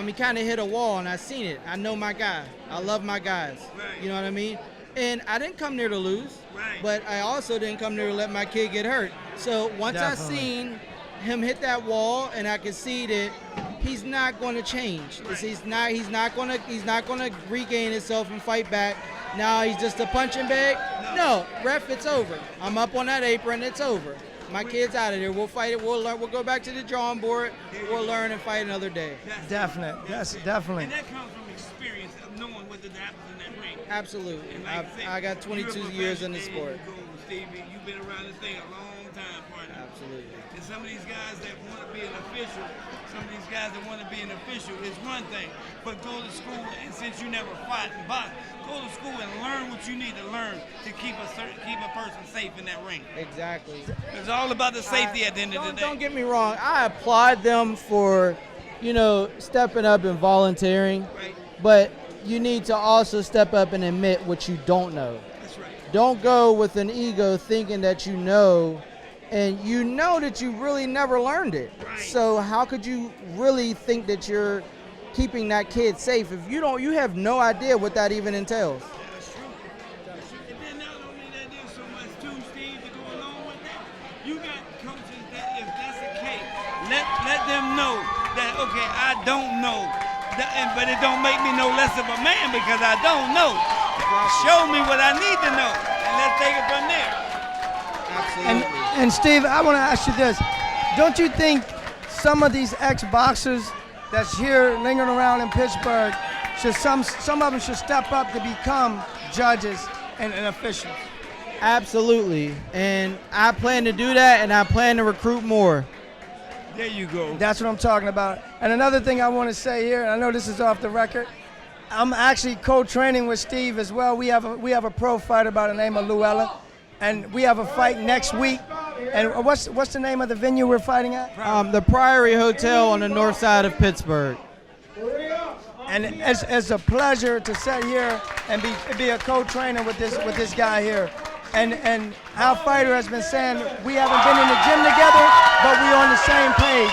He kind of hit a wall, and I seen it. I know my guy. I love my guys. Right. You know what I mean? And I didn't come there to lose, but I also didn't come there to let my kid get hurt. So once I seen him hit that wall, and I could see that he's not going to change. He's not going to regain himself and fight back. Now he's just a punching bag. No, ref, it's over. I'm up on that apron. It's over. My kid's out of there. We'll fight it. We'll learn. We'll go back to the drawing board. We'll learn and fight another day. Definitely. Yes, definitely. And that comes from experience of knowing what happens in that ring. Absolutely. And I got 22 years in the sport. Stevie, you've been around this thing a long time, partner. Absolutely. And some of these guys that want to be an official, is one thing. But go to school, and since you never fought and boxed, go to school and learn what you need to learn to keep a person safe in that ring. Exactly. It's all about the safety at the end of the day. Don't get me wrong. I applaud them for, you know, stepping up and volunteering. Right. But you need to also step up and admit what you don't know. That's right. Don't go with an ego thinking that you know, and you know that you really never learned it. Right. So how could you really think that you're keeping that kid safe if you have no idea what that even entails? That's true. And then not only that, there's so much too, Steve, to go along with that. You got coaches that, if that's the case, let them know that, okay, I don't know, but it don't make me no less of a man because I don't know. Show me what I need to know, and let's take it from there. Absolutely. And Steve, I want to ask you this. Don't you think some of these ex-boxers that's here lingering around in Pittsburgh, some of them should step up to become judges and officials? Absolutely. And I plan to do that, and I plan to recruit more. There you go. That's what I'm talking about. And another thing I want to say here, and I know this is off the record, I'm actually co-training with Steve as well. We have a pro fighter by the name of Luella, and we have a fight next week. And what's the name of the venue we're fighting at? The Priory Hotel on the north side of Pittsburgh. And it's a pleasure to sit here and be a co-trainer with this guy here. And our fighter has been saying we haven't been in the gym together, but we're on the same page.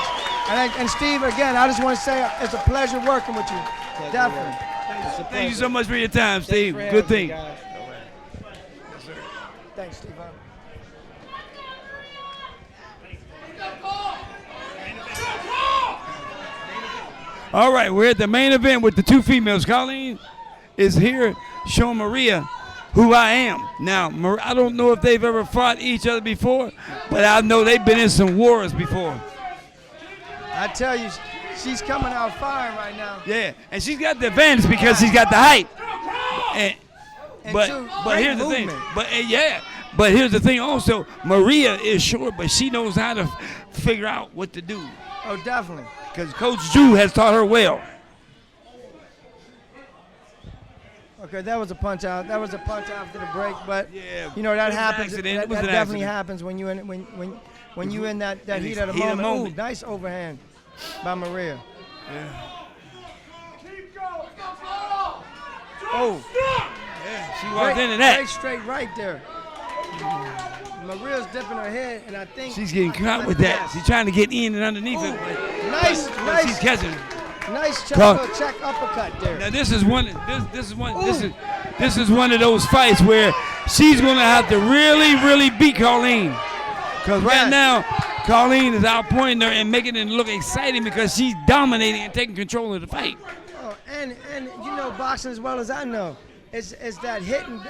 And Steve, again, I just want to say it's a pleasure working with you. Definitely. Thank you so much for your time, Steve. Good thing. Thanks, Steve. All right, we're at the main event with the two females. Colleen is here showing Maria who I am. Now, I don't know if they've ever fought each other before, but I know they've been in some wars before. I tell you, she's coming out firing right now. Yeah, and she's got the advantage because she's got the height. But here's the thing. But here's the thing also. Maria is short, but she knows how to figure out what to do. Oh, definitely. Because Coach Drew has taught her well. Okay, that was a punch out. That was a punch after the break, but yeah, you know that happens. That definitely accident. happens when you in that heat of the moment. Ooh, nice overhand by Maria. Yeah. Oh. Yeah, she walked into that. Great straight right there. Maria's dipping her head, and I think she's getting caught with that. She's trying to get in and underneath it. Nice. She's catching. Nice check uppercut there. Now this is one of those fights where she's gonna have to really beat Colleen. Because right now, Colleen is outpointing her and making it look exciting because she's dominating and taking control of the fight. Oh, and you know boxing as well as I know. It's that hit and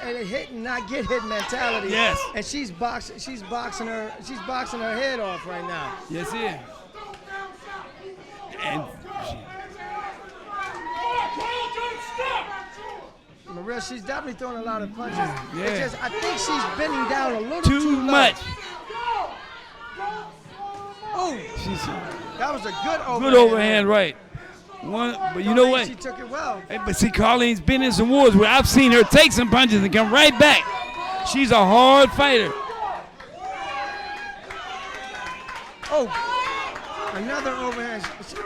not get hit mentality. Yes. And she's boxing her head off right now. Yes, it is. And Maria, she's definitely throwing a lot of punches. Yeah. It's just, I think she's bending down a little too much. Oh, that was a good overhand. Good overhand, right. But you know what? She took it well. But see, Colleen's been in some wars where I've seen her take some punches and come right back. She's a hard fighter. Oh, another overhand.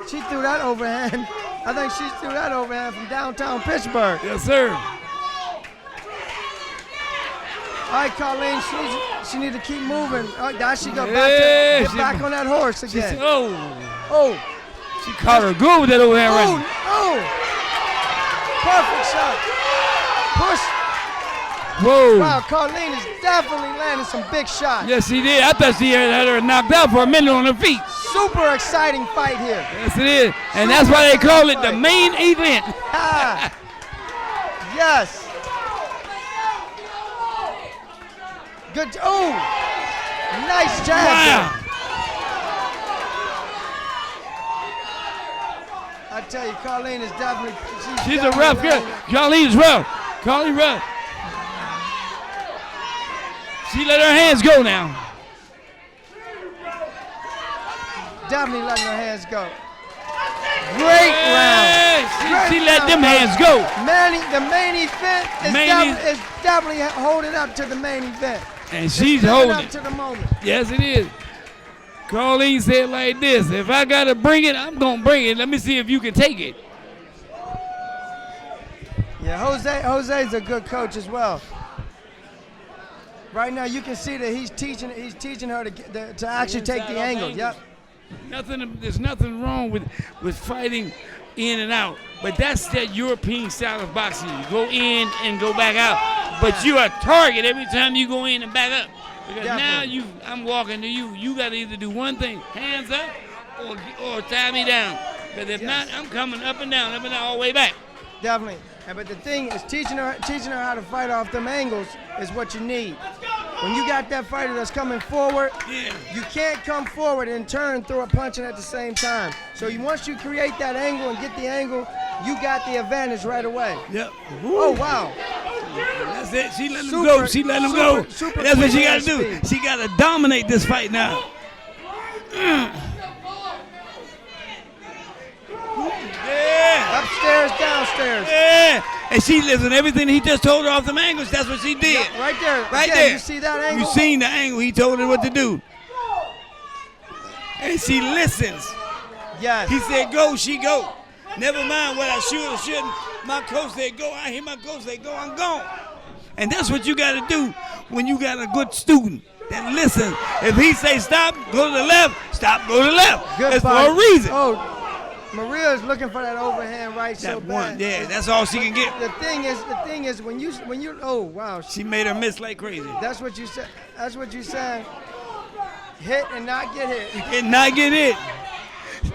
She threw that overhand. I think she threw that overhand from downtown Pittsburgh. Yes, sir. All right, Colleen, she needs to keep moving. Oh, now she go Yeah, get back on that horse again. Oh. She caught her good with that overhand right. Oh. Perfect shot. Push. Whoa. Wow, Colleen is definitely landing some big shots. Yes, she did. I thought she had her knocked out for a minute on her feet. Super exciting fight here. Yes, it is. And that's why they call it the main event. Yes. Good. Oh, nice jab. Wow. I tell you, Colleen is definitely. She's a rough girl. Colleen's rough. Colleen rough. She let her hands go now. Definitely letting her hands go. Great round. She let them hands go. The main event is definitely holding up to the main event. And she's holding up to the moment. Yes, it is. Colleen said like this, if I got to bring it, I'm going to bring it. Let me see if you can take it. Yeah, Jose's a good coach as well. Right now, you can see that he's teaching her to actually take the angle. Yep. There's nothing wrong with fighting in and out, but that's that European style of boxing. You go in and go back out, but you're a target every time you go in and back up. Because now I'm walking to you. You got to either do one thing, hands up, or tie me down. Because if not, I'm coming up and down, all the way back. Definitely. But the thing is, teaching her how to fight off them angles is what you need. When you got that fighter that's coming forward, you can't come forward and turn, throw a punch in at the same time. So once you create that angle and get the angle, you got the advantage right away. Yep. Oh, wow. That's it. She let him go. She let him go. That's what she got to do. She got to dominate this fight now. Yeah. Upstairs, downstairs. Yeah. And she listened to everything he just told her off the angles. That's what she did. Yeah, right there. Right Again, there. You see that angle? You seen the angle. He told her what to do. And she listens. Yes. He said go, she go. Never mind what I should or shouldn't. My coach said go. I hear my coach say go, I'm gone. And that's what you got to do when you got a good student that listen. If he say stop, go to the left, stop, go to the left. Good That's fight. for a reason. Oh, Maria is looking for that overhand right so That bad. one, yeah, that's all she can get. The thing is when you oh wow. She made her miss like crazy. That's what you said. That's what you said. Hit and not get hit. Hit and not get hit.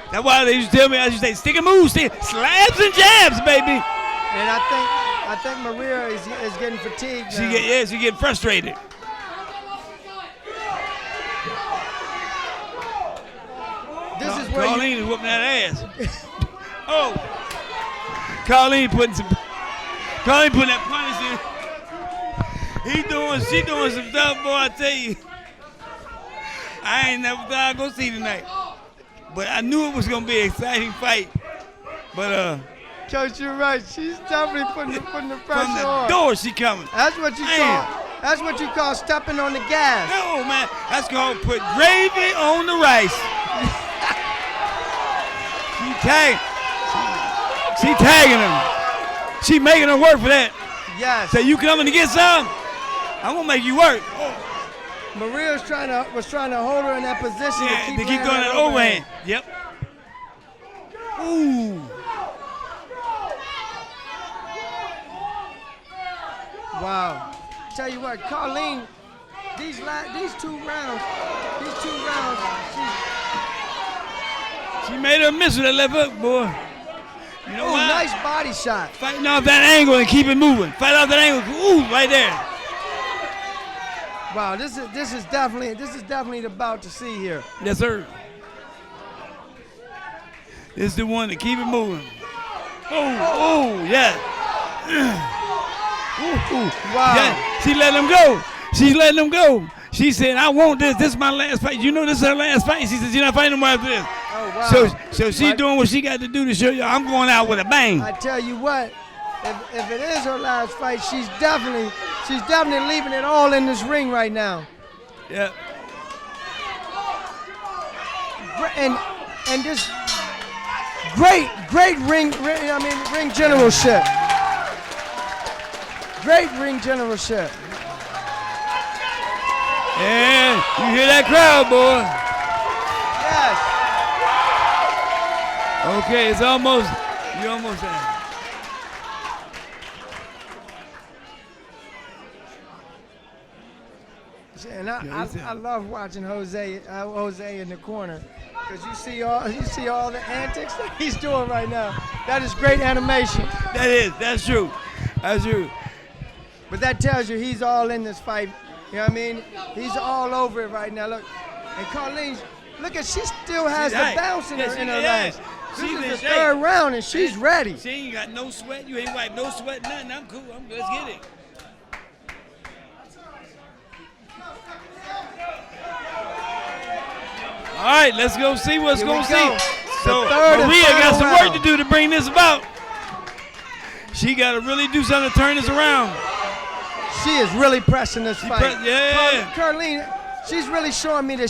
That's why they used to tell me, I used to say, stick and move, slabs and jabs, baby. And I think Maria is getting fatigued now. She getting frustrated. This is where Colleen is whooping that ass. Oh, Colleen putting that punish in. She doing some stuff, boy. I tell you, I ain't never thought I'd go see tonight, but I knew it was gonna be an exciting fight. But Coach, you're right. She's definitely putting the pressure from the on. door, she coming. That's what you call stepping on the gas. No, man, that's called put gravy on the rice. She tagging him. She making her work for that. Yes. So you coming to get some? I'm gonna make you work. Maria was trying to hold her in that position to keep doing that overhand. Yep. Ooh. Wow. Tell you what, Colleen, these two rounds, she made her miss with that left hook, boy. You know what? Nice body shot. Fighting off that angle and keep it moving. Fight off that angle. Ooh, right there. Wow, this is definitely the bout to see here. Yes, sir. This is the one to keep it moving. Oh, yeah. Wow. Yeah. She let him go. She's letting him go. She said, I want this. This is my last fight. You know this is her last fight. She says, you're not fighting no more after this. Oh, wow. So she's doing what she got to do to show you I'm going out with a bang. I tell you what, if it is her last fight, she's definitely leaving it all in this ring right now. Yeah. And this great ring generalship. Great ring generalship. And you hear that crowd, boy. Yes. Okay, it's almost, you almost there. And I love watching Jose in the corner, because you see all the antics that he's doing right now. That is great animation. That's true. That's true. But that tells you he's all in this fight. You know what I mean? He's all over it right now. Look, and Carlene, look at, she still has the bounce in her legs. This is the third round and she's ready. She ain't got no sweat. You ain't wiped no sweat, nothing. I'm cool. Let's get it. All right, let's go see what's going to see. So Maria got some work to do to bring this about. She got to really do something to turn this around. She is really pressing this fight. Yeah. Carlene, she's really showing me that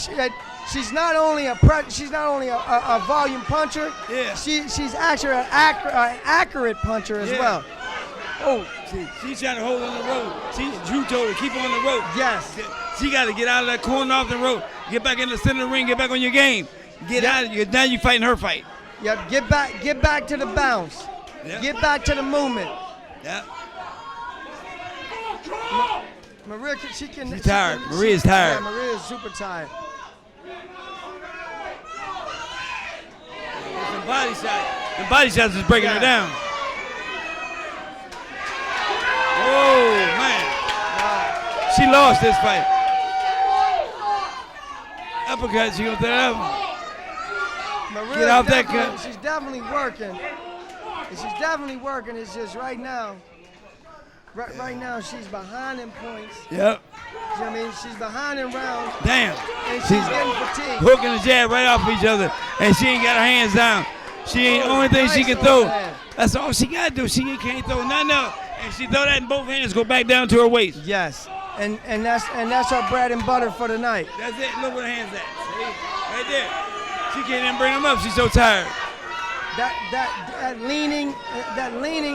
she's not only a volume puncher. Yeah. She's actually an accurate puncher as well. Oh, she's trying to hold on the road. Drew told her keep on the road. Yes. She got to get out of that corner off the road. Get back in the center of the ring. Get back on your game. Get out of here. Now you fighting her fight. Yep. Get back to the bounce. Yep. Get back to the movement. Yeah. Maria, she's tired. Maria's tired. Yeah, Maria's super tired. The body shot. The body shots is breaking her down. Oh man. She lost this fight. Uppercut, she gonna throw that one. Maria's get off that cut. She's definitely working. She's definitely working. It's just right now. Right now, she's behind in points. Yep. You know what I mean? She's behind in rounds. Damn. And she's getting fatigued. Hooking the jab right off each other, and she ain't got her hands down. She ain't the only thing she can throw. That's all she got to do. She can't throw nothing else. And she throw that in both hands, go back down to her waist. Yes. And that's her bread and butter for the night. That's it. Look where her hands at. See? Right there. She can't even bring them up. She's so tired. That leaning,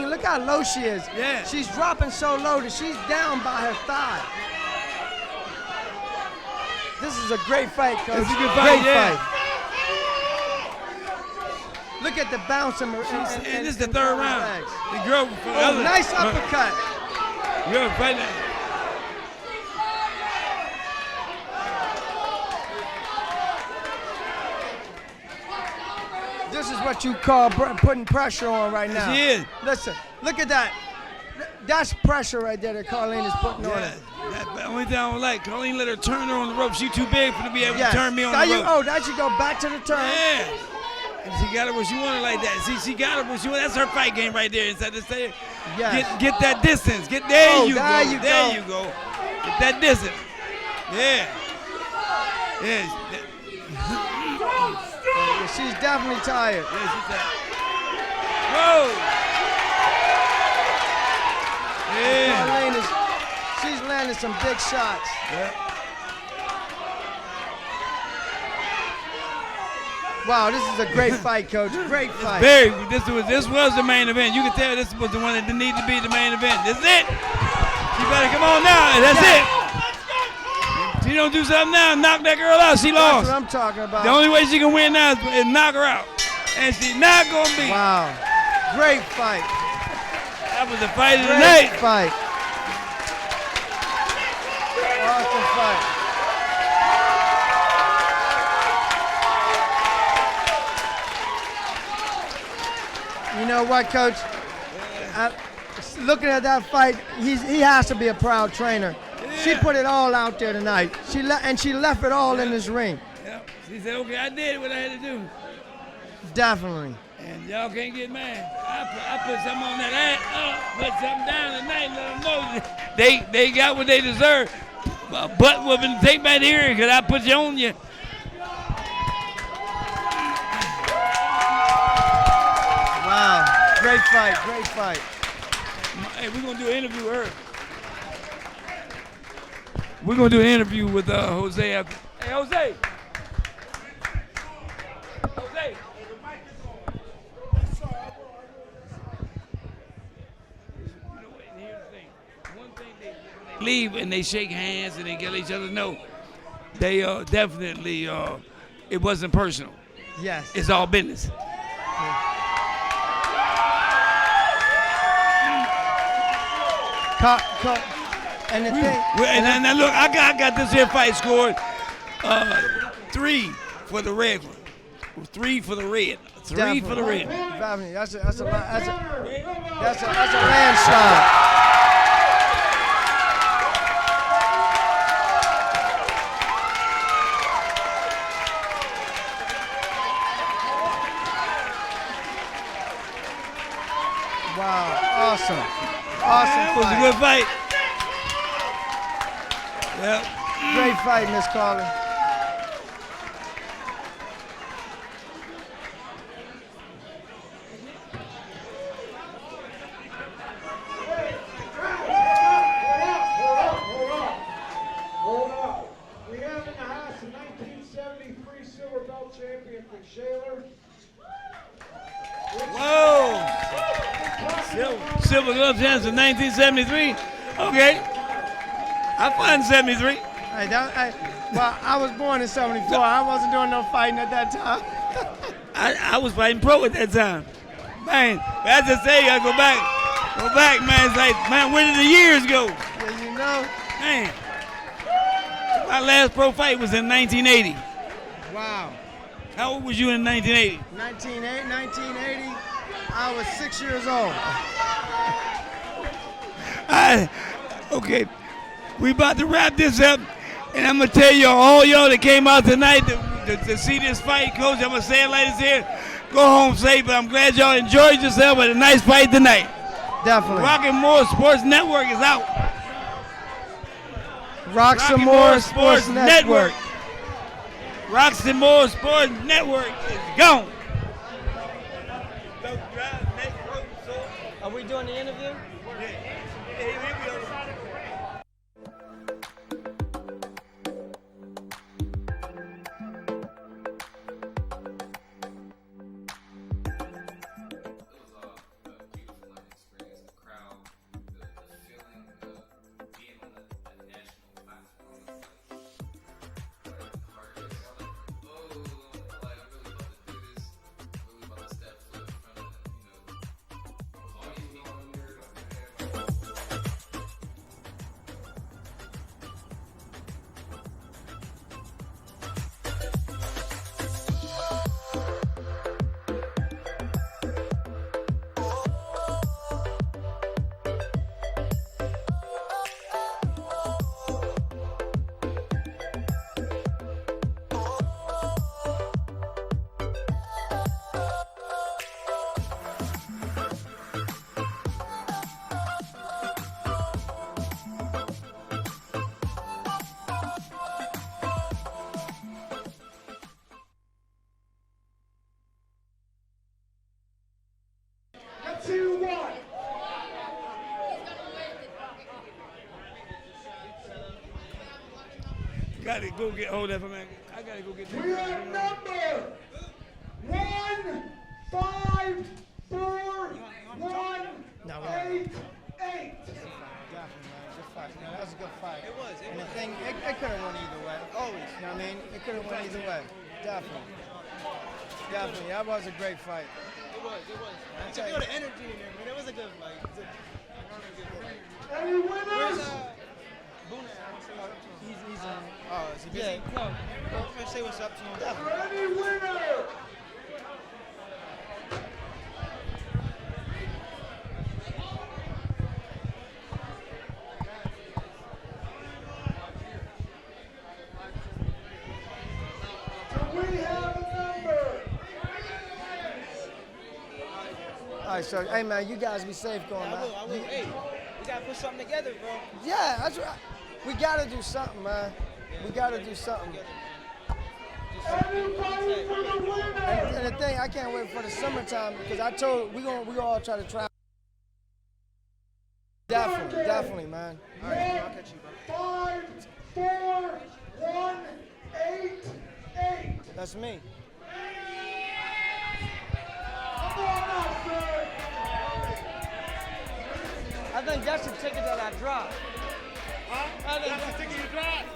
look how low she is. Yeah. She's dropping so low that she's down by her thigh. This is a great fight, Coach. It's a good fight, Great fight. Look at the bounce and this is the third round. The girl from the other. Nice uppercut. Girl fighting. This is what you call putting pressure on right now. She is. Listen, look at that. That's pressure right there that Carlene is putting on it. The only thing I don't like, Carlene let her turn her on the rope. She too big for to be able to turn me on the rope. Oh, that you go back to the turn. Yeah. And she got her where she wanted like that. See, she got her where she wanted. That's her fight game right there. Inside the stadium. Yes. Get that distance. There you go. There you go. Get that distance. Yeah. Yeah. She's definitely tired. Yeah, she's tired. Whoa. Yeah. Carlene she's landing some big shots. Yeah. Wow, this is a great fight, Coach. Great fight. This was the main event. You can tell this was the one that needed to be the main event. This is it. She better come on now. That's it. She don't do something now, knock that girl out. She lost. That's what I'm talking about. The only way she can win now is knock her out. And she's not going to be. Wow. Great fight. That was the fight of the night. Great fight. Awesome fight. You know what, Coach? Looking at that fight, he has to be a proud trainer. Yeah. She put it all out there tonight. She left it all in this ring. Yep. She said, okay, I did what I had to do. Definitely. And y'all can't get mad. I put something on that ass, put something down tonight and let them know they got what they deserve. Butt whooping, take back here because I put you on you. Wow, great fight, great fight. Hey, we're going to do an interview with her. We're going to do an interview with Jose after. Hey, Jose. Jose. Leave and they shake hands and they let each other know they definitely, it wasn't personal. Yes. It's all business. And the thing. And now look, I got this here fight scored 3 for the red one. 3 for the red. 3 for the red. Definitely. That's a landslide. Wow, awesome. Awesome It was fight. a good fight. Yep. Great fight, Miss Carly. Hold up. We have in the house a 1973 silver belt champion from Shaler. Whoa! Silver glove champs in 1973. Okay. I fought in 73. Well, I was born in 74. I wasn't doing no fighting at that time. I was fighting pro at that time. Man, as I say, I go back, man. It's like, man, where did the years go? Yeah, you know. Man, my last pro fight was in 1980. Wow. How old was you in 1980? 1980, I was 6 years old. Okay, we about to wrap this up, and I'm gonna tell you, all y'all that came out tonight to see this fight, Coach, I'm gonna say it like this here, go home safe, but I'm glad y'all enjoyed yourself with a nice fight tonight. Definitely. Roxamore Sports Network is out. Roxamore Sports Network. Roxamore Sports Network is gone. Are we doing the interview? Gotta go get hold of him, man. I gotta go get this. We are number 154-188. That was a good fight. It was. And the thing, it could have went either way. Always. You know what I mean? It could have went either way. Definitely. Definitely. That was a great fight. It was. You could feel the energy in there, man. It was a good fight. Any winners? He's oh, is he busy? Yeah, no. I'll say what's up to him. Any winner? We have a number. All right, so, hey, man, you guys be safe going, man. I will. Hey, we got to put something together, bro. Yeah, that's right. We got to do something, man. We got to do something. Everybody for the winner. And the thing, I can't wait for the summertime because I told we gonna all try to try. Definitely, man. All right, I'll catch you, bro. 5, 4, 1, 8, 8. That's me. Come on now, sir. I think that's the ticket that I dropped. That's the ticket you dropped.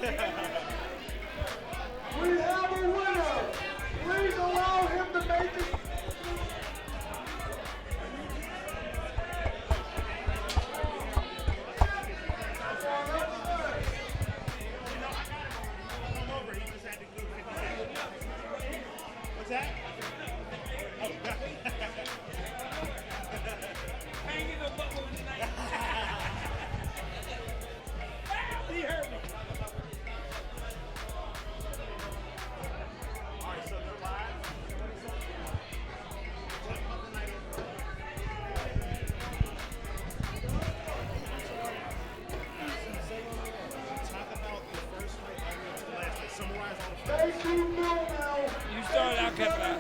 Thank you, Millvale. You started out, Captain.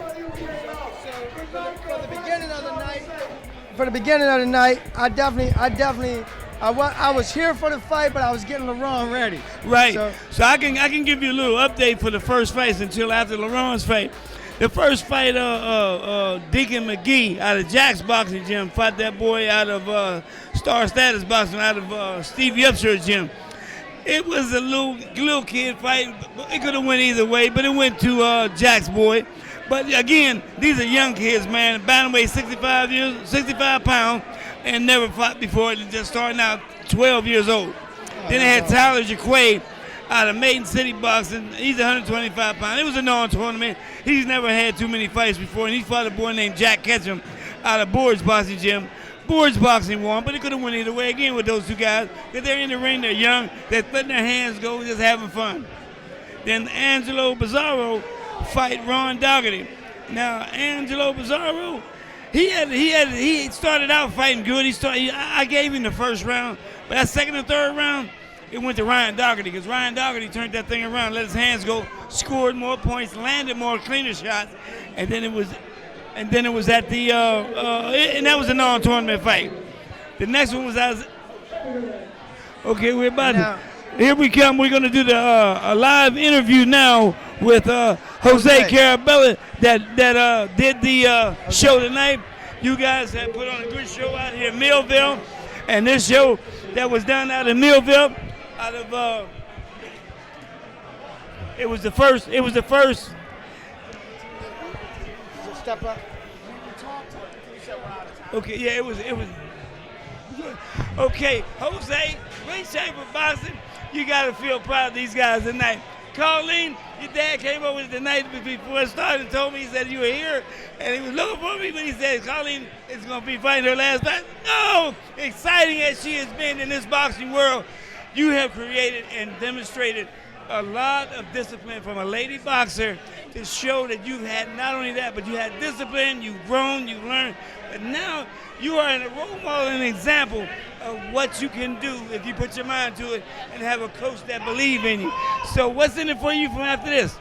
For the beginning of the night, I was here for the fight, but I was getting LaRon ready. Right. So I can give you a little update for the first fights until after LaRon's fight. The first fight, Deacon McGee out of Jack's Boxing Gym fought that boy out of Star Status Boxing out of Steve Upshire's gym. It was a little kid fight. It could have went either way, but it went to Jack's boy. But again, these are young kids, man. Bantamweight 65 pounds, and never fought before. And just starting out 12 years old. Then they had Tyler Jaquay out of Maiden City Boxing. He's 125 pounds. It was a non-tournament. He's never had too many fights before, and he fought a boy named Jack Ketchum out of Board's Boxing Gym. Board's Boxing won, but it could have went either way again with those two guys. Because they're in the ring, they're young, they're letting their hands go, just having fun. Then Angelo Bizarro fight Ron Dougherty. Now, Angelo Bizarro, he started out fighting good. I gave him the first round, but that second and third round, it went to Ryan Dougherty because Ryan Dougherty turned that thing around, let his hands go, scored more points, landed more cleaner shots, and then it was at the and that was a non-tournament fight. The next one was okay. We're about here we come. We're gonna do the a live interview now with Jose Carabella that did the show tonight. You guys have put on a good show out here in Millvale, and this show that was done out of Millvale, it was the first. Step up. Okay, yeah, it was. Okay, Jose, great shape of boxing. You gotta feel proud of these guys tonight. Colleen, your dad came over the night before it started and told me, he said you were here, and he was looking for me, but he said Colleen is gonna be fighting her last fight. No, exciting as she has been in this boxing world, you have created and demonstrated a lot of discipline from a lady boxer to show that you've had not only that, but you had discipline, you've grown, you've learned, but now you are a role model and an example of what you can do if you put your mind to it and have a coach that believes in you. So what's in it for you from after this?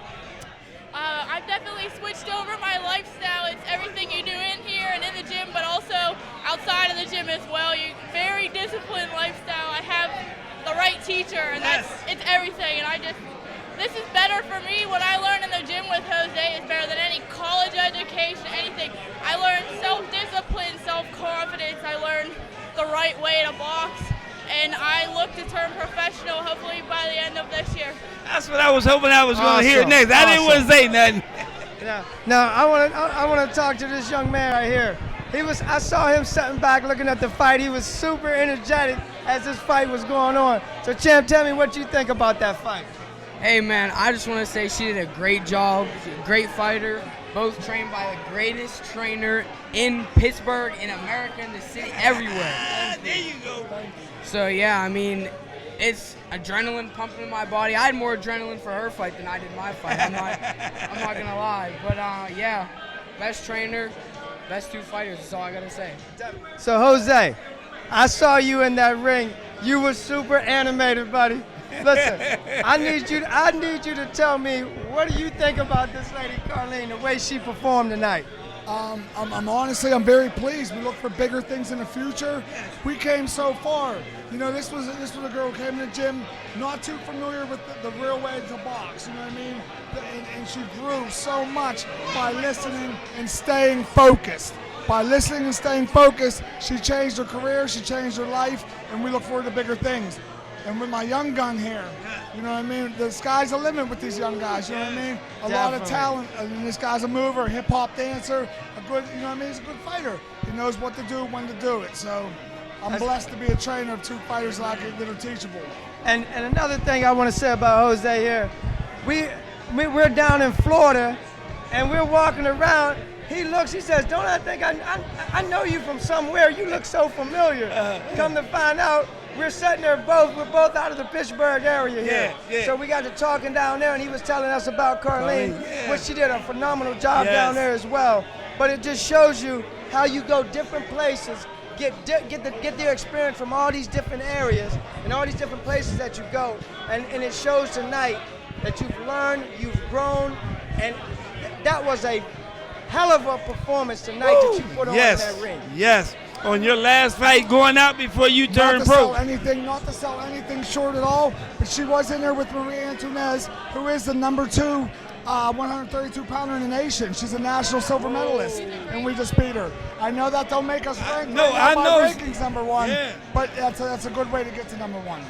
I've definitely switched over my lifestyle. It's everything you do in here and in the gym, but also outside of the gym as well. You very disciplined lifestyle. I have the right teacher, and it's everything. And this is better for me. What I learned in the gym with Jose is better than any college education, anything. I learned self-discipline, self-confidence. I learned the right way to box, and I look to turn professional hopefully by the end of this year. That's what I was hoping I was going to hear next. I didn't want to say nothing. Yeah. Now I want to talk to this young man right here. I saw him sitting back looking at the fight. He was super energetic as this fight was going on. So Champ, tell me what you think about that fight. Hey man, I just want to say she did a great job. She's a great fighter. Both trained by the greatest trainer in Pittsburgh, in America, in the city, everywhere. There you go. So yeah, I mean, it's adrenaline pumping in my body. I had more adrenaline for her fight than I did my fight. I'm not gonna lie. But yeah, best trainer, best two fighters. That's all I gotta say. So Jose, I saw you in that ring. You were super animated, buddy. Listen, I need you to tell me, what do you think about this lady, Carleen, the way she performed tonight? I'm honestly very pleased. We look for bigger things in the future. We came so far. You know, this was a girl who came in the gym not too familiar with the real way to box. You know what I mean? And she grew so much by listening and staying focused. By listening and staying focused, she changed her career, she changed her life, and we look forward to bigger things. And with my young gun here, you know what I mean? The sky's the limit with these young guys, you know what I mean? A lot of talent. I mean, this guy's a mover, a hip-hop dancer, a good, you know what I mean? He's a good fighter. He knows what to do, when to do it. So I'm blessed to be a trainer of two fighters that are teachable. And another thing I want to say about Jose here, we're down in Florida, and we're walking around. He looks, he says, don't I think I know you from somewhere? You look so familiar. Come to find out, we're sitting there we're both out of the Pittsburgh area here. Yeah. So we got to talking down there, and he was telling us about Carleen, which she did a phenomenal job down there as well. But it just shows you how you go different places, get the experience from all these different areas and all these different places that you go. And it shows tonight that you've learned, you've grown, and that was a hell of a performance tonight that you put on in that ring. Yes. On your last fight, going out before you turn Not pro. to sell anything short at all, but she was in there with Maria Antoinez, who is the number 2 132-pounder in the nation. She's a national silver medalist, and we just beat her. I know that don't make us rank. I know. Rankings number 1, but that's a good way to get to number 1.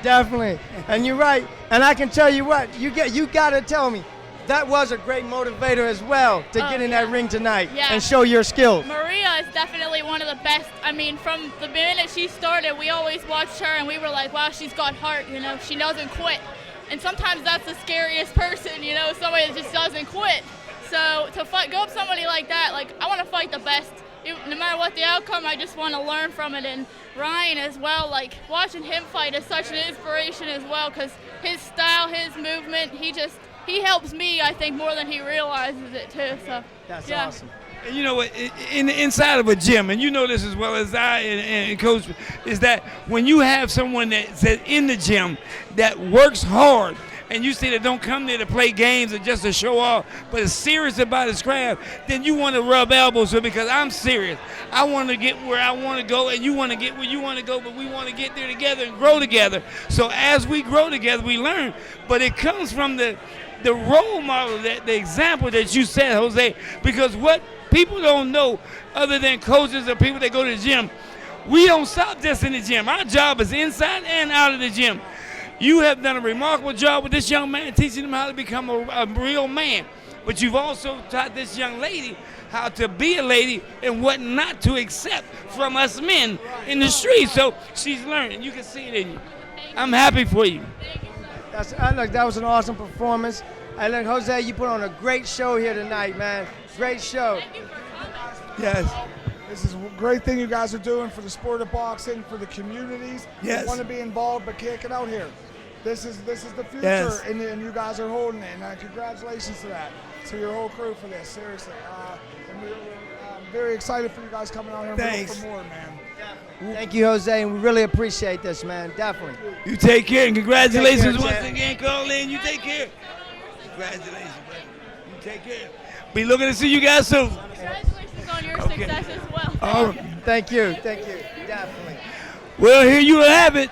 Definitely, and you're right. And I can tell you what, you got to tell me, that was a great motivator as well to get in that ring tonight and show your skills. Maria is definitely one of the best. I mean, from the minute she started, we always watched her and we were like, wow, she's got heart, you know, she doesn't quit. And sometimes that's the scariest person, you know, somebody that just doesn't quit. So to go up somebody like that, like, I want to fight the best. No matter what the outcome, I just want to learn from it. And Ryan as well, like, watching him fight is such an inspiration as well, because his style, his movement, he helps me, I think, more than he realizes it too. So that's awesome. And you know what, inside of a gym, and you know this as well as I and Coach, is that when you have someone that's in the gym that works hard, and you see that don't come there to play games or just to show off, but is serious about his craft, then you want to rub elbows with, because I'm serious. I want to get where I want to go, and you want to get where you want to go, but we want to get there together and grow together. So as we grow together, we learn. But it comes from the role model, the example that you set, Jose, because what people don't know, other than coaches or people that go to the gym, we don't stop just in the gym. Our job is inside and out of the gym. You have done a remarkable job with this young man, teaching him how to become a real man. But you've also taught this young lady how to be a lady and what not to accept from us men in the street. So she's learning. You can see it in you. I'm happy for you. That was an awesome performance. And look, Jose, you put on a great show here tonight, man. Great show. Yes. This is a great thing you guys are doing for the sport of boxing, for the communities. Yes. You want to be involved, but can't get out here. This is the future, Yes. and you guys are holding it. And congratulations to that, to your whole crew for this. Seriously, and we're very excited for you guys coming out here. Thanks. For more, man. Thank you, Jose, and we really appreciate this, man. Definitely. You take care, and congratulations Take care, once again, Colleen. You take care. Congratulations, brother. You take care. Be looking to see you guys soon. Congratulations on your success as well. All right. Thank you. Definitely. Well, here you have it.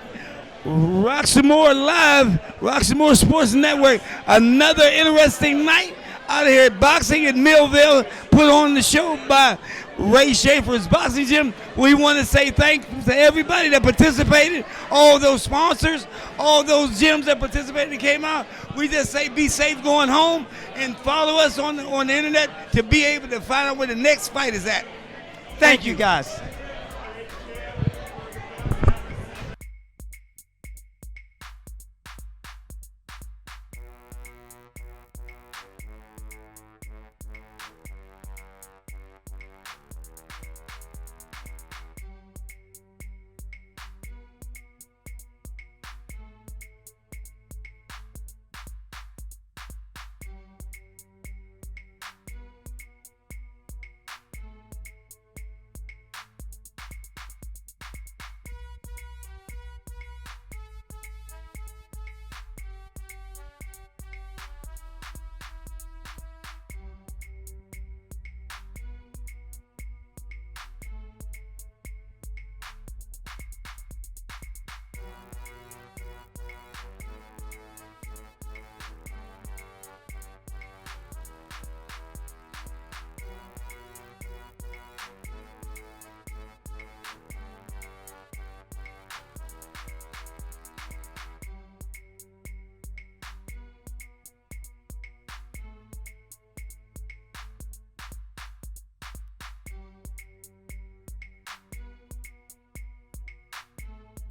Roxamore Live, Roxamore Sports Network. Another interesting night out here at Boxing at Millvale, put on the show by Ray Schaefer's Boxing Gym. We want to say thank you to everybody that participated, all those sponsors, all those gyms that participated and came out. We just say be safe going home and follow us on the internet to be able to find out where the next fight is at. Thank you, guys.